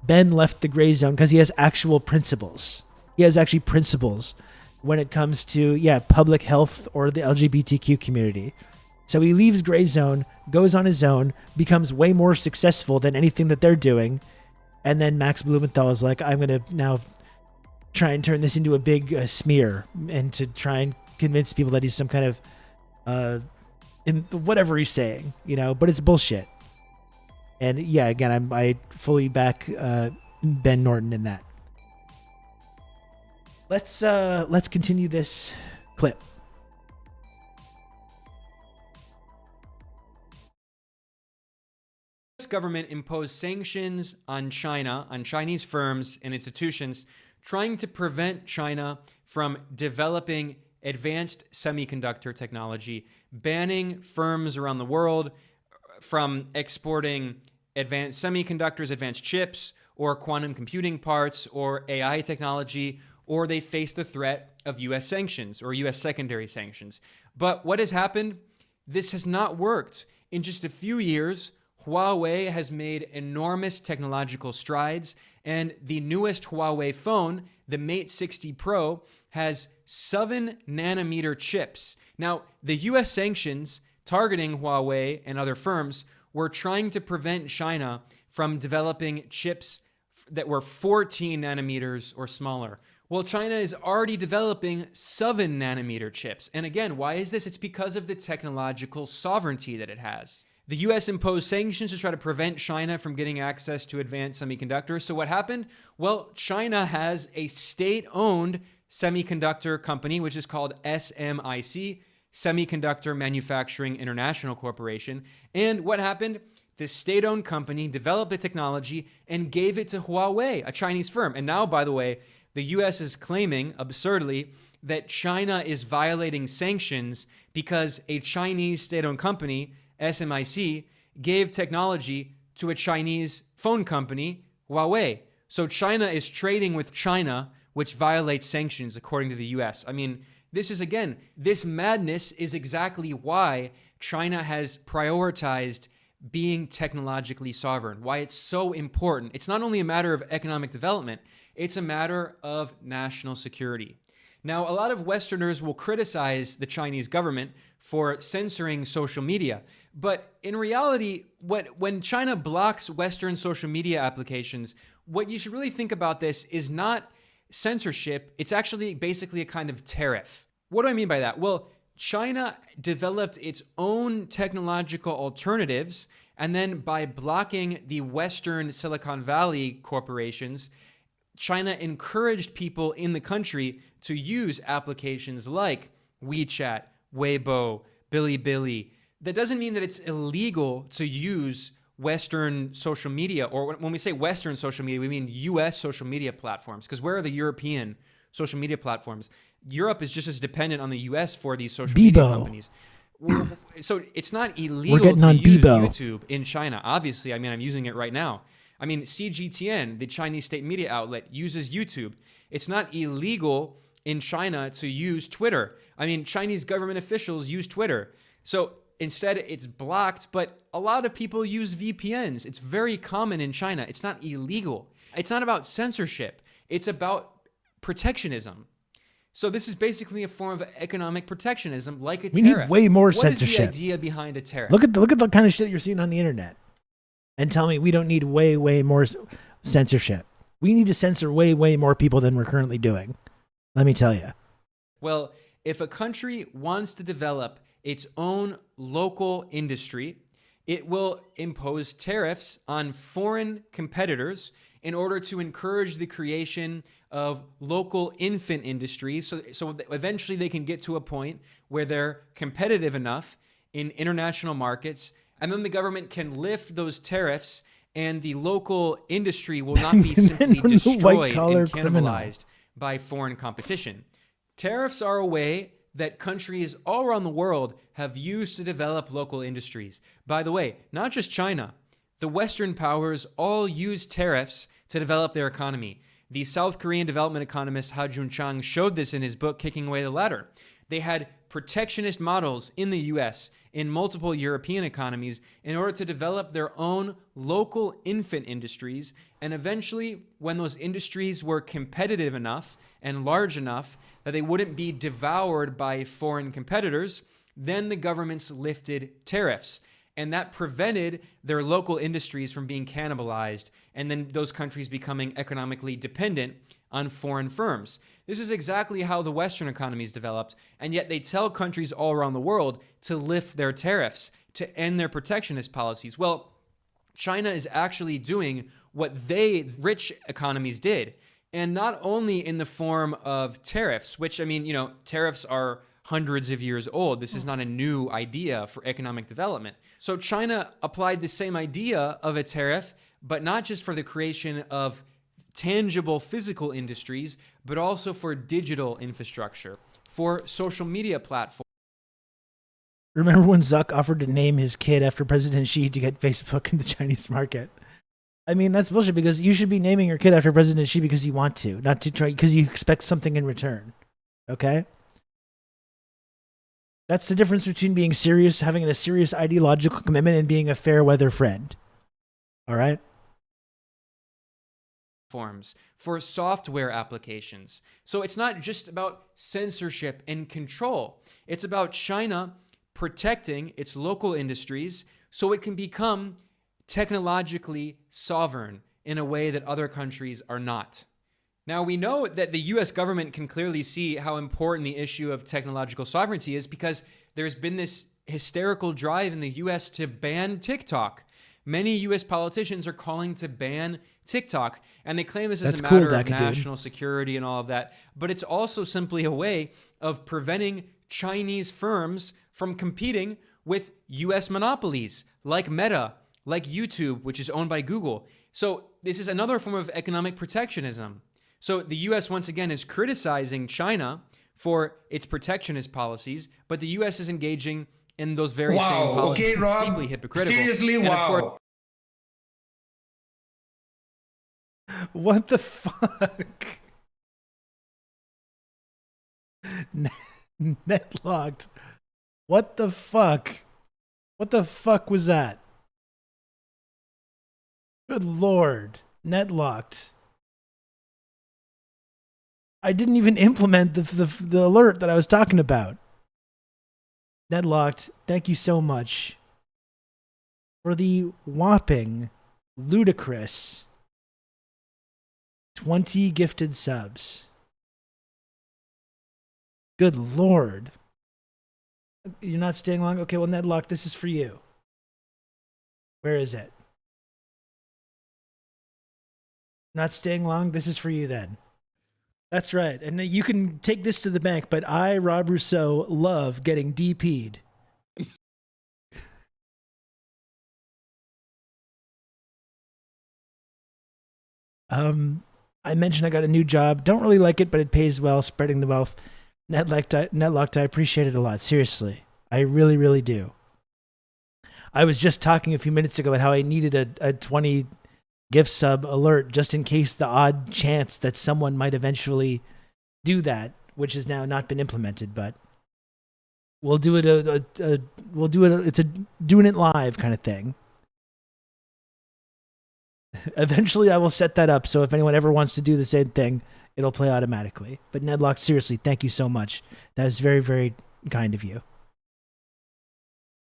S1: Ben left the gray zone because he has actual principles. He has actually principles when it comes to, public health or the LGBTQ community. So he leaves gray zone, goes on his own, becomes way more successful than anything that they're doing. And then Max Blumenthal is like, I'm going to now try and turn this into a big smear and to try and convince people that he's some kind of, in whatever he's saying, but it's bullshit. And again, I fully back Ben Norton in that. Let's continue this clip.
S4: The US government imposed sanctions on China, on Chinese firms and institutions, trying to prevent China from developing advanced semiconductor technology, banning firms around the world from exporting advanced semiconductors, advanced chips, or quantum computing parts, or AI technology, or they face the threat of US sanctions or US secondary sanctions. But what has happened? This has not worked. In just a few years, Huawei has made enormous technological strides, and the newest Huawei phone, the Mate 60 Pro, has 7-nanometer chips. Now, the US sanctions targeting Huawei and other firms were trying to prevent China from developing chips that were 14 nanometers or smaller. Well, China is already developing 7-nanometer chips. And again, why is this? It's because of the technological sovereignty that it has. The US imposed sanctions to try to prevent China from getting access to advanced semiconductors. So what happened? Well, China has a state-owned semiconductor company, which is called SMIC, Semiconductor Manufacturing International Corporation. And what happened? This state-owned company developed the technology and gave it to Huawei, a Chinese firm. And now, by the way, the US is claiming, absurdly, that China is violating sanctions because a Chinese state-owned company, SMIC, gave technology to a Chinese phone company, Huawei. So China is trading with China, which violates sanctions according to the US. I mean, this madness is exactly why China has prioritized being technologically sovereign, why it's so important. It's not only a matter of economic development, it's a matter of national security. Now, a lot of Westerners will criticize the Chinese government for censoring social media. But in reality, when China blocks Western social media applications, what you should really think about this is not censorship. It's actually basically a kind of tariff. What do I mean by that? Well, China developed its own technological alternatives, and then by blocking the Western Silicon Valley corporations, China encouraged people in the country to use applications like WeChat, Weibo, Bilibili. That doesn't mean that it's illegal to use Western social media, or when we say Western social media, we mean US social media platforms, because where are the European social media platforms? Europe is just as dependent on the US for these social media companies. So it's not illegal to use YouTube in China. Obviously, I mean, I'm using it right now. I mean, CGTN, the Chinese state media outlet, uses YouTube. It's not illegal in China to use Twitter. I mean, Chinese government officials use Twitter. So instead, it's blocked, but a lot of people use VPNs. It's very common in China. It's not illegal. It's not about censorship. It's about protectionism. So this is basically a form of economic protectionism, like a tariff.
S1: We need way more censorship.
S4: What is the idea behind a tariff?
S1: Look at the kind of shit you're seeing on the internet, and tell me we don't need way more censorship. We need to censor way more people than we're currently doing. Let me tell you.
S4: Well, if a country wants to develop its own local industry, it will impose tariffs on foreign competitors in order to encourage the creation of local infant industries. So eventually they can get to a point where they're competitive enough in international markets, and then the government can lift those tariffs and the local industry will not be simply destroyed and cannibalized by foreign competition. Tariffs are a way that countries all around the world have used to develop local industries. By the way, not just China. The Western powers all use tariffs to develop their economy. The South Korean development economist Ha Jun-chang showed this in his book, Kicking Away the Ladder. They had protectionist models in the US, in multiple European economies, in order to develop their own local infant industries. And eventually, when those industries were competitive enough and large enough that they wouldn't be devoured by foreign competitors, then the governments lifted tariffs. And that prevented their local industries from being cannibalized, and then those countries becoming economically dependent on foreign firms. This is exactly how the Western economies developed, and yet they tell countries all around the world to lift their tariffs, to end their protectionist policies. Well, China is actually doing what rich economies did, and not only in the form of tariffs, which, I mean, tariffs are hundreds of years old. This is not a new idea for economic development. So China applied the same idea of a tariff, but not just for the creation of tangible physical industries, but also for digital infrastructure, for social media platforms.
S1: Remember when Zuck offered to name his kid after President Xi to get Facebook in the Chinese market? I mean, that's bullshit, because you should be naming your kid after President Xi because you want to, not to try because you expect something in return. Okay? That's the difference between being serious, having a serious ideological commitment, and being a fair weather friend. All right?
S4: Forms for software applications. So it's not just about censorship and control. It's about China protecting its local industries so it can become technologically sovereign in a way that other countries are not. Now, we know that the US government can clearly see how important the issue of technological sovereignty is, because there's been this hysterical drive in the US to ban TikTok. Many US politicians are calling to ban TikTok, and they claim this is a matter of national security and all of that. But it's also simply a way of preventing Chinese firms from competing with US monopolies like Meta, like YouTube, which is owned by Google. So this is another form of economic protectionism. So the US, once again, is criticizing China for its protectionist policies, but the US is engaging in those very same policies.
S6: Okay, Rob.
S4: It's deeply hypocritical.
S6: Seriously,
S4: and
S6: wow.
S1: What the fuck? Net locked. What the fuck? What the fuck was that? Good Lord. Net locked. I didn't even implement the alert that I was talking about. Nedlocked, thank you so much for the whopping, ludicrous 20 gifted subs. Good Lord. You're not staying long? Okay, well, Nedlocked, this is for you. Where is it? Not staying long? This is for you then. That's right. And you can take this to the bank, but I, Rob Rousseau, love getting DP'd I mentioned I got a new job. Don't really like it, but it pays well, spreading the wealth. Netlocked, I appreciate it a lot. Seriously. I really, really do. I was just talking a few minutes ago about how I needed a 20 gift sub alert just in case the odd chance that someone might eventually do that, which has now not been implemented, but we'll do it it's a doing it live kind of thing. Eventually I will set that up so if anyone ever wants to do the same thing, it'll play automatically. But Nedlock, seriously, thank you so much. That is very, very kind of you.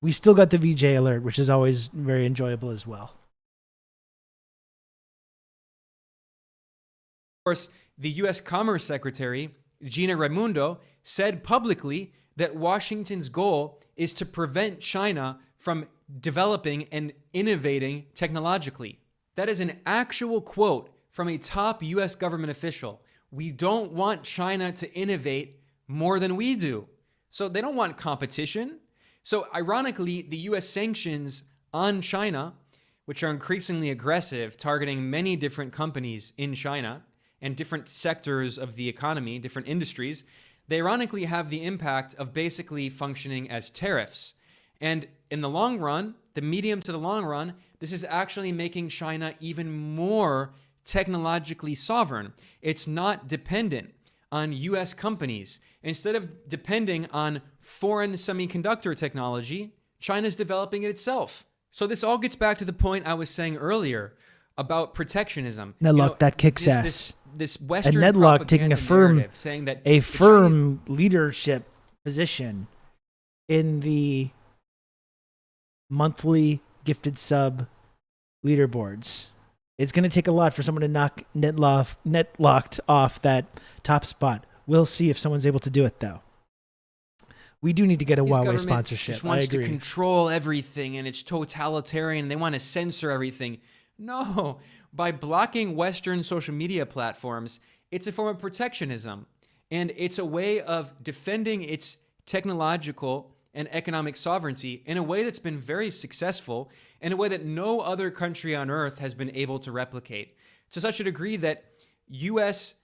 S1: We still got the VJ alert, which is always very enjoyable as well.
S4: Of course, the U.S. Commerce Secretary, Gina Raimondo, said publicly that Washington's goal is to prevent China from developing and innovating technologically. That is an actual quote from a top U.S. government official. We don't want China to innovate more than we do. So they don't want competition. So ironically, the U.S. sanctions on China, which are increasingly aggressive, targeting many different companies in China and different sectors of the economy, different industries, they ironically have the impact of basically functioning as tariffs. And in the long run, the medium to the long run, this is actually making China even more technologically sovereign. It's not dependent on U.S. companies. Instead of depending on foreign semiconductor technology, China's developing it itself. So this all gets back to the point I was saying earlier about protectionism.
S1: Nedlock, that kicks ass.
S4: This Western
S1: and Nedlock taking
S4: saying that
S1: a firm leadership position in the monthly gifted sub leaderboards. It's going to take a lot for someone to knock Netlocked off that top spot. We'll see if someone's able to do it, though. We do need to get a Huawei sponsorship.
S4: Just wants to control everything, and it's totalitarian. They want to censor everything. No, by blocking Western social media platforms, it's a form of protectionism, and it's a way of defending its technological and economic sovereignty in a way that's been very successful, in a way that no other country on earth has been able to replicate, to such a degree that U.S.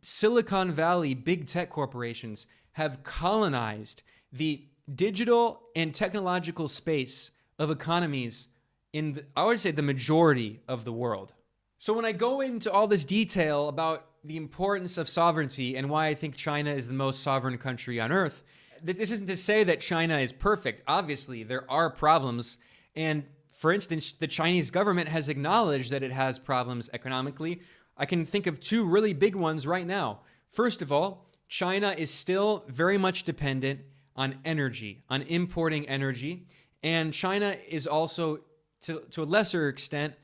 S4: Silicon Valley big tech corporations have colonized the digital and technological space of economies in, I would say, the majority of the world. So when I go into all this detail about the importance of sovereignty and why I think China is the most sovereign country on earth, this isn't to say that China is perfect. Obviously, there are problems. And for instance, the Chinese government has acknowledged that it has problems economically. I can think of two really big ones right now. First of all, China is still very much dependent on energy, on importing energy. And China is also, to a lesser extent,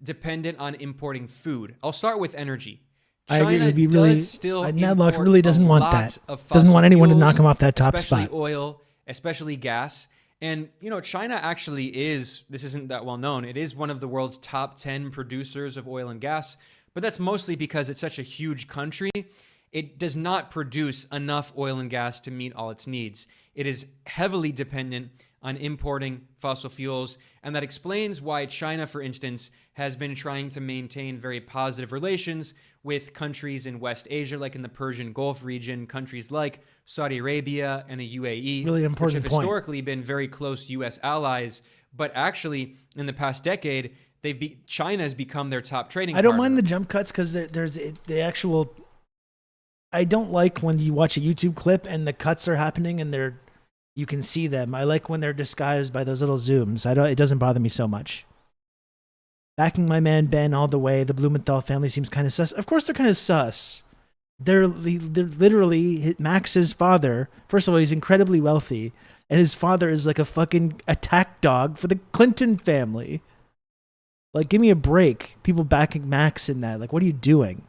S4: dependent on importing food. I'll start with energy.
S1: China I agree. Would be really, Nedlock really doesn't want that. Doesn't want anyone to knock him off that top spot.
S4: Especially oil, especially gas. And, China actually is, this isn't that well known, it is one of the world's top 10 producers of oil and gas. But that's mostly because it's such a huge country. It does not produce enough oil and gas to meet all its needs. It is heavily dependent on importing fossil fuels, and that explains why China, for instance, has been trying to maintain very positive relations with countries in West Asia, like in the Persian Gulf region, countries like Saudi Arabia and the UAE,
S1: really important
S4: which have historically been very close U.S. allies, but actually, in the past decade, China has become their top trading partner.
S1: I don't mind the jump cuts because there's the actual... I don't like when you watch a YouTube clip and the cuts are happening and you can see them. I like when they're disguised by those little zooms. it doesn't bother me so much. Backing my man Ben all the way. The Blumenthal family seems kind of sus. Of course they're kind of sus. They're literally Max's father. First of all, he's incredibly wealthy, and his father is like a fucking attack dog for the Clinton family. Like, give me a break. People backing Max in that. Like, what are you doing?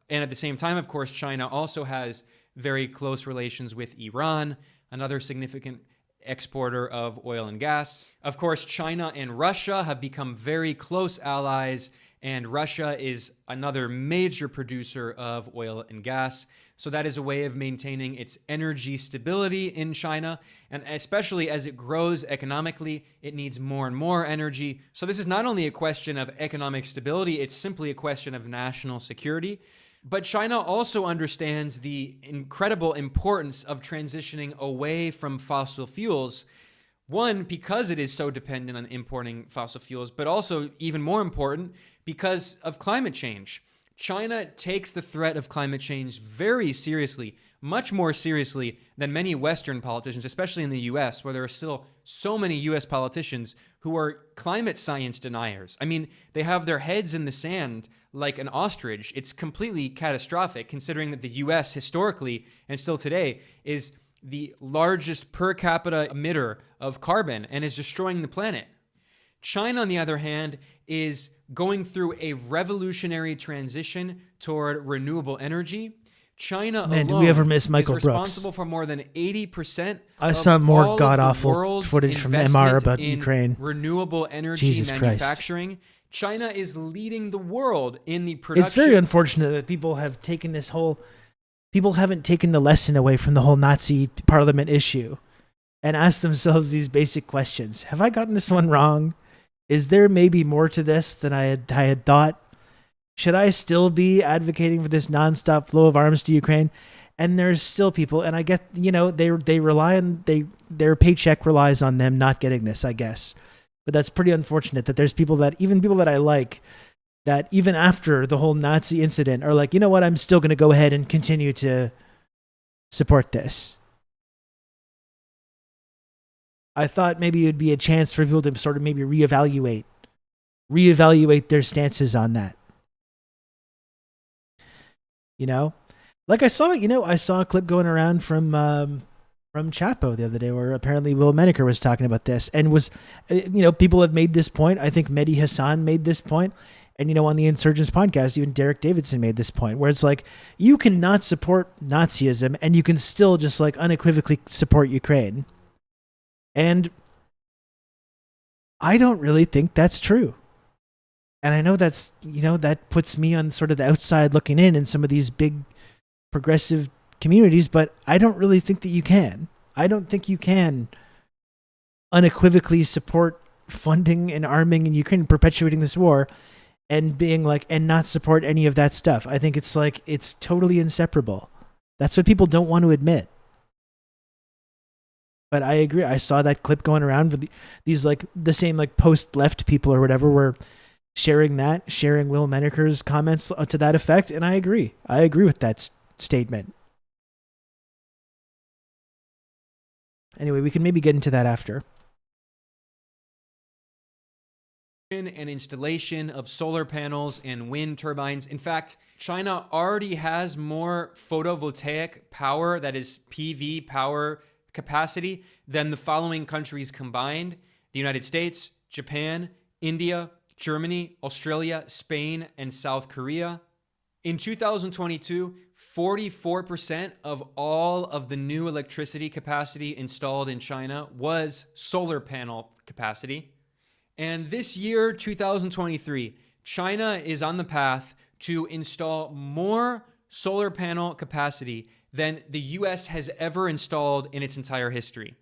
S4: And at the same time, of course, China also has very close relations with Iran, another significant exporter of oil and gas. Of course, China and Russia have become very close allies, and Russia is another major producer of oil and gas. So that is a way of maintaining its energy stability in China. And especially as it grows economically, it needs more and more energy. So this is not only a question of economic stability, it's simply a question of national security. But China also understands the incredible importance of transitioning away from fossil fuels. One, because it is so dependent on importing fossil fuels, but also even more important, because of climate change. China takes the threat of climate change very seriously, much more seriously than many Western politicians, especially in the US, where there are still so many US politicians who are climate science deniers. I mean, they have their heads in the sand like an ostrich. It's completely catastrophic, considering that the US historically and still today is the largest per capita emitter of carbon and is destroying the planet. China, on the other hand, is going through a revolutionary transition toward renewable energy. China alone
S1: do we ever miss Michael
S4: is
S1: Brooks?
S4: responsible for more than 80%
S1: I saw more
S4: all
S1: god-awful
S4: of the world's
S1: footage from
S4: investment
S1: MR about
S4: in
S1: Ukraine.
S4: renewable energy
S1: Jesus Christ.
S4: manufacturing. China is leading the world in the production.
S1: It's very unfortunate that people have taken this whole... People haven't taken the lesson away from the whole Nazi parliament issue and asked themselves these basic questions. Have I gotten this one wrong? Is there maybe more to this than I had thought? Should I still be advocating for this nonstop flow of arms to Ukraine? And there's still people, and I guess, they rely on, their paycheck relies on them not getting this, I guess. But that's pretty unfortunate that there's people that I like, that even after the whole Nazi incident are like, you know what, I'm still going to go ahead and continue to support this. I thought maybe it would be a chance for people to sort of maybe reevaluate their stances on that. Like I saw a clip going around from Chapo the other day where apparently Will Menaker was talking about this and was, people have made this point. I think Mehdi Hassan made this point. And, on the Insurgents podcast, even Derek Davidson made this point where it's like, you cannot support Nazism and you can still just like unequivocally support Ukraine. And I don't really think that's true. And I know that's, that puts me on sort of the outside looking in some of these big progressive communities, but I don't really think that you can. I don't think you can unequivocally support funding and arming in Ukraine, perpetuating this war, and being like, and not support any of that stuff. I think it's like, it's totally inseparable. That's what people don't want to admit. But I agree. I saw that clip going around with these like the same like post-left people or whatever were sharing Will Menaker's comments to that effect. And I agree. I agree with that statement. Anyway, we can maybe get into that after.
S4: And installation of solar panels and wind turbines. In fact, China already has more photovoltaic power, that is PV power capacity, than the following countries combined: the United States, Japan, India, Germany, Australia, Spain, and South Korea. In 2022, 44% of all of the new electricity capacity installed in China was solar panel capacity. And this year, 2023, China is on the path to install more solar panel capacity than the US has ever installed in its entire history.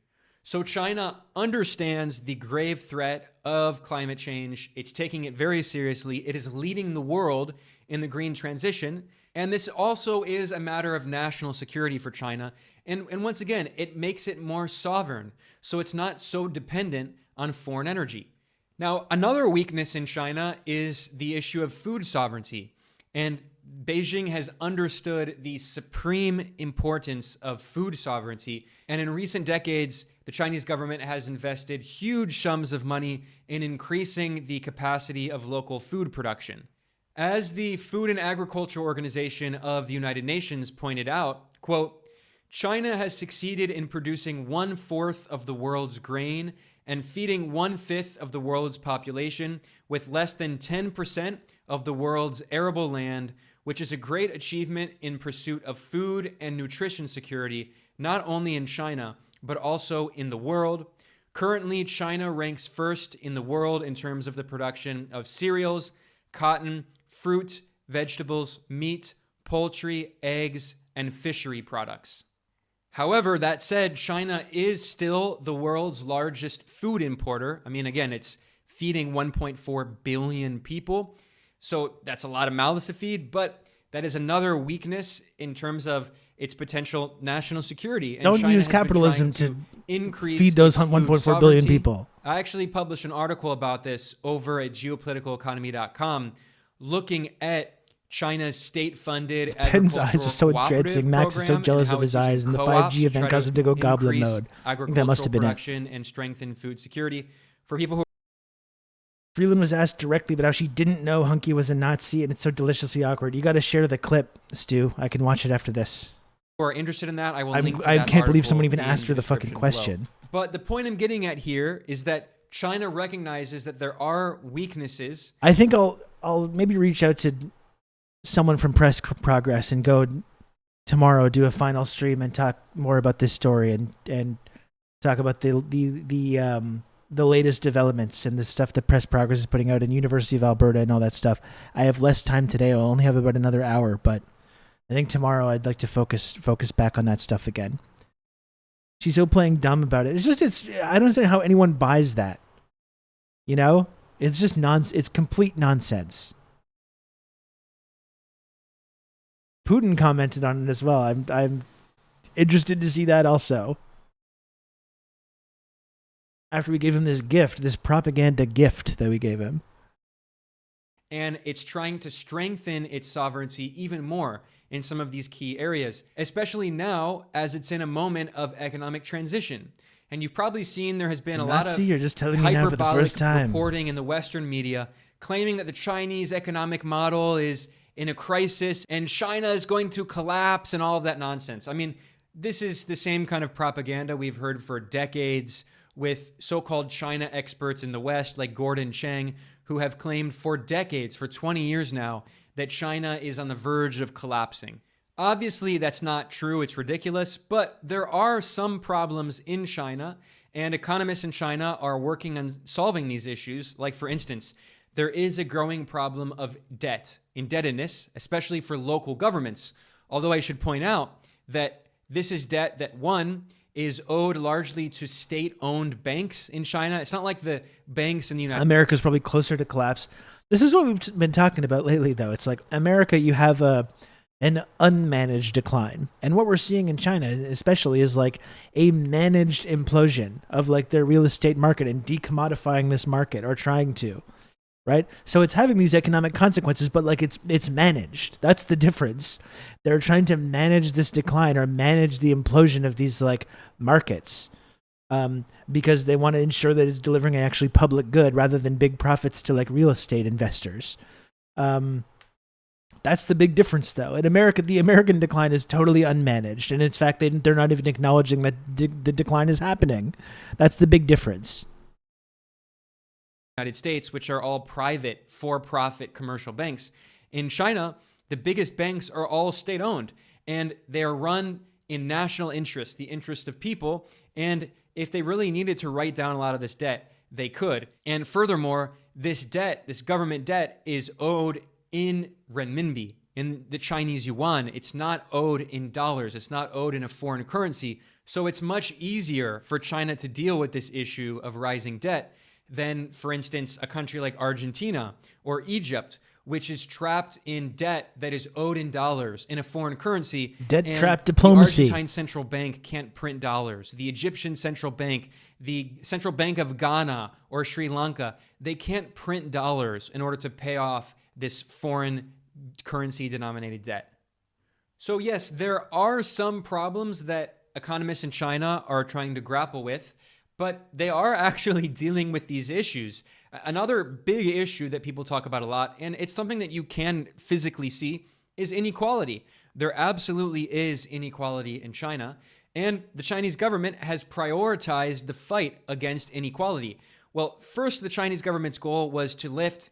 S4: So China understands the grave threat of climate change. It's taking it very seriously. It is leading the world in the green transition. And this also is a matter of national security for China. And once again, it makes it more sovereign. So it's not so dependent on foreign energy. Now, another weakness in China is the issue of food sovereignty. And Beijing has understood the supreme importance of food sovereignty. And in recent decades, the Chinese government has invested huge sums of money in increasing the capacity of local food production. As the Food and Agriculture Organization of the United Nations pointed out, quote, China has succeeded in producing 1/4 of the world's grain and feeding 1/5 of the world's population with less than 10% of the world's arable land, which is a great achievement in pursuit of food and nutrition security, not only in China, but also in the world. Currently, China ranks first in the world in terms of the production of cereals, cotton, fruit, vegetables, meat, poultry, eggs, and fishery products. However, that said, China is still the world's largest food importer. I mean, again, it's feeding 1.4 billion people. So that's a lot of mouths to feed, but that is another weakness in terms of its potential national security. And
S1: Don't
S4: China
S1: use
S4: has been
S1: capitalism
S4: trying
S1: to
S4: increase
S1: feed those
S4: its food
S1: 1.4 billion
S4: sovereignty.
S1: people.
S4: I actually published an article about this over at geopoliticaleconomy.com looking at China's state-funded
S1: Ben's eyes are so
S4: cooperative
S1: entrancing. Max is so
S4: program
S1: jealous
S4: and how
S1: of his
S4: it's using
S1: eyes, and the
S4: co-ops
S1: 5G
S4: to
S1: event
S4: try
S1: caused him to go goblin
S4: increase
S1: mode. I think that
S4: agricultural
S1: must have been it.
S4: production and strengthen food security for people who
S1: Freeland was asked directly about how she didn't know Hunky was a Nazi, and it's so deliciously awkward. You got to share the clip, Stu. I can watch it after this.
S4: are interested in that. I will link to
S1: I
S4: that
S1: can't believe
S4: article
S1: someone even
S4: in
S1: asked her the fucking
S4: description
S1: question.
S4: below. But the point I'm getting at here is that China recognizes that there are weaknesses.
S1: I think I'll maybe reach out to someone from Press Progress and go tomorrow, do a final stream and talk more about this story and talk about the latest developments and the stuff that Press Progress is putting out in University of Alberta and all that stuff. I have less time today. I'll only have about another hour, but I think tomorrow I'd like to focus back on that stuff again. She's so playing dumb about it. I don't understand how anyone buys that. You know? It's just it's complete nonsense. Putin commented on it as well. I'm interested to see that also. After we gave him this gift, this propaganda gift that we gave him.
S4: And it's trying to strengthen its sovereignty even more in some of these key areas, especially now as it's in a moment of economic transition. And you've probably seen there has been a lot of
S1: you're just telling me now for the first time.
S4: reporting in the Western media claiming that the Chinese economic model is in a crisis and China is going to collapse and all of that nonsense. I mean, this is the same kind of propaganda we've heard for decades with so-called China experts in the West like Gordon Chang, who have claimed for decades, for 20 years now, that China is on the verge of collapsing. Obviously, that's not true. It's ridiculous, but there are some problems in China, and economists in China are working on solving these issues. Like, for instance, there is a growing problem of debt, indebtedness, especially for local governments. Although I should point out that this is debt that, one, is owed largely to state-owned banks in China. It's not like the banks in the United States.
S1: America's probably closer to collapse. This is what we've been talking about lately, though. It's like America, you have an unmanaged decline. And what we're seeing in China, especially, is like a managed implosion of like their real estate market and decommodifying this market, or trying to. Right? So it's having these economic consequences, but like it's managed. That's the difference. They're trying to manage this decline or manage the implosion of these like markets because they want to ensure that it's delivering an actually public good rather than big profits to like real estate investors. That's the big difference, though. In America, the American decline is totally unmanaged. And in fact, they're not even acknowledging that the decline is happening. That's the big difference.
S4: United States, which are all private, for-profit commercial banks. In China, the biggest banks are all state-owned, and they are run in national interest, the interest of people. And if they really needed to write down a lot of this debt, they could. And furthermore, this debt, this government debt, is owed in renminbi, in the Chinese yuan. It's not owed in dollars. It's not owed in a foreign currency. So it's much easier for China to deal with this issue of rising debt than, for instance, a country like Argentina or Egypt, which is trapped in debt that is owed in dollars in a foreign currency.
S1: Debt-trapped diplomacy.
S4: The Argentine central bank can't print dollars. The Egyptian central bank, the central bank of Ghana or Sri Lanka, they can't print dollars in order to pay off this foreign currency denominated debt. So yes, there are some problems that economists in China are trying to grapple with, but they are actually dealing with these issues. Another big issue that people talk about a lot, and it's something that you can physically see, is inequality. There absolutely is inequality in China, and the Chinese government has prioritized the fight against inequality. Well, first, the Chinese government's goal was to lift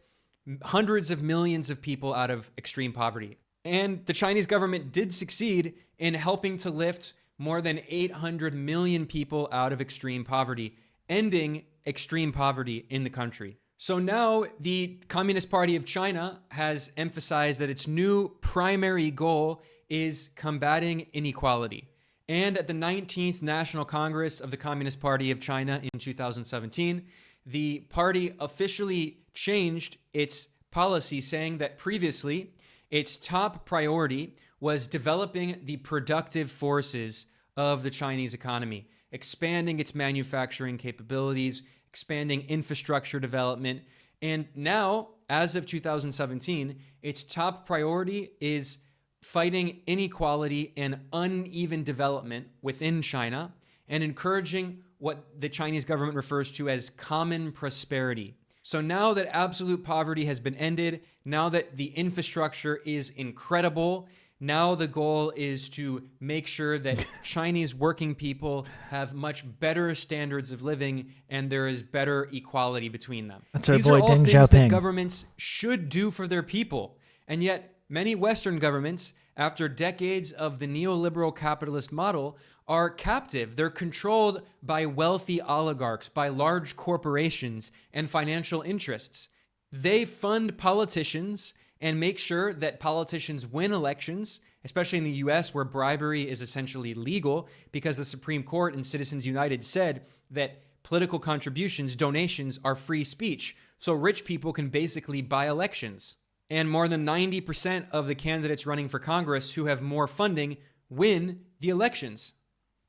S4: hundreds of millions of people out of extreme poverty. And the Chinese government did succeed in helping to lift more than 800 million people out of extreme poverty, ending extreme poverty in the country. So now the Communist Party of China has emphasized that its new primary goal is combating inequality. And at the 19th National Congress of the Communist Party of China in 2017, the party officially changed its policy, saying that previously its top priority was developing the productive forces of the Chinese economy, expanding its manufacturing capabilities, expanding infrastructure development. And now, as of 2017, its top priority is fighting inequality and uneven development within China and encouraging what the Chinese government refers to as common prosperity. So now that absolute poverty has been ended, now that the infrastructure is incredible, now the goal is to make sure that Chinese working people have much better standards of living and there is better equality between them.
S1: That's our
S4: These
S1: boy
S4: are all
S1: Deng
S4: things that
S1: Xiaoping.
S4: governments should do for their people. And yet many Western governments, after decades of the neoliberal capitalist model, are captive. They're controlled by wealthy oligarchs, by large corporations and financial interests. They fund politicians and make sure that politicians win elections, especially in the US, where bribery is essentially legal, because the Supreme Court in Citizens United said that political contributions, donations, are free speech. So rich people can basically buy elections. And more than 90% of the candidates running for Congress who have more funding win the elections.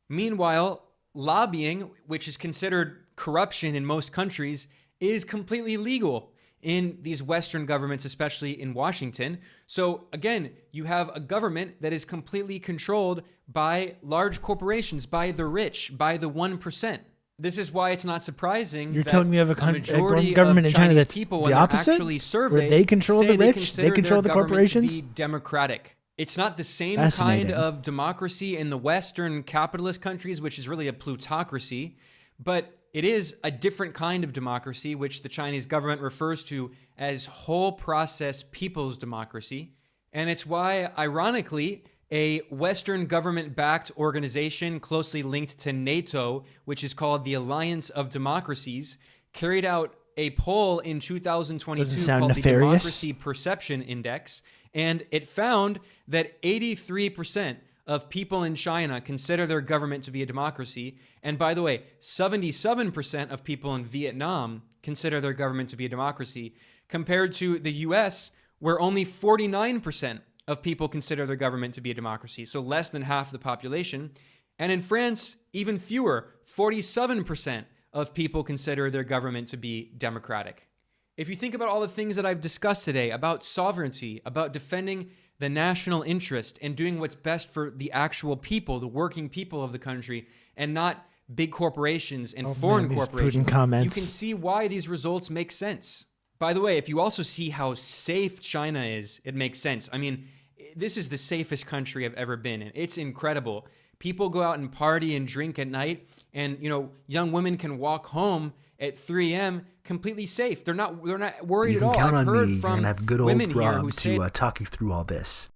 S4: Meanwhile, lobbying, which is considered corruption in most countries, is completely legal in these Western governments, especially in Washington. So again, you have a government that is completely controlled by large corporations, by the rich, by the 1%. This is why it's not surprising
S1: You're
S4: that
S1: telling me you have a
S4: majority
S1: government
S4: of
S1: in China
S4: Chinese
S1: that's
S4: people,
S1: the
S4: when they're
S1: opposite?
S4: actually surveyed,
S1: Where they control
S4: say
S1: the rich,
S4: consider
S1: they control
S4: their
S1: the
S4: government
S1: corporations?
S4: to be democratic. It's not the same
S1: Fascinating.
S4: kind of democracy in the Western capitalist countries, which is really a plutocracy, but it is a different kind of democracy, which the Chinese government refers to as whole process people's democracy. And it's why, ironically, a Western government-backed organization closely linked to NATO, which is called the Alliance of Democracies, carried out a poll in 2022 called the Democracy Perception Index, and it found that 83% of people in China consider their government to be a democracy. And by the way, 77% of people in Vietnam consider their government to be a democracy, compared to the US, where only 49% of people consider their government to be a democracy, so less than half the population. And in France, even fewer, 47% of people consider their government to be democratic. If you think about all the things that I've discussed today about sovereignty, about defending the national interest and doing what's best for the actual people, the working people of the country, and not big corporations and foreign corporations, you can see why these results make sense. By the way, if you also see how safe China is, it makes sense. I mean, this is the safest country I've ever been in. It's incredible. People go out and party and drink at night, and young women can walk home at 3 a.m. completely safe. They're not worried at all.
S3: You can count
S4: I've
S3: on
S4: heard
S3: me.
S4: from
S3: You're gonna have good
S4: women
S3: old
S4: here
S3: Rob
S4: who say
S3: to talk you through all this.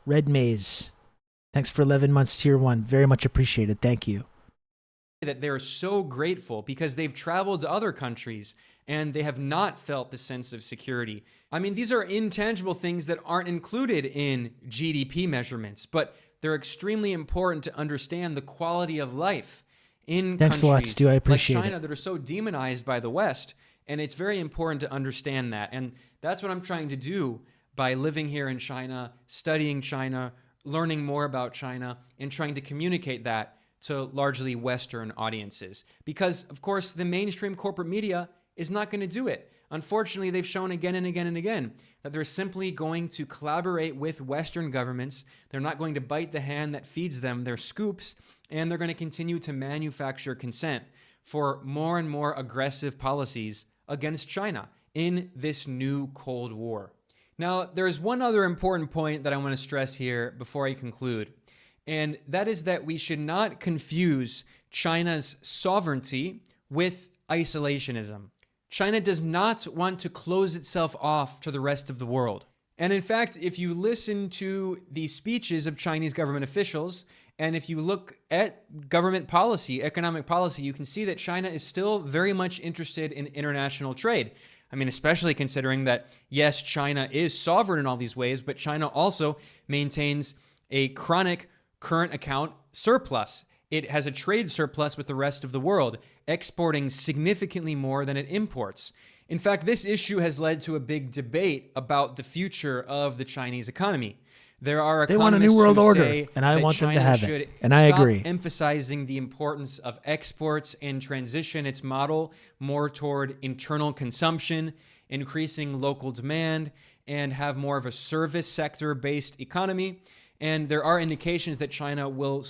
S1: Red Maze, thanks for 11 months tier 1. Very much appreciated. Thank you.
S4: that they're so grateful because they've traveled to other countries and they have not felt the sense of security. I mean, these are intangible things that aren't included in GDP measurements, but they're extremely important to understand the quality of life in
S1: Thanks a lot,
S4: countries
S1: Stu. I appreciate
S4: like China
S1: it.
S4: that are so demonized by the West. And it's very important to understand that. And that's what I'm trying to do by living here in China, studying China, learning more about China, and trying to communicate that to largely Western audiences. Because, of course, the mainstream corporate media is not going to do it. Unfortunately, they've shown again and again and again that they're simply going to collaborate with Western governments. They're not going to bite the hand that feeds them their scoops, and they're going to continue to manufacture consent for more and more aggressive policies against China in this new Cold War. Now, there's one other important point that I want to stress here before I conclude, and that is that we should not confuse China's sovereignty with isolationism. China does not want to close itself off to the rest of the world. And in fact, if you listen to the speeches of Chinese government officials And if you look at government policy, economic policy, you can see that China is still very much interested in international trade. I mean, especially considering that, yes, China is sovereign in all these ways, but China also maintains a chronic current account surplus. It has a trade surplus with the rest of the world, exporting significantly more than it imports. In fact, this issue has led to a big debate about the future of the Chinese economy. There are economists
S1: they want a new world
S4: who
S1: order,
S4: say
S1: and I
S4: that
S1: want them
S4: China
S1: to have
S4: should
S1: it. And I agree.
S4: stop emphasizing the importance of exports and transition its model more toward internal consumption, increasing local demand, and have more of a service sector-based economy. And there are indications that China will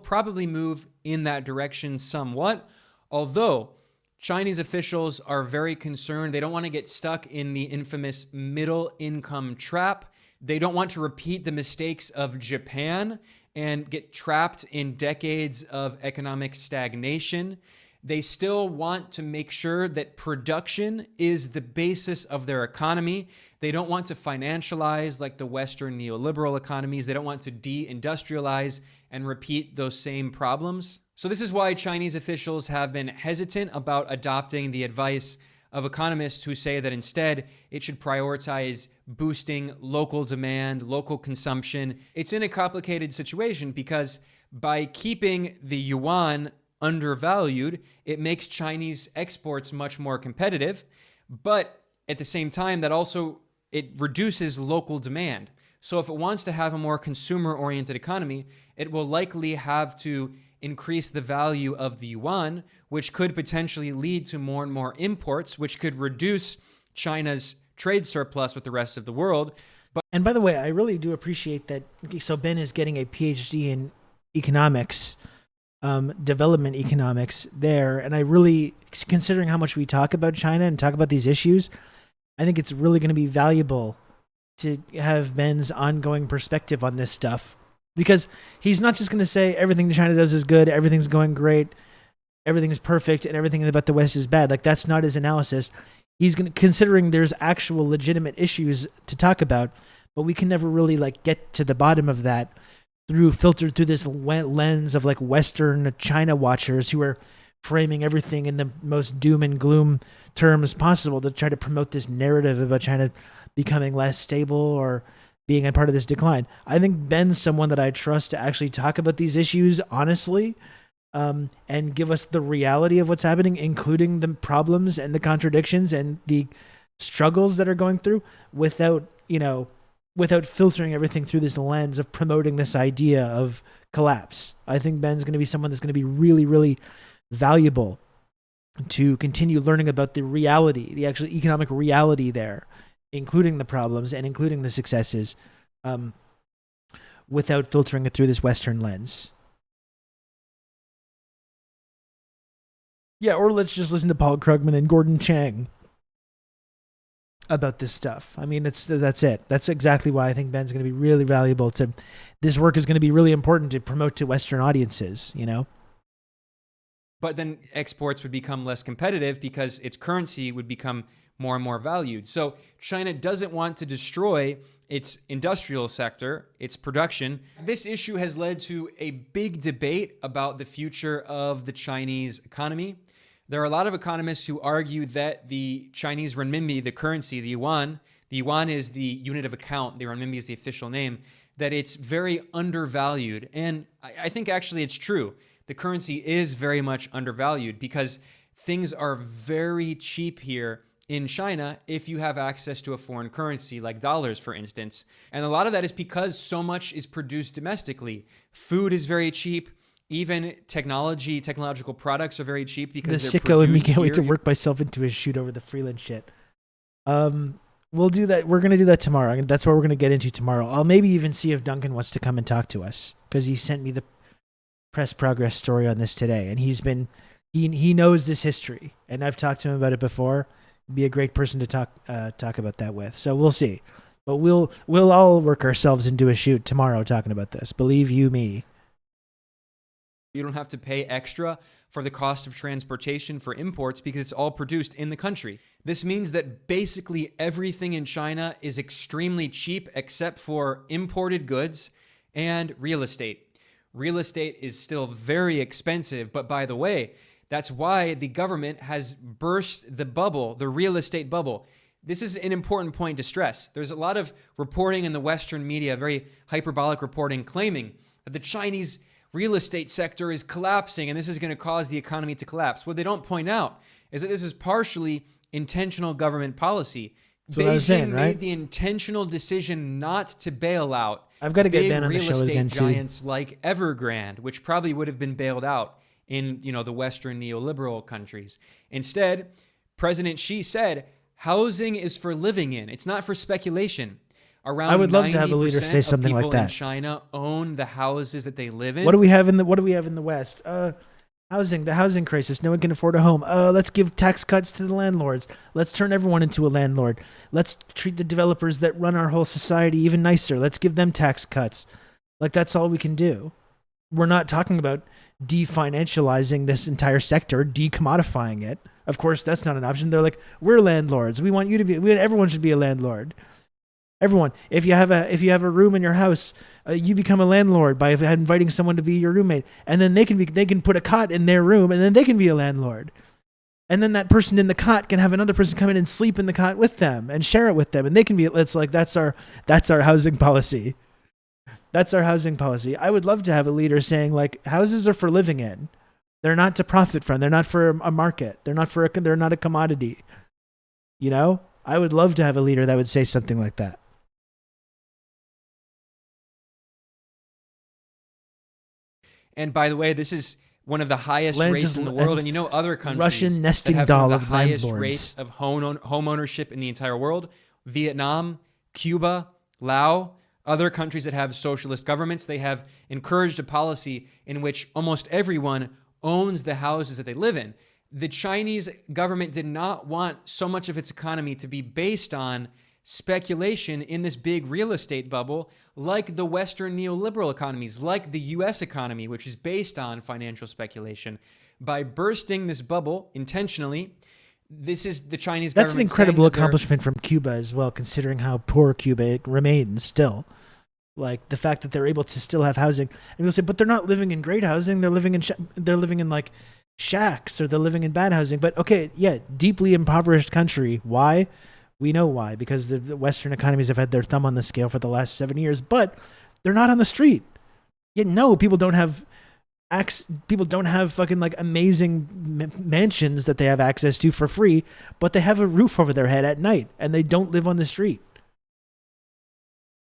S4: probably move in that direction somewhat, although Chinese officials are very concerned. They don't want to get stuck in the infamous middle income trap. They don't want to repeat the mistakes of Japan and get trapped in decades of economic stagnation. They still want to make sure that production is the basis of their economy. They don't want to financialize like the Western neoliberal economies. They don't want to deindustrialize and repeat those same problems. So this is why Chinese officials have been hesitant about adopting the advice of economists who say that instead it should prioritize boosting local demand, local consumption. It's in a complicated situation because by keeping the yuan undervalued, it makes Chinese exports much more competitive. But at the same time, it reduces local demand. So if it wants to have a more consumer-oriented economy, it will likely have to increase the value of the yuan, which could potentially lead to more and more imports, which could reduce China's trade surplus with the rest of the world.
S1: And by the way, I really do appreciate that. So Ben is getting a PhD in economics, development economics there. And I really, considering how much we talk about China and talk about these issues, I think it's really going to be valuable to have Ben's ongoing perspective on this stuff. Because he's not just going to say everything China does is good, everything's going great, everything's perfect, and everything about the West is bad. Like, that's not his analysis. He's going to, considering there's actual legitimate issues to talk about, but we can never really get to the bottom of that filtered through this lens of Western China watchers who are framing everything in the most doom and gloom terms possible to try to promote this narrative about China becoming less stable or being a part of this decline. I think Ben's someone that I trust to actually talk about these issues honestly, and give us the reality of what's happening, including the problems and the contradictions and the struggles that are going through without filtering everything through this lens of promoting this idea of collapse. I think Ben's going to be someone that's going to be really, really valuable to continue learning about the reality, the actual economic reality there, including the problems and including the successes, without filtering it through this Western lens. Yeah, or let's just listen to Paul Krugman and Gordon Chang about this stuff. I mean, that's it. That's exactly why I think Ben's going to be really valuable to. This work is going to be really important to promote to Western audiences, But
S4: then exports would become less competitive because its currency would become more and more valued. So China doesn't want to destroy its industrial sector, its production. This issue has led to a big debate about the future of the Chinese economy. There are a lot of economists who argue that the Chinese renminbi, the currency, the yuan is the unit of account, the renminbi is the official name, that it's very undervalued. And I think actually it's true. The currency is very much undervalued because things are very cheap here in China if you have access to a foreign currency like dollars, for instance. And a lot of that is because so much is produced domestically. Food is very cheap. Even technological products are very cheap because
S1: the sicko and me can't wait to work myself into a shoot over the Freeland shit. We'll do that. We're going to do that tomorrow. That's what we're going to get into tomorrow. I'll maybe even see if Duncan wants to come and talk to us because he sent me the press progress story on this today. And he knows this history and I've talked to him about it before. Be a great person to talk about that with. So we'll see. But we'll all work ourselves into a shoot tomorrow talking about this. Believe you me.
S4: You don't have to pay extra for the cost of transportation for imports because it's all produced in the country. This means that basically everything in China is extremely cheap except for imported goods and real estate. Real estate is still very expensive. But by the way, that's why the government has burst the bubble, the real estate bubble. This is an important point to stress. There's a lot of reporting in the Western media, very hyperbolic reporting, claiming that the Chinese real estate sector is collapsing and this is going to cause the economy to collapse. What they don't point out is that this is partially intentional government policy. Beijing made the intentional decision not to bail out
S1: I've got to get Ben on the
S4: real
S1: show
S4: estate
S1: again too.
S4: giants like Evergrande, which probably would have been bailed out in, the Western neoliberal countries. Instead, President Xi said, housing is for living in. It's not for speculation. Around
S1: I would love to have a leader say something like that.
S4: People in China own the houses that they live in.
S1: What do we have in the West? Housing, the housing crisis. No one can afford a home. Let's give tax cuts to the landlords. Let's turn everyone into a landlord. Let's treat the developers that run our whole society even nicer. Let's give them tax cuts. Like, that's all we can do. We're not talking about definancializing this entire sector, decommodifying it. Of course, that's not an option. They're like, we're landlords. We want you to be. Everyone should be a landlord. Everyone. If you have a room in your house, you become a landlord by inviting someone to be your roommate, and then they can put a cot in their room, and then they can be a landlord. And then that person in the cot can have another person come in and sleep in the cot with them and share it with them, and they can be. It's like that's our housing policy. That's our housing policy. I would love to have a leader saying, like, houses are for living in. They're not to profit from. They're not for a market. They're not a commodity. I would love to have a leader that would say something like that.
S4: And by the way, this is one of the highest rates in the world. And other countries
S1: Russian nesting
S4: that have
S1: doll
S4: some of
S1: of
S4: the highest
S1: landlords.
S4: rates of home ownership in the entire world. Vietnam, Cuba, Laos, other countries that have socialist governments, they have encouraged a policy in which almost everyone owns the houses that they live in. The Chinese government did not want so much of its economy to be based on speculation in this big real estate bubble, like the Western neoliberal economies, like the US economy, which is based on financial speculation. By bursting this bubble intentionally, this is the Chinese government.
S1: That's an incredible accomplishment from Cuba as well, considering how poor Cuba remains still. Like, the fact that they're able to still have housing. And people say, but they're not living in great housing. They're living in like shacks, or they're living in bad housing. But okay, yeah, deeply impoverished country. Why? We know why, because the Western economies have had their thumb on the scale for the last 7 years, but they're not on the street. Yet no, people don't have fucking like amazing mansions that they have access to for free, but they have a roof over their head at night and they don't live on the street.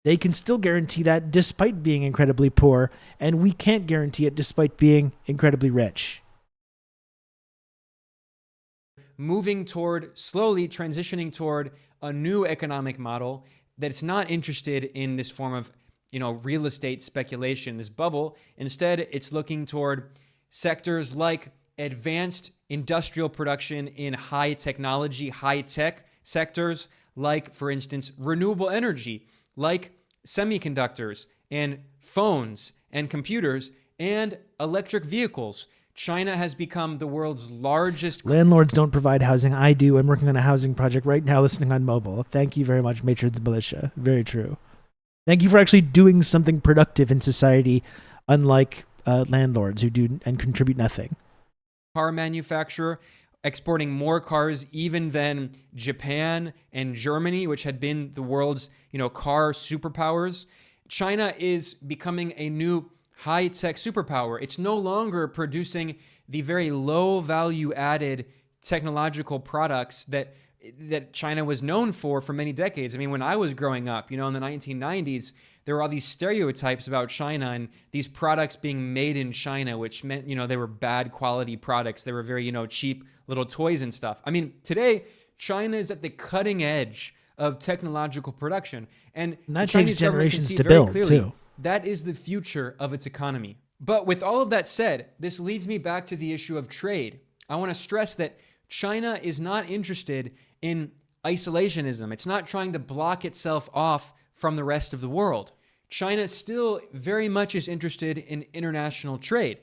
S1: They can still guarantee that despite being incredibly poor, and we can't guarantee it despite being incredibly rich.
S4: Slowly transitioning toward a new economic model that's not interested in this form of, real estate speculation, this bubble. Instead, it's looking toward sectors like advanced industrial production in high technology, high tech sectors, like, for instance, renewable energy, like semiconductors and phones and computers and electric vehicles. China has become the world's largest...
S1: Landlords don't provide housing. I do. I'm working on a housing project right now, listening on mobile. Thank you very much, Matrix Militia. Very true. Thank you for actually doing something productive in society, unlike landlords who do and contribute nothing.
S4: Car manufacturer, exporting more cars even than Japan and Germany, which had been the world's, car superpowers. China is becoming a new high-tech superpower. It's no longer producing the very low value-added technological products that China was known for many decades. I mean, when I was growing up, in the 1990s, there were all these stereotypes about China and these products being made in China, which meant, they were bad quality products. They were very, cheap little toys and stuff. I mean, today, China is at the cutting edge of technological production. And
S1: that
S4: Chinese
S1: takes generations to
S4: very
S1: build,
S4: clearly,
S1: too.
S4: that is the future of its economy. But with all of that said, this leads me back to the issue of trade. I want to stress that China is not interested in isolationism. It's not trying to block itself off from the rest of the world. China still very much is interested in international trade.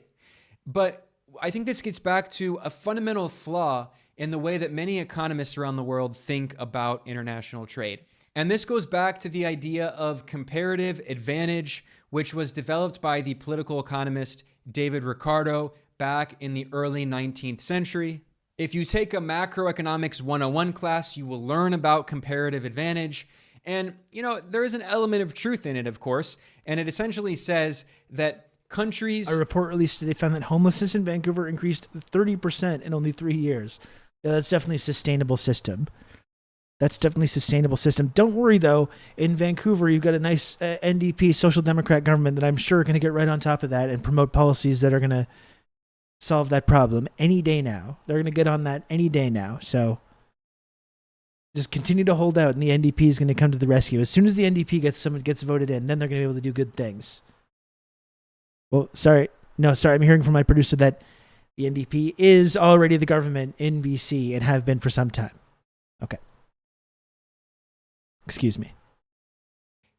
S4: But I think this gets back to a fundamental flaw in the way that many economists around the world think about international trade. And this goes back to the idea of comparative advantage, which was developed by the political economist David Ricardo back in the early 19th century. If you take a macroeconomics 101 class, you will learn about comparative advantage. And, there is an element of truth in it, of course. And it essentially says that countries...
S1: A report released today found that homelessness in Vancouver increased 30% in only 3 years. Yeah, that's definitely a sustainable system. Don't worry, though. In Vancouver, you've got a nice NDP, Social Democrat government that I'm sure are going to get right on top of that and promote policies that are going to solve that problem any day now. They're going to get on that any day now. So just continue to hold out, and the NDP is going to come to the rescue. As soon as the NDP gets voted in, then they're going to be able to do good things. Well, sorry. I'm hearing from my producer that the NDP is already the government in BC and have been for some time. Okay. Excuse me.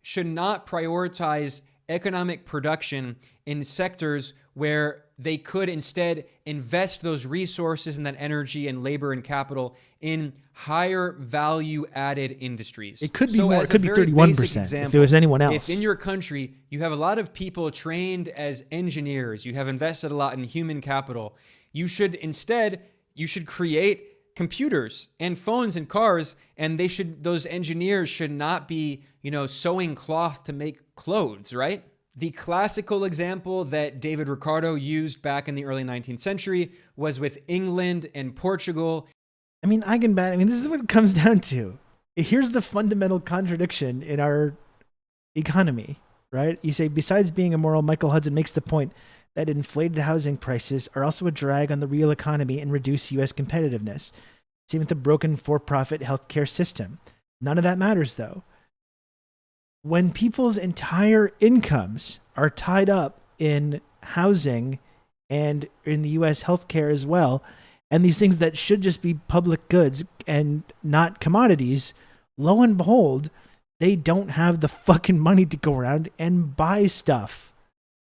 S4: Should not prioritize economic production in sectors where they could instead invest those resources and that energy and labor and capital in higher value added industries.
S1: It could be more. It could be 31% if there was anyone else.
S4: If in your country you have a lot of people trained as engineers, you have invested a lot in human capital, you should create computers and phones and cars, and those engineers should not be, sewing cloth to make clothes, right? The classical example that David Ricardo used back in the early 19th century was with England and Portugal.
S1: This is what it comes down to. Here's the fundamental contradiction in our economy, right? You say, besides being immoral, Michael Hudson makes the point that inflated housing prices are also a drag on the real economy and reduce U.S. competitiveness. Same with the broken for-profit healthcare system. None of that matters, though. When people's entire incomes are tied up in housing and in the U.S. healthcare as well, and these things that should just be public goods and not commodities, lo and behold, they don't have the fucking money to go around and buy stuff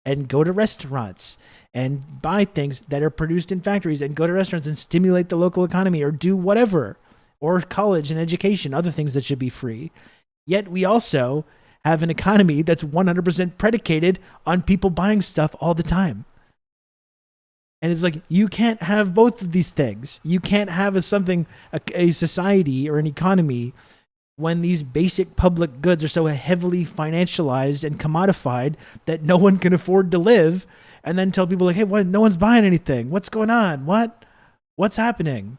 S1: and go to restaurants and buy things that are produced in factories and go to restaurants and stimulate the local economy or do whatever, or college and education, other things that should be free. Yet we also have an economy that's 100% predicated on people buying stuff all the time. And it's like, you can't have both of these things. You can't have a society or an economy when these basic public goods are so heavily financialized and commodified that no one can afford to live, and then tell people like, hey, what? No one's buying anything. What's going on? What's happening?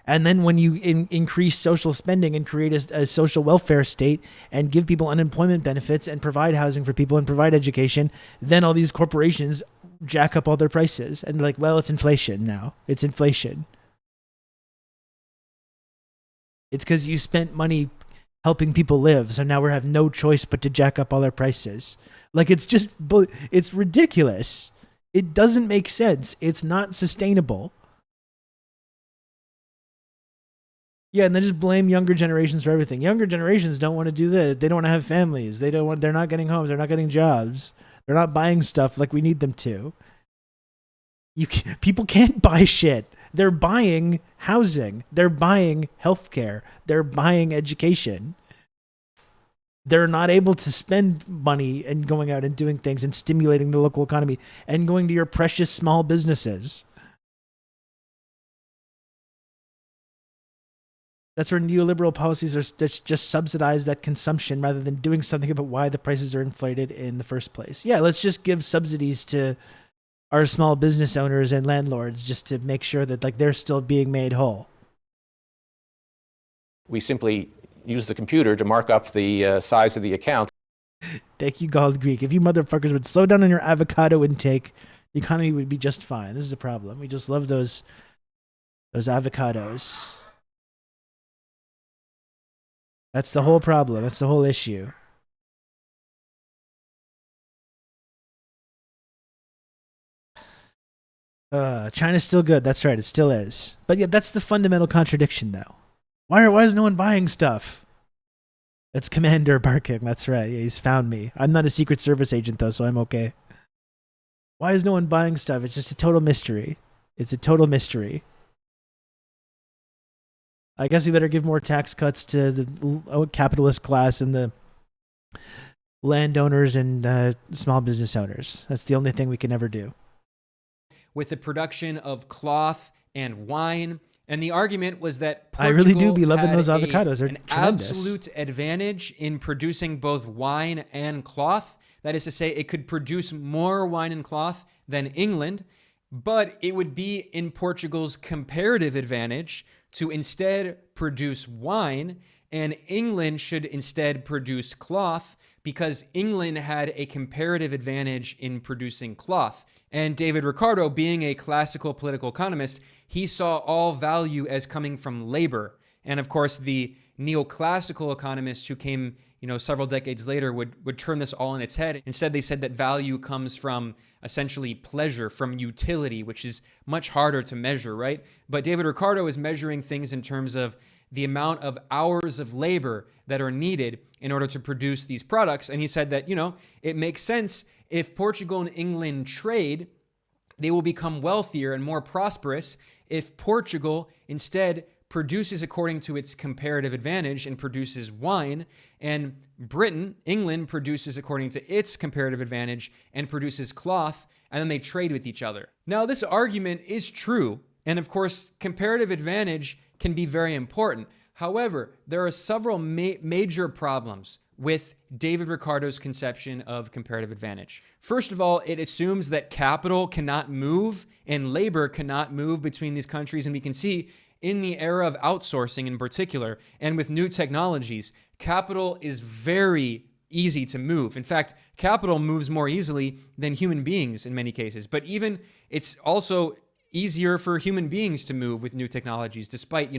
S1: And then when you increase social spending and create a social welfare state and give people unemployment benefits and provide housing for people and provide education, then all these corporations jack up all their prices. And they're like, well, it's inflation now. It's inflation. It's because you spent money helping people live, so now we have no choice but to jack up all our prices. Like, it's ridiculous. It doesn't make sense. It's not sustainable. Yeah, and then just blame younger generations for everything. Younger generations don't want to do this. They don't want to have families. They're not getting homes. They're not getting jobs. They're not buying stuff like we need them to. People can't buy shit. They're buying housing. They're buying healthcare. They're buying education. They're not able to spend money and going out and doing things and stimulating the local economy and going to your precious small businesses. That's where neoliberal policies just subsidize that consumption rather than doing something about why the prices are inflated in the first place. Yeah, let's just give subsidies to our small business owners and landlords just to make sure that they're still being made whole.
S6: We simply use the computer to mark up the size of the account.
S1: Thank you, Gold Greek. If you motherfuckers would slow down on your avocado intake, the economy would be just fine. This is a problem. We just love those avocados. That's the whole problem. That's the whole issue. China's still good. That's right. It still is. But yeah, that's the fundamental contradiction, though. Why is no one buying stuff? That's Commander barking. That's right. Yeah, he's found me. I'm not a Secret Service agent, though, so I'm okay. Why is no one buying stuff? It's just a total mystery. It's a total mystery. I guess we better give more tax cuts to the capitalist class and the landowners and small business owners. That's the only thing we can ever do.
S4: With the production of cloth and wine. And the argument was that Portugal
S1: I really do be loving those
S4: had
S1: avocados. They're
S4: an
S1: tremendous.
S4: absolute advantage in producing both wine and cloth. That is to say, it could produce more wine and cloth than England, but it would be in Portugal's comparative advantage to instead produce wine, and England should instead produce cloth because England had a comparative advantage in producing cloth. And David Ricardo, being a classical political economist, he saw all value as coming from labor. And of course, the neoclassical economists who came, several decades later would turn this all on its head. Instead, they said that value comes from essentially pleasure, from utility, which is much harder to measure, right? But David Ricardo is measuring things in terms of the amount of hours of labor that are needed in order to produce these products. And he said that, it makes sense if Portugal and England trade, they will become wealthier and more prosperous if Portugal instead produces according to its comparative advantage and produces wine, and England produces according to its comparative advantage and produces cloth, and then they trade with each other. Now, this argument is true, and of course, comparative advantage can be very important. However, there are several major problems with David Ricardo's conception of comparative advantage. First of all, it assumes that capital cannot move and labor cannot move between these countries. And we can see in the era of outsourcing in particular, and with new technologies, capital is very easy to move. In fact, capital moves more easily than human beings in many cases. But even it's also easier for human beings to move with new technologies, despite,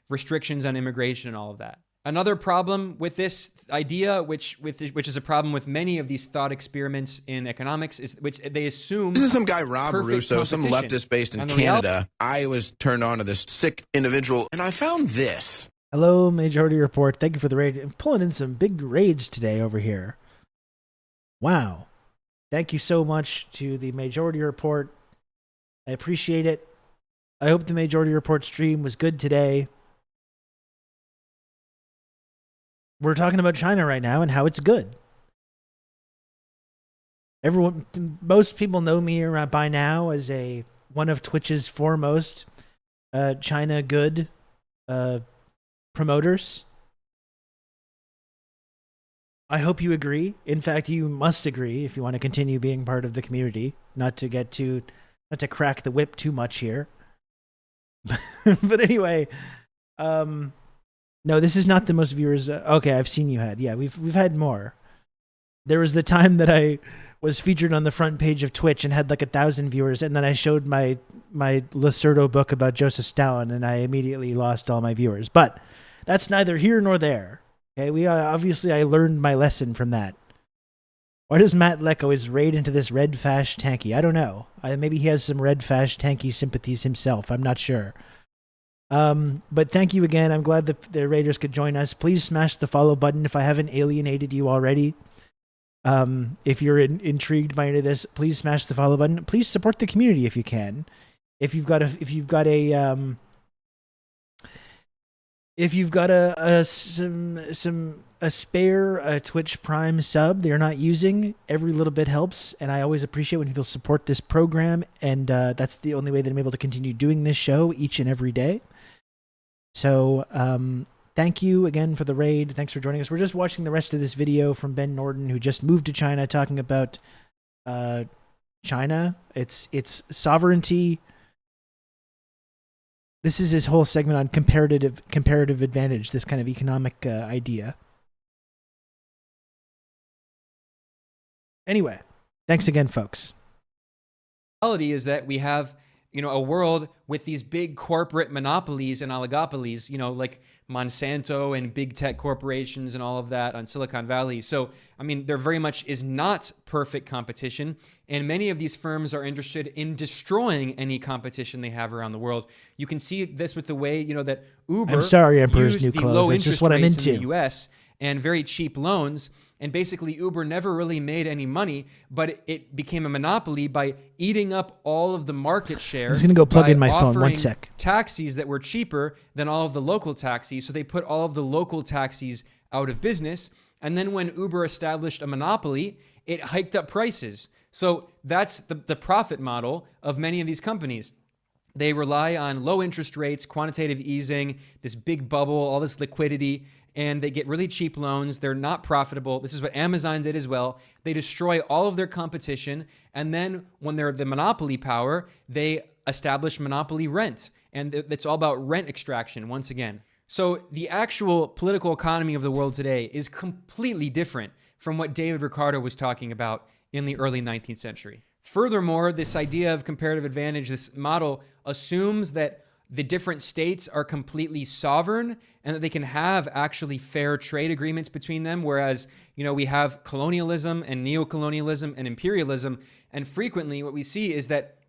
S4: restrictions on immigration and all of that. Another problem with this idea, which is a problem with many of these thought experiments in economics, is which they assume.
S7: This is some guy, Rob Russo, some leftist based in Canada. I was turned on to this sick individual, and I found this.
S1: Hello, Majority Report. Thank you for the raid. I'm pulling in some big raids today over here. Wow. Thank you so much to the Majority Report. I appreciate it. I hope the Majority Report stream was good today. We're talking about China right now and how it's good. Most people know me by now as one of Twitch's foremost China good promoters. I hope you agree. In fact, you must agree if you want to continue being part of the community, not to crack the whip too much here. But anyway, no, this is not the most viewers. Okay, I've seen you had. Yeah, we've had more. There was the time that I was featured on the front page of Twitch and had like 1,000 viewers, and then I showed my Lacerdo book about Joseph Stalin, and I immediately lost all my viewers. But that's neither here nor there. Okay, obviously I learned my lesson from that. Why does Matt Leck always raid into this Red Fash tanky? I don't know. Maybe he has some Red Fash tanky sympathies himself. I'm not sure. But thank you again. I'm glad the Raiders could join us. Please smash the follow button if I haven't alienated you already. If you're intrigued by any of this, please smash the follow button. Please support the community if you can. If you've got a spare Twitch Prime sub that you're not using, every little bit helps, and I always appreciate when people support this program, and that's the only way that I'm able to continue doing this show each and every day. So thank you again for the raid. Thanks for joining us. We're just watching the rest of this video from Ben Norton, who just moved to China, talking about China, its sovereignty. This is his whole segment on comparative advantage, this kind of economic idea. Anyway, thanks again, folks.
S4: The reality is that we have, a world with these big corporate monopolies and oligopolies, like Monsanto and big tech corporations and all of that on Silicon Valley. So, there very much is not perfect competition. And many of these firms are interested in destroying any competition they have around the world. You can see this with the way, that Uber
S1: I'm sorry, Emperor's
S4: used
S1: New
S4: the
S1: Clothes.
S4: low
S1: That's
S4: interest
S1: just what I'm
S4: rates
S1: into.
S4: in the US and very cheap loans. And basically, Uber never really made any money, but it became a monopoly by eating up all of the market share.
S1: I'm just going to go plug in my phone. 1 sec.
S4: Taxis that were cheaper than all of the local taxis. So they put all of the local taxis out of business. And then when Uber established a monopoly, it hiked up prices. So that's the profit model of many of these companies. They rely on low interest rates, quantitative easing, this big bubble, all this liquidity, and they get really cheap loans. They're not profitable. This is what Amazon did as well. They destroy all of their competition, and then when they're the monopoly power, they establish monopoly rent, and it's all about rent extraction once again. So the actual political economy of the world today is completely different from what David Ricardo was talking about in the early 19th century. Furthermore, this idea of comparative advantage, this model assumes that the different states are completely sovereign and that they can have actually fair trade agreements between them, whereas, we have colonialism and neocolonialism and imperialism, and frequently what we see is that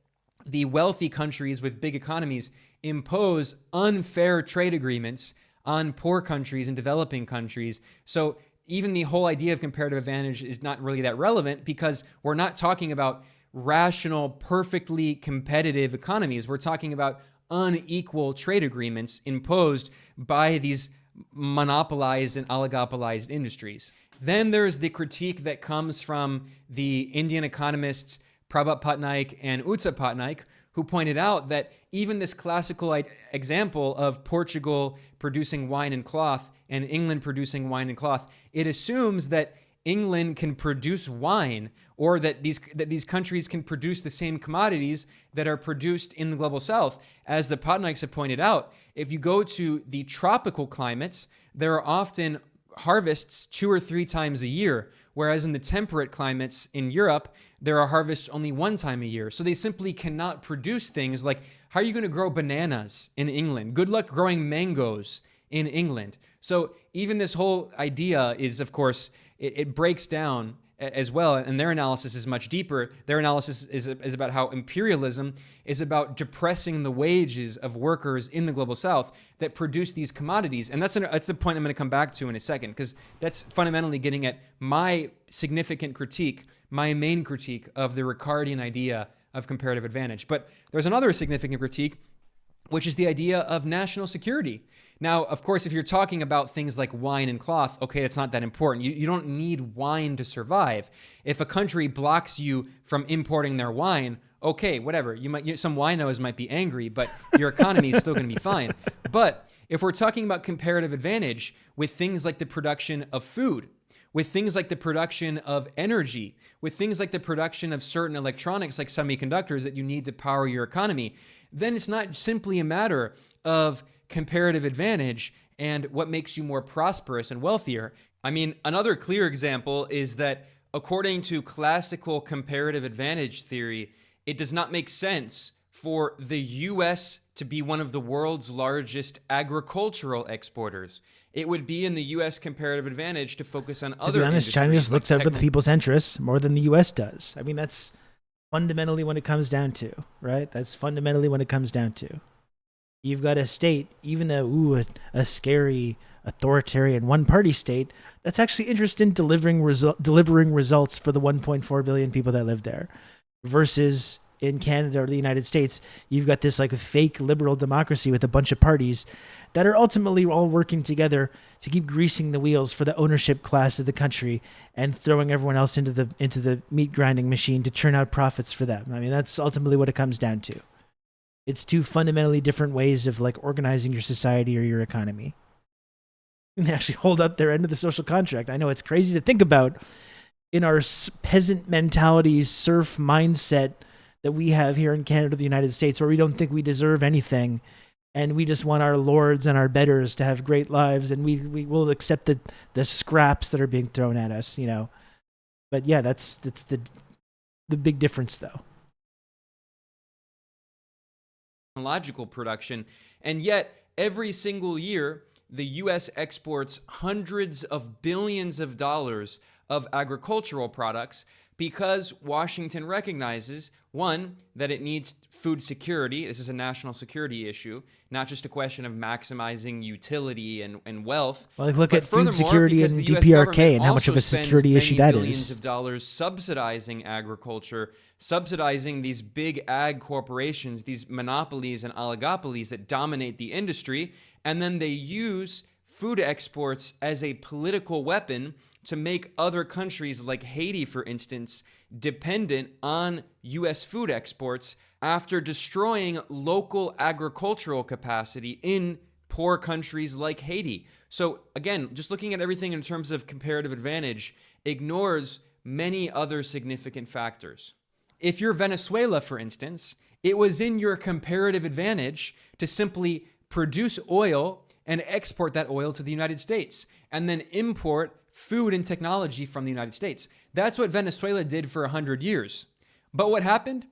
S4: the wealthy countries with big economies impose unfair trade agreements on poor countries and developing countries. So even the whole idea of comparative advantage is not really that relevant, because we're not talking about rational, perfectly competitive economies. We're talking about unequal trade agreements imposed by these monopolized and oligopolized industries. Then there's the critique that comes from the Indian economists Prabhat Patnaik and Utsa Patnaik, who pointed out that even this classical example of Portugal producing wine and cloth and England producing wine and cloth, it assumes that England can produce wine, or that these countries can produce the same commodities that are produced in the global south. As the Patnaiks have pointed out, if you go to the tropical climates, there are often harvests 2 or 3 times a year, whereas in the temperate climates in Europe, there are harvests only 1 time a year. So they simply cannot produce things like, how are you going to grow bananas in England? Good luck growing mangoes in England. So even this whole idea is, of course, it breaks down as well, and their analysis is much deeper. Their analysis is about how imperialism is about depressing the wages of workers in the global south that produce these commodities. And that's a point I'm going to come back to in a second, because that's fundamentally getting at my significant critique, my main critique of the Ricardian idea of comparative advantage. But there's another significant critique, which is the idea of national security. Now, of course, if you're talking about things like wine and cloth, okay, it's not that important. You don't need wine to survive. If a country blocks you from importing their wine, okay, whatever. Some winos might be angry, but your economy is still going to be fine. But if we're talking about comparative advantage with things like the production of food, with things like the production of energy, with things like the production of certain electronics like semiconductors that you need to power your economy, then it's not simply a matter of comparative advantage and what makes you more prosperous and wealthier. I mean, another clear example is that according to classical comparative advantage theory, it does not make sense for the US to be one of the world's largest agricultural exporters. It would be in the US comparative advantage to focus on other industries.
S1: To be honest, China just looks out for the people's interests more than the US does. I mean, that's fundamentally what it comes down to, right? That's fundamentally what it comes down to. You've got a state, even a scary, authoritarian one-party state, that's actually interested in delivering results for the 1.4 billion people that live there. Versus in Canada or the United States, you've got this like a fake liberal democracy with a bunch of parties that are ultimately all working together to keep greasing the wheels for the ownership class of the country and throwing everyone else into the meat grinding machine to churn out profits for them. I mean, that's ultimately what it comes down to. It's 2 fundamentally different ways of like organizing your society or your economy. You can actually hold up their end of the social contract. I know it's crazy to think about in our peasant mentality, serf mindset that we have here in Canada or the United States, where we don't think we deserve anything and we just want our lords and our betters to have great lives, and we will accept the scraps that are being thrown at us, you know. But yeah, that's the big difference though.
S4: Technological production, and yet every single year the US exports hundreds of billions of dollars of agricultural products because Washington recognizes One, that it needs food security. This is a national security issue, not just a question of maximizing utility and wealth.
S1: Well, like look
S4: but
S1: at food
S4: furthermore,
S1: security
S4: because
S1: and
S4: the US
S1: DPRK
S4: government
S1: and how much of
S4: also
S1: a
S4: spends
S1: security issue
S4: many
S1: that
S4: billions
S1: is.
S4: of dollars subsidizing agriculture, subsidizing these big ag corporations, these monopolies and oligopolies that dominate the industry, and then they use food exports as a political weapon to make other countries like Haiti, for instance, dependent on U.S. food exports after destroying local agricultural capacity in poor countries like Haiti. So again, just looking at everything in terms of comparative advantage ignores many other significant factors. If you're Venezuela, for instance, it was in your comparative advantage to simply produce oil and export that oil to the United States and then import food and technology from the United States. That's what Venezuela did for 100 years. But what happened?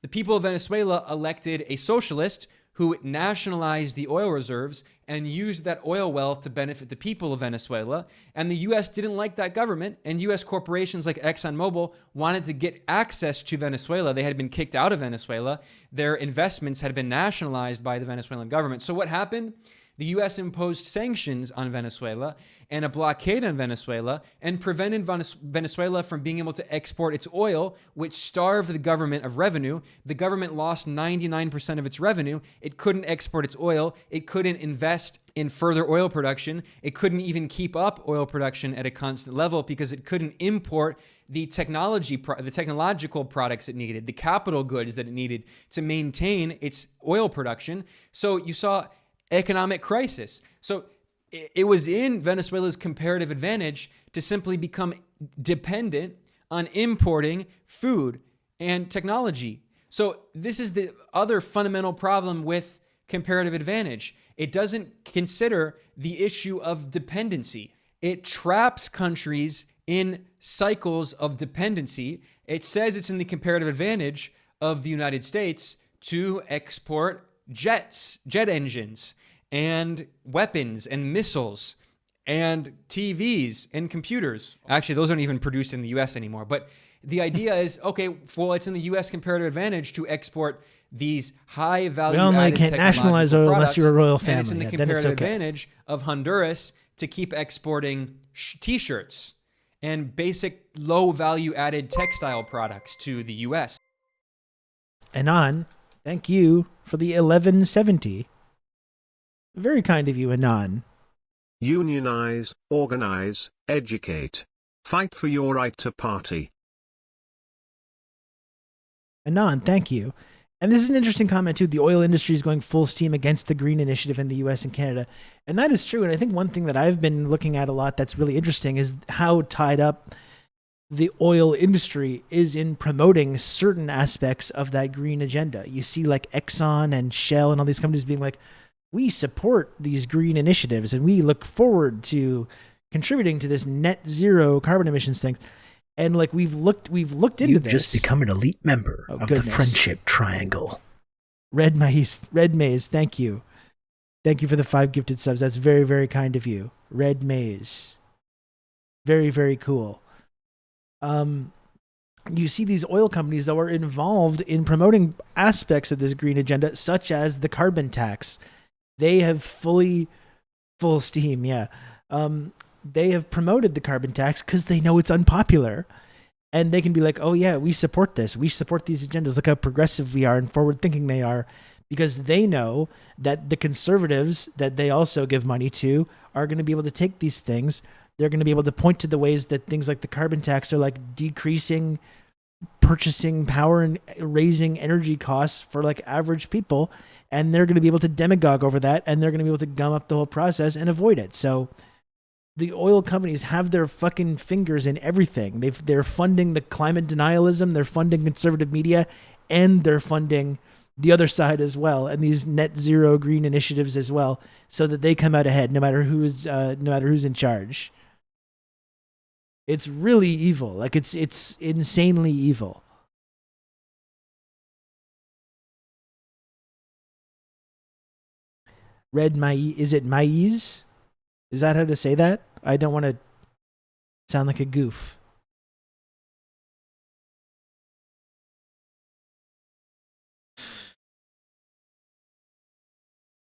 S4: The people of Venezuela elected a socialist who nationalized the oil reserves and used that oil wealth to benefit the people of Venezuela. And the U.S. didn't like that government, and U.S. corporations like ExxonMobil wanted to get access to Venezuela. They had been kicked out of Venezuela. Their investments had been nationalized by the Venezuelan government. So what happened? The U.S. imposed sanctions on Venezuela and a blockade on Venezuela and prevented Venezuela from being able to export its oil, which starved the government of revenue. The government lost 99% of its revenue. It couldn't export its oil. It couldn't invest in further oil production. It couldn't even keep up oil production at a constant level because it couldn't import the technological products it needed, the capital goods that it needed to maintain its oil production. So you saw economic crisis. So it was in Venezuela's comparative advantage to simply become dependent on importing food and technology. So this is the other fundamental problem with comparative advantage. It doesn't consider the issue of dependency. It traps countries in cycles of dependency. It says it's in the comparative advantage of the United States to export jet engines and weapons and missiles and TVs and computers. Actually, those aren't even produced in the US anymore. But the idea is, okay, well, it's in the US comparative advantage to export these high value
S1: Well, no, you can't nationalize oil unless you're a royal family.
S4: And it's in the comparative advantage of Honduras to keep exporting t-shirts and basic low value added textile products to the US.
S1: Anon, thank you for the 1170. Very kind of you, Anon.
S8: Unionize, organize, educate. Fight for your right to party.
S1: Anon, thank you. And this is an interesting comment too. The oil industry is going full steam against the green initiative in the US and Canada. And that is true. And I think one thing that I've been looking at a lot that's really interesting is how tied up the oil industry is in promoting certain aspects of that green agenda. You see like Exxon and Shell and all these companies being like, we support these green initiatives and we look forward to contributing to this net zero carbon emissions thing. And like we've looked into this.
S3: You've just become an elite member of the Friendship Triangle.
S1: Red Maze, thank you. Thank you for the 5 gifted subs. That's very, very kind of you. Red Maze. Very, very cool. You see these oil companies that were involved in promoting aspects of this green agenda, such as the carbon tax. They have full steam, yeah. They have promoted the carbon tax because they know it's unpopular. And they can be like, oh yeah, we support this. We support these agendas. Look how progressive we are and forward-thinking they are. Because they know that the conservatives that they also give money to are going to be able to take these things. They're going to be able to point to the ways that things like the carbon tax are like decreasing purchasing power and raising energy costs for like average people. And they're going to be able to demagogue over that. And they're going to be able to gum up the whole process and avoid it. So the oil companies have their fucking fingers in everything. They're funding the climate denialism. They're funding conservative media, and they're funding the other side as well, and these net zero green initiatives as well, so that they come out ahead, no matter who's in charge. It's really evil. Like it's insanely evil. Is it maize? Is that how to say that? I don't want to sound like a goof.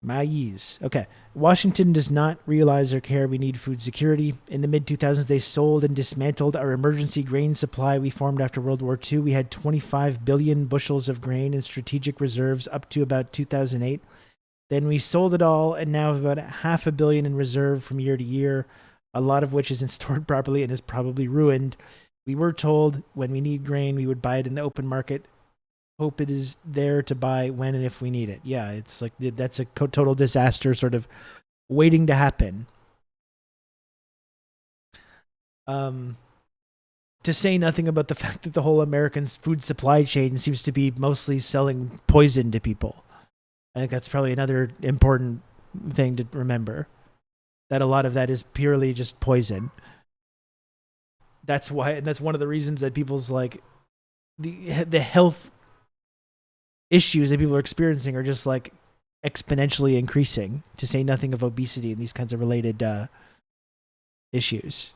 S1: Maize. Okay. Washington does not realize or care we need food security. In the mid-2000s, they sold and dismantled our emergency grain supply we formed after World War II. We had 25 billion bushels of grain in strategic reserves up to about 2008. Then we sold it all and now have about 500 million in reserve from year to year, a lot of which isn't stored properly and is probably ruined. We were told when we need grain, we would buy it in the open market. Hope it is there to buy when and if we need it. Yeah, it's like that's a total disaster sort of waiting to happen. To say nothing about the fact that the whole American food supply chain seems to be mostly selling poison to people. I think that's probably another important thing to remember, that a lot of that is purely just poison. That's why, and that's one of the reasons that people's like the health issues that people are experiencing are just like exponentially increasing, to say nothing of obesity and these kinds of related issues.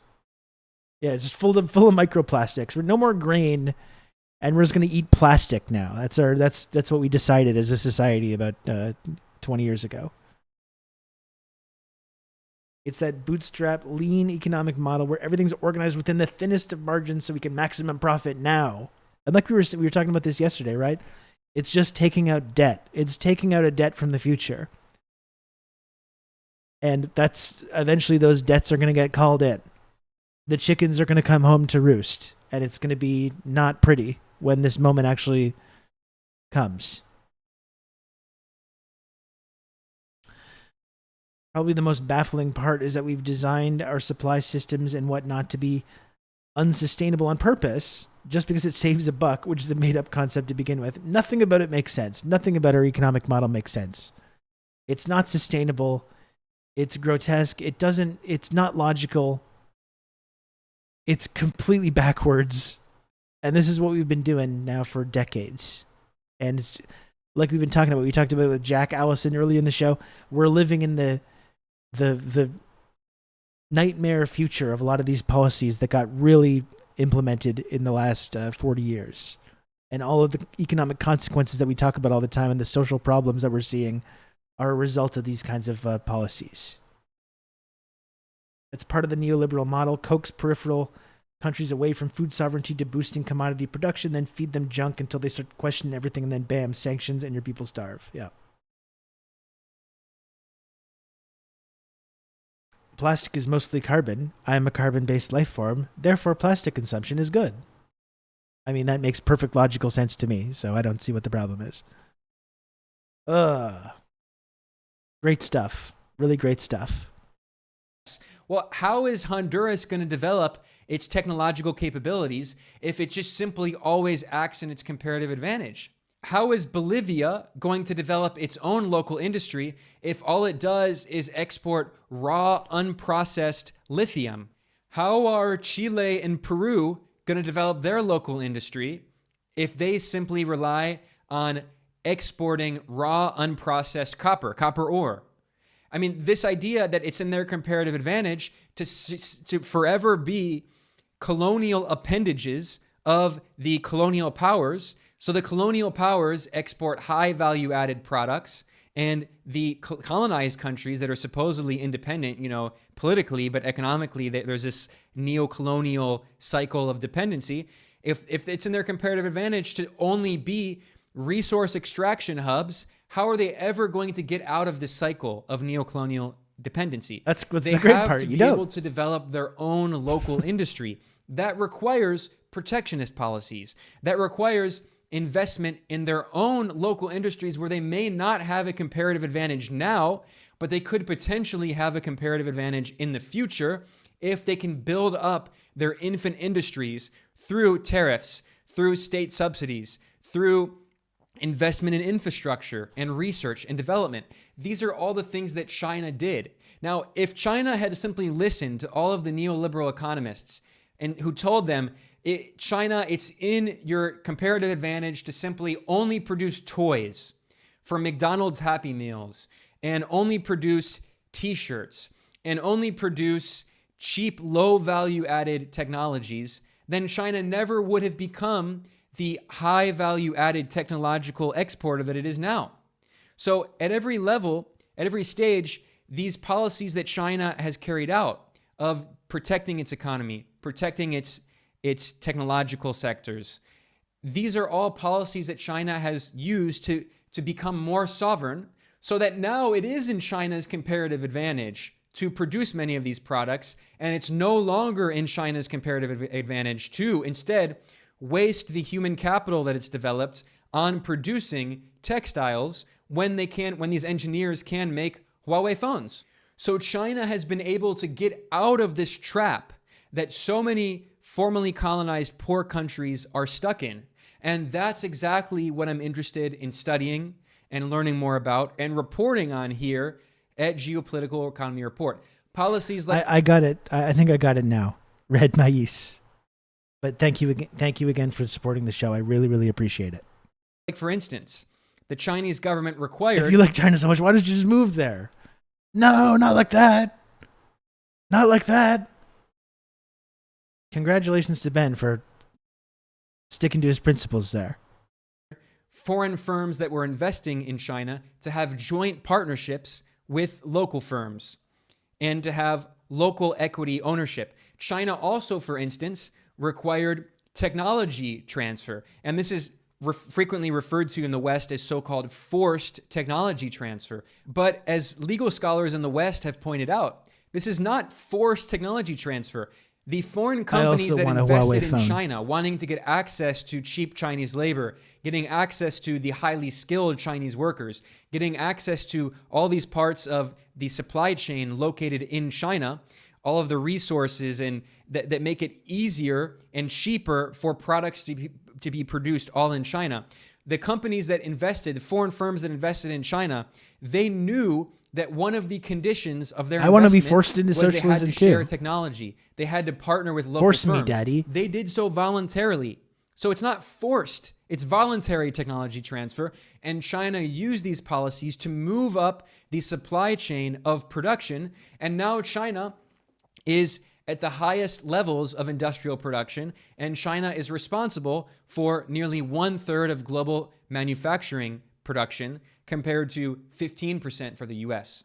S1: Yeah, it's just full of microplastics. We're no more grain, and we're just going to eat plastic now. That's what we decided as a society about 20 years ago. It's that bootstrap, lean economic model where everything's organized within the thinnest of margins so we can maximum profit now. And like we were talking about this yesterday, right? It's just taking out debt. It's taking out a debt from the future. And that's eventually those debts are going to get called in. The chickens are going to come home to roost. And it's going to be not pretty when this moment actually comes. Probably the most baffling part is that we've designed our supply systems and whatnot to be unsustainable on purpose, just because it saves a buck, which is a made-up concept to begin with. Nothing about it makes sense. Nothing about our economic model makes sense. It's not sustainable. It's grotesque. It's not logical. It's completely backwards. And this is what we've been doing now for decades. And it's like we've been talking about. We talked about it with Jack Allison early in the show. We're living in the nightmare future of a lot of these policies that got really implemented in the last 40 years. And all of the economic consequences that we talk about all the time and the social problems that we're seeing are a result of these kinds of policies. It's part of the neoliberal model, coax peripheral countries away from food sovereignty to boosting commodity production, then feed them junk until they start questioning everything, and then bam, sanctions and your people starve. Yeah. Plastic is mostly carbon. I am a carbon-based life form. Therefore, plastic consumption is good. I mean, that makes perfect logical sense to me, so I don't see what the problem is. Great stuff. Really great stuff.
S4: Well, how is Honduras going to develop its technological capabilities if it just simply always acts in its comparative advantage? How is Bolivia going to develop its own local industry if all it does is export raw, unprocessed lithium? How are Chile and Peru going to develop their local industry if they simply rely on exporting raw, unprocessed copper ore? I mean, this idea that it's in their comparative advantage to forever be colonial appendages of the colonial powers. So the colonial powers export high value added products, and the colonized countries that are supposedly independent, politically, but economically, there's this neo-colonial cycle of dependency. If it's in their comparative advantage to only be resource extraction hubs, how are they ever going to get out of this cycle of neo-colonial dependency?
S1: That's the great part.
S4: They have to be able to develop their own local industry. That requires protectionist policies. That requires investment in their own local industries where they may not have a comparative advantage now, but they could potentially have a comparative advantage in the future if they can build up their infant industries through tariffs, through state subsidies, through investment in infrastructure and research and development. These are all the things that China did. Now, if China had simply listened to all of the neoliberal economists and who told them, China, it's in your comparative advantage to simply only produce toys for McDonald's Happy Meals and only produce t-shirts and only produce cheap, low value added technologies, then China never would have become the high value added technological exporter that it is now. So at every level, At every stage, these policies that China has carried out of protecting its economy, protecting its technological sectors, these are all policies that China has used to become more sovereign, so that now it is in China's comparative advantage to produce many of these products, and it's no longer in China's comparative advantage to instead waste the human capital that it's developed on producing textiles when these engineers can make Huawei phones. So China has been able to get out of this trap that so many formerly colonized poor countries are stuck in. And that's exactly what I'm interested in studying and learning more about and reporting on here at Geopolitical Economy Report. Policies like...
S1: I got it. I think I got it now. Red mais. But thank you again for supporting the show. I really, really appreciate it.
S4: Like, for instance, the Chinese government required...
S1: If you like China so much, why don't you just move there? No, not like that. Not like that. Congratulations to Ben for sticking to his principles there.
S4: Foreign firms that were investing in China to have joint partnerships with local firms and to have local equity ownership. China also, for instance, required technology transfer. And this is frequently referred to in the West as so-called forced technology transfer. But as legal scholars in the West have pointed out, this is not forced technology transfer. The foreign companies that invested in China, wanting to get access to cheap Chinese labor, getting access to the highly skilled Chinese workers, getting access to all these parts of the supply chain located in China, all of the resources and that make it easier and cheaper for products to be produced all in China. The companies that invested, the foreign firms that invested in China, they knew that one of the conditions of their investment
S1: be forced into
S4: was they had
S1: socialism
S4: to share
S1: too.
S4: technology. They had to partner with local
S1: Force
S4: firms.
S1: me, Daddy.
S4: They did so voluntarily. So it's not forced. It's voluntary technology transfer. And China used these policies to move up the supply chain of production. And now China is at the highest levels of industrial production. And China is responsible for nearly 1/3 of global manufacturing production, compared to 15% for the US.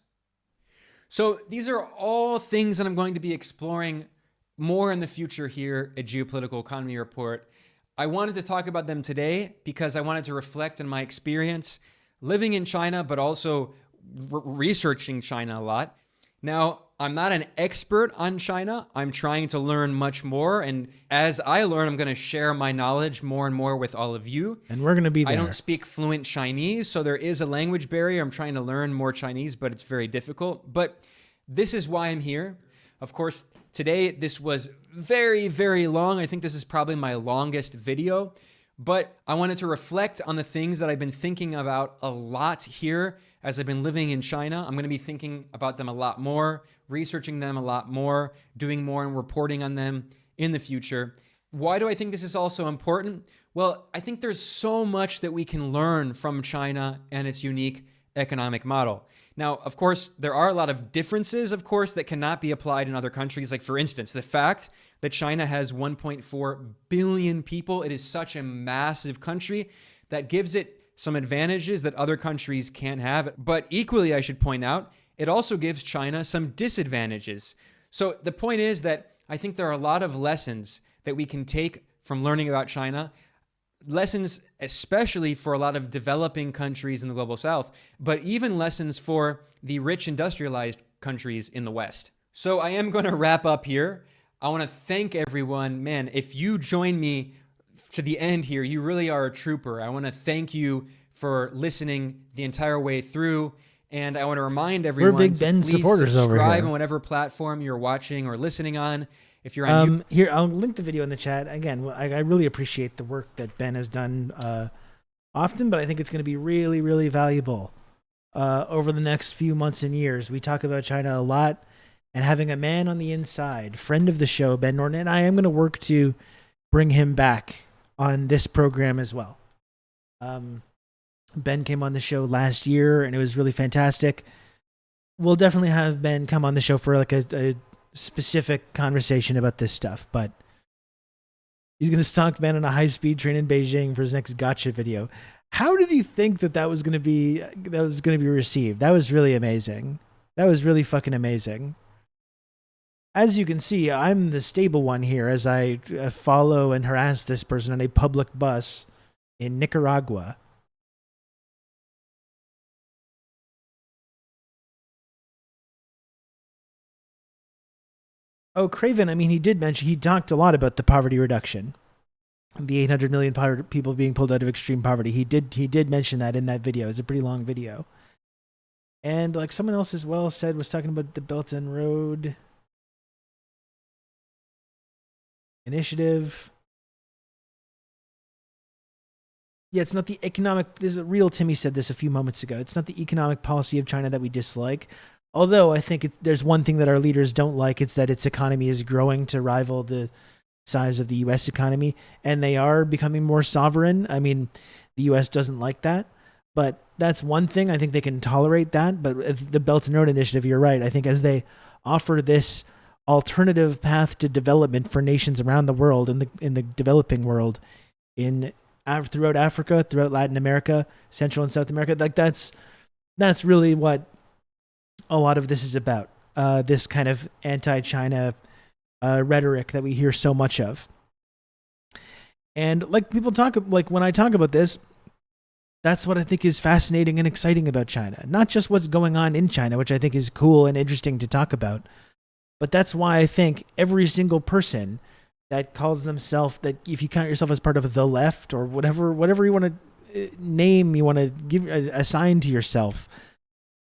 S4: So these are all things that I'm going to be exploring more in the future here at Geopolitical Economy Report. I wanted to talk about them today because I wanted to reflect on my experience living in China, but also researching China a lot. Now, I'm not an expert on China. I'm trying to learn much more. And as I learn, I'm going to share my knowledge more and more with all of you.
S1: And we're going to be there.
S4: I don't speak fluent Chinese, so there is a language barrier. I'm trying to learn more Chinese, but it's very difficult. But this is why I'm here. Of course, today, this was very, very long. I think this is probably my longest video. But I wanted to reflect on the things that I've been thinking about a lot here as I've been living in China. I'm going to be thinking about them a lot more, researching them a lot more, doing more and reporting on them in the future. Why do I think this is also important? Well, I think there's so much that we can learn from China and its unique economic model. Now, of course, there are a lot of differences, of course, that cannot be applied in other countries. Like, for instance, the fact that China has 1.4 billion people, it is such a massive country that gives it some advantages that other countries can't have. But equally, I should point out, it also gives China some disadvantages. So the point is that I think there are a lot of lessons that we can take from learning about China, lessons especially for a lot of developing countries in the global south, but even lessons for the rich industrialized countries in the West. So I am going to wrap up here. I want to thank everyone. Man, if you join me to the end here, you really are a trooper. I want to thank you for listening the entire way through. And I want to remind everyone,
S1: we're big Ben supporters over here.
S4: Subscribe on whatever platform you're watching or listening on. If you're on
S1: here, I'll link the video in the chat. Again, I really appreciate the work that Ben has done often, but I think it's going to be really, really valuable over the next few months and years. We talk about China a lot, and having a man on the inside, friend of the show, Ben Norton, and I am going to work to bring him back on this program as well. Ben came on the show last year, and it was really fantastic. We'll definitely have Ben come on the show for like a specific conversation about this stuff, but he's going to stalk Ben on a high-speed train in Beijing for his next gotcha video. How did he think that was going to be received? That was really amazing. That was really fucking amazing. As you can see, I'm the stable one here as I follow and harass this person on a public bus in Nicaragua. Oh, Craven, I mean, he talked a lot about the poverty reduction. The 800 million people being pulled out of extreme poverty. He did mention that in that video. It's a pretty long video. And like someone else as well was talking about the Belt and Road Initiative. Yeah, it's not the economic... This is a real Timmy said this a few moments ago. It's not the economic policy of China that we dislike. Although I think there's one thing that our leaders don't like. It's that its economy is growing to rival the size of the U.S. economy, and they are becoming more sovereign. I mean, the U.S. doesn't like that, but that's one thing. I think they can tolerate that. But the Belt and Road Initiative, you're right. I think as they offer this alternative path to development for nations around the world, in the developing world, throughout Africa, throughout Latin America, Central and South America, like that's really what a lot of this is about. This kind of anti-China rhetoric that we hear so much of. And like when I talk about this, that's what I think is fascinating and exciting about China. Not just what's going on in China, which I think is cool and interesting to talk about, but that's why I think every single person that calls themselves, that if you count yourself as part of the left or whatever you want to name, you want to give assign to yourself,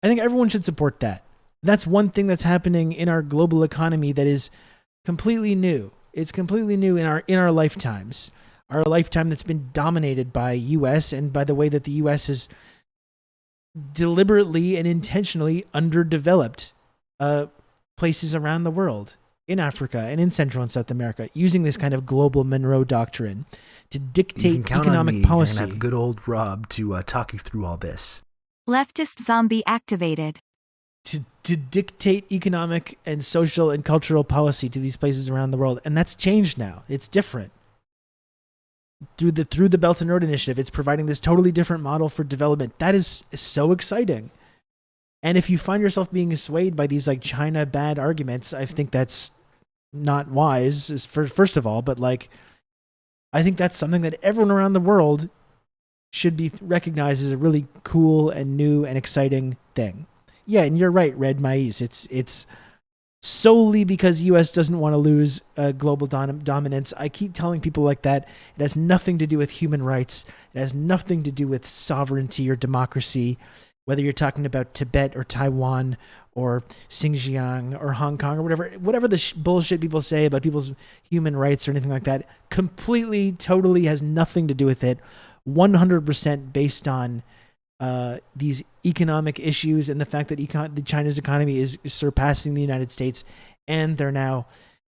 S1: I think everyone should support that. That's one thing that's happening in our global economy that is completely new. It's completely new in our lifetimes. Our lifetime that's been dominated by U.S. and by the way that the U.S. is deliberately and intentionally underdeveloped places around the world, in Africa and in Central and South America, using this kind of global Monroe Doctrine to dictate economic policy.
S3: You're gonna have good old Rob to talk you through all this.
S5: Leftist zombie activated.
S1: To dictate economic and social and cultural policy to these places around the world. And that's changed now. It's different. Through the Belt and Road Initiative, it's providing this totally different model for development. That is so exciting. And if you find yourself being swayed by these like China bad arguments, I think that's not wise, first of all, but like I think that's something that everyone around the world should be recognized as a really cool and new and exciting thing. Yeah, and you're right, Red Maize. It's solely because U.S. doesn't want to lose global dominance. I keep telling people like that. It has nothing to do with human rights. It has nothing to do with sovereignty or democracy, whether you're talking about Tibet or Taiwan or Xinjiang or Hong Kong or whatever the bullshit people say about people's human rights or anything like that, completely, totally has nothing to do with it. 100% based on these economic issues and the fact that China's economy is surpassing the United States, and they're now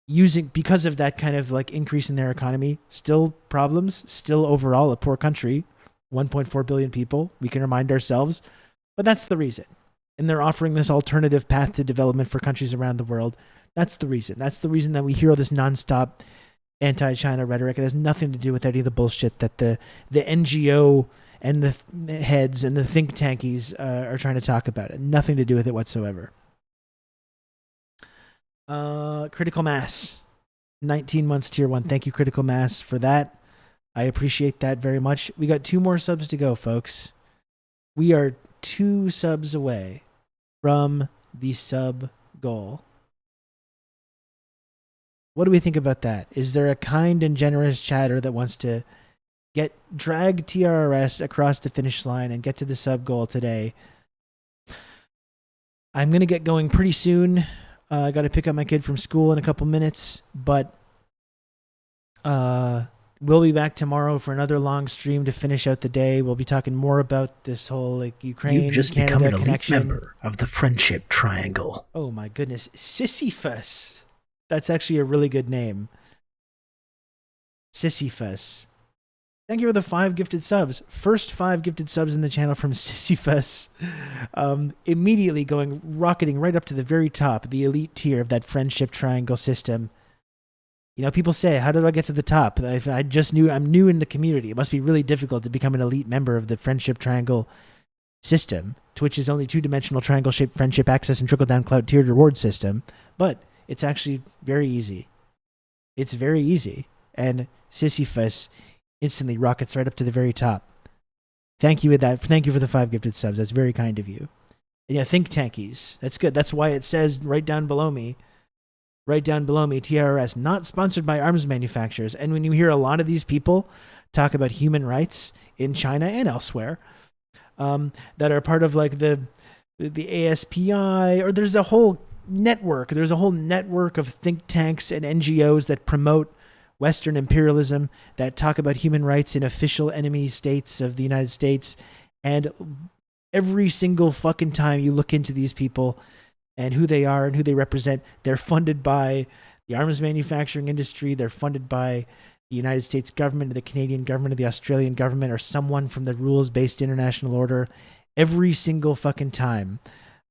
S1: using, because of that kind of like increase in their economy, still problems, still overall a poor country, 1.4 billion people, we can remind ourselves, but that's the reason. And they're offering this alternative path to development for countries around the world. That's the reason. That's the reason that we hear all this nonstop anti-China rhetoric. It has nothing to do with any of the bullshit that the NGO and the heads and the think tankies are trying to talk about it. Nothing to do with it whatsoever. Critical Mass, 19 months tier 1. Thank you, Critical Mass, for that. I appreciate that very much. We got 2 more subs to go, folks. We are 2 subs away from the sub goal. What do we think about that? Is there a kind and generous chatter that wants to drag TRRS across the finish line and get to the sub goal today? I'm going to get going pretty soon. I got to pick up my kid from school in a couple minutes, but we'll be back tomorrow for another long stream to finish out the day. We'll be talking more about this whole like Ukraine
S3: You've just
S1: Canada
S3: become an elite
S1: connection.
S3: member of the Friendship Triangle.
S1: Oh my goodness, Sisyphus. That's actually a really good name. Sisyphus. Thank you for the 5 gifted subs. First 5 gifted subs in the channel from Sisyphus. Immediately rocketing right up to the very top, the elite tier of that Friendship Triangle system. People say, how do I get to the top? I'm new in the community. It must be really difficult to become an elite member of the friendship triangle system. Twitch is only 2-dimensional triangle-shaped friendship access and trickle-down cloud tiered reward system. But it's actually very easy. It's very easy. And Sisyphus instantly rockets right up to the very top. Thank you for that. Thank you for the 5 gifted subs. That's very kind of you. And yeah, think tankies. That's good. That's why it says right down below me, TRRS, not sponsored by arms manufacturers. And when you hear a lot of these people talk about human rights in China and elsewhere, that are part of like the ASPI, or there's a whole network of think tanks and NGOs that promote Western imperialism, that talk about human rights in official enemy states of the United States. And every single fucking time you look into these people and who they are and who they represent, they're funded by the arms manufacturing industry. They're funded by the United States government, or the Canadian government, or the Australian government, or someone from the rules-based international order. Every single fucking time,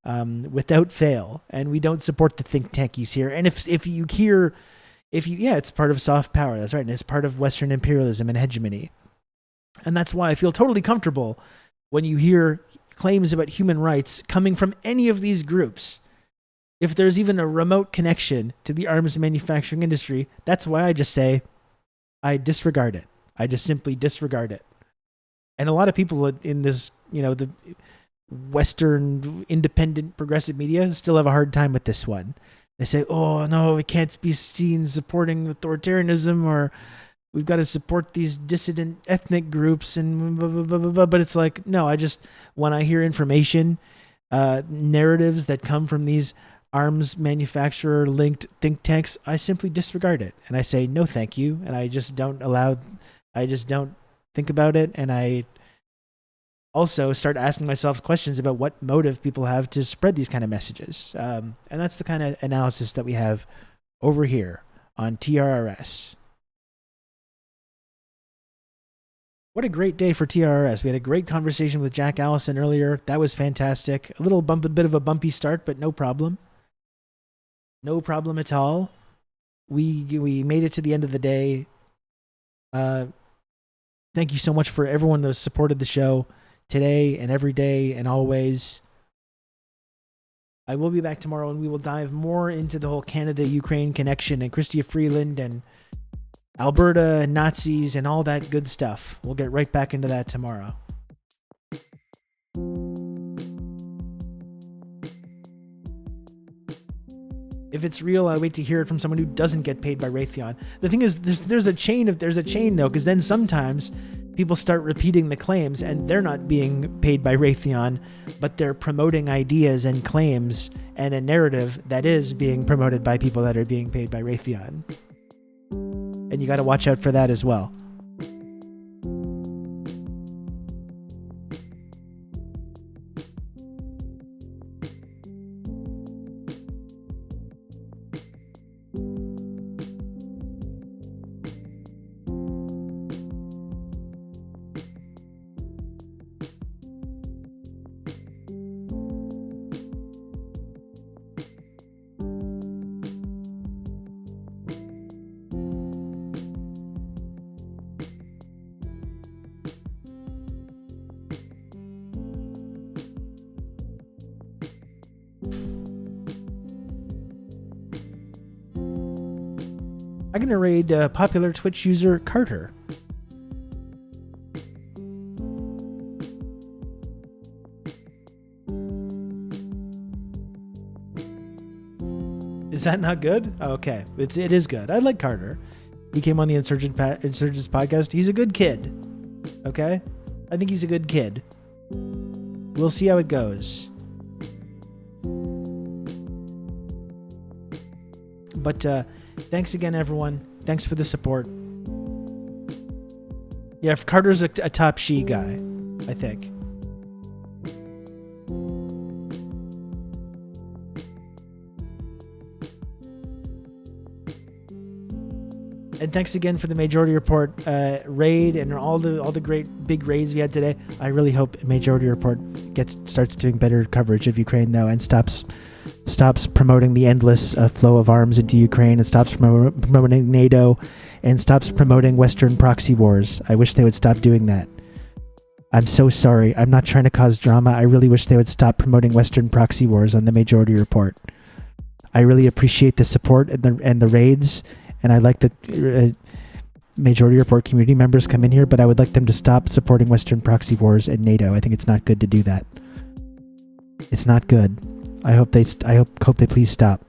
S1: without fail. And we don't support the think tankies here. And it's part of soft power. That's right. And it's part of Western imperialism and hegemony. And that's why I feel totally comfortable when you hear claims about human rights coming from any of these groups. If there's even a remote connection to the arms manufacturing industry, that's why I just say, I disregard it. I just simply disregard it. And a lot of people in this, the Western independent progressive media still have a hard time with this one. They say, oh, no, it can't be seen supporting authoritarianism, or we've got to support these dissident ethnic groups and blah, blah, blah, blah, blah. But it's like, no, when I hear information, narratives that come from these arms manufacturer linked think tanks, I simply disregard it. And I say, no, thank you. And I just don't think about it. And I also start asking myself questions about what motive people have to spread these kind of messages. And that's the kind of analysis that we have over here on TRRS. What a great day for TRRS. We had a great conversation with Jack Allison earlier. That was fantastic. A bit of a bumpy start, but no problem. No problem at all. We made it to the end of the day. Thank you so much for everyone that has supported the show today and every day and always. I will be back tomorrow, and we will dive more into the whole Canada-Ukraine connection and Chrystia Freeland and Alberta and Nazis and all that good stuff. We'll get right back into that tomorrow. If it's real, I wait to hear it from someone who doesn't get paid by Raytheon. The thing is, there's a chain though, because then sometimes people start repeating the claims, and they're not being paid by Raytheon, but they're promoting ideas and claims and a narrative that is being promoted by people that are being paid by Raytheon. And you got to watch out for that as well. I'm going to raid popular Twitch user Carter. Is that not good? Okay. It is good. I like Carter. He came on the Insurgents podcast. He's a good kid. Okay? I think he's a good kid. We'll see how it goes. But thanks again, everyone. Thanks for the support. Yeah, Carter's a top she guy, I think. And thanks again for the Majority Report raid and all the great big raids we had today. I really hope Majority Report starts doing better coverage of Ukraine though, and stops stops promoting the endless flow of arms into Ukraine, and stops promoting NATO, and stops promoting Western proxy wars. I wish they would stop doing that. I'm so sorry. I'm not trying to cause drama. I really wish they would stop promoting Western proxy wars on the Majority Report. I really appreciate the support and the raids, and I like that Majority Report community members come in here, but I would like them to stop supporting Western proxy wars and NATO. I think it's not good to do that. It's not good. I hope they please stop.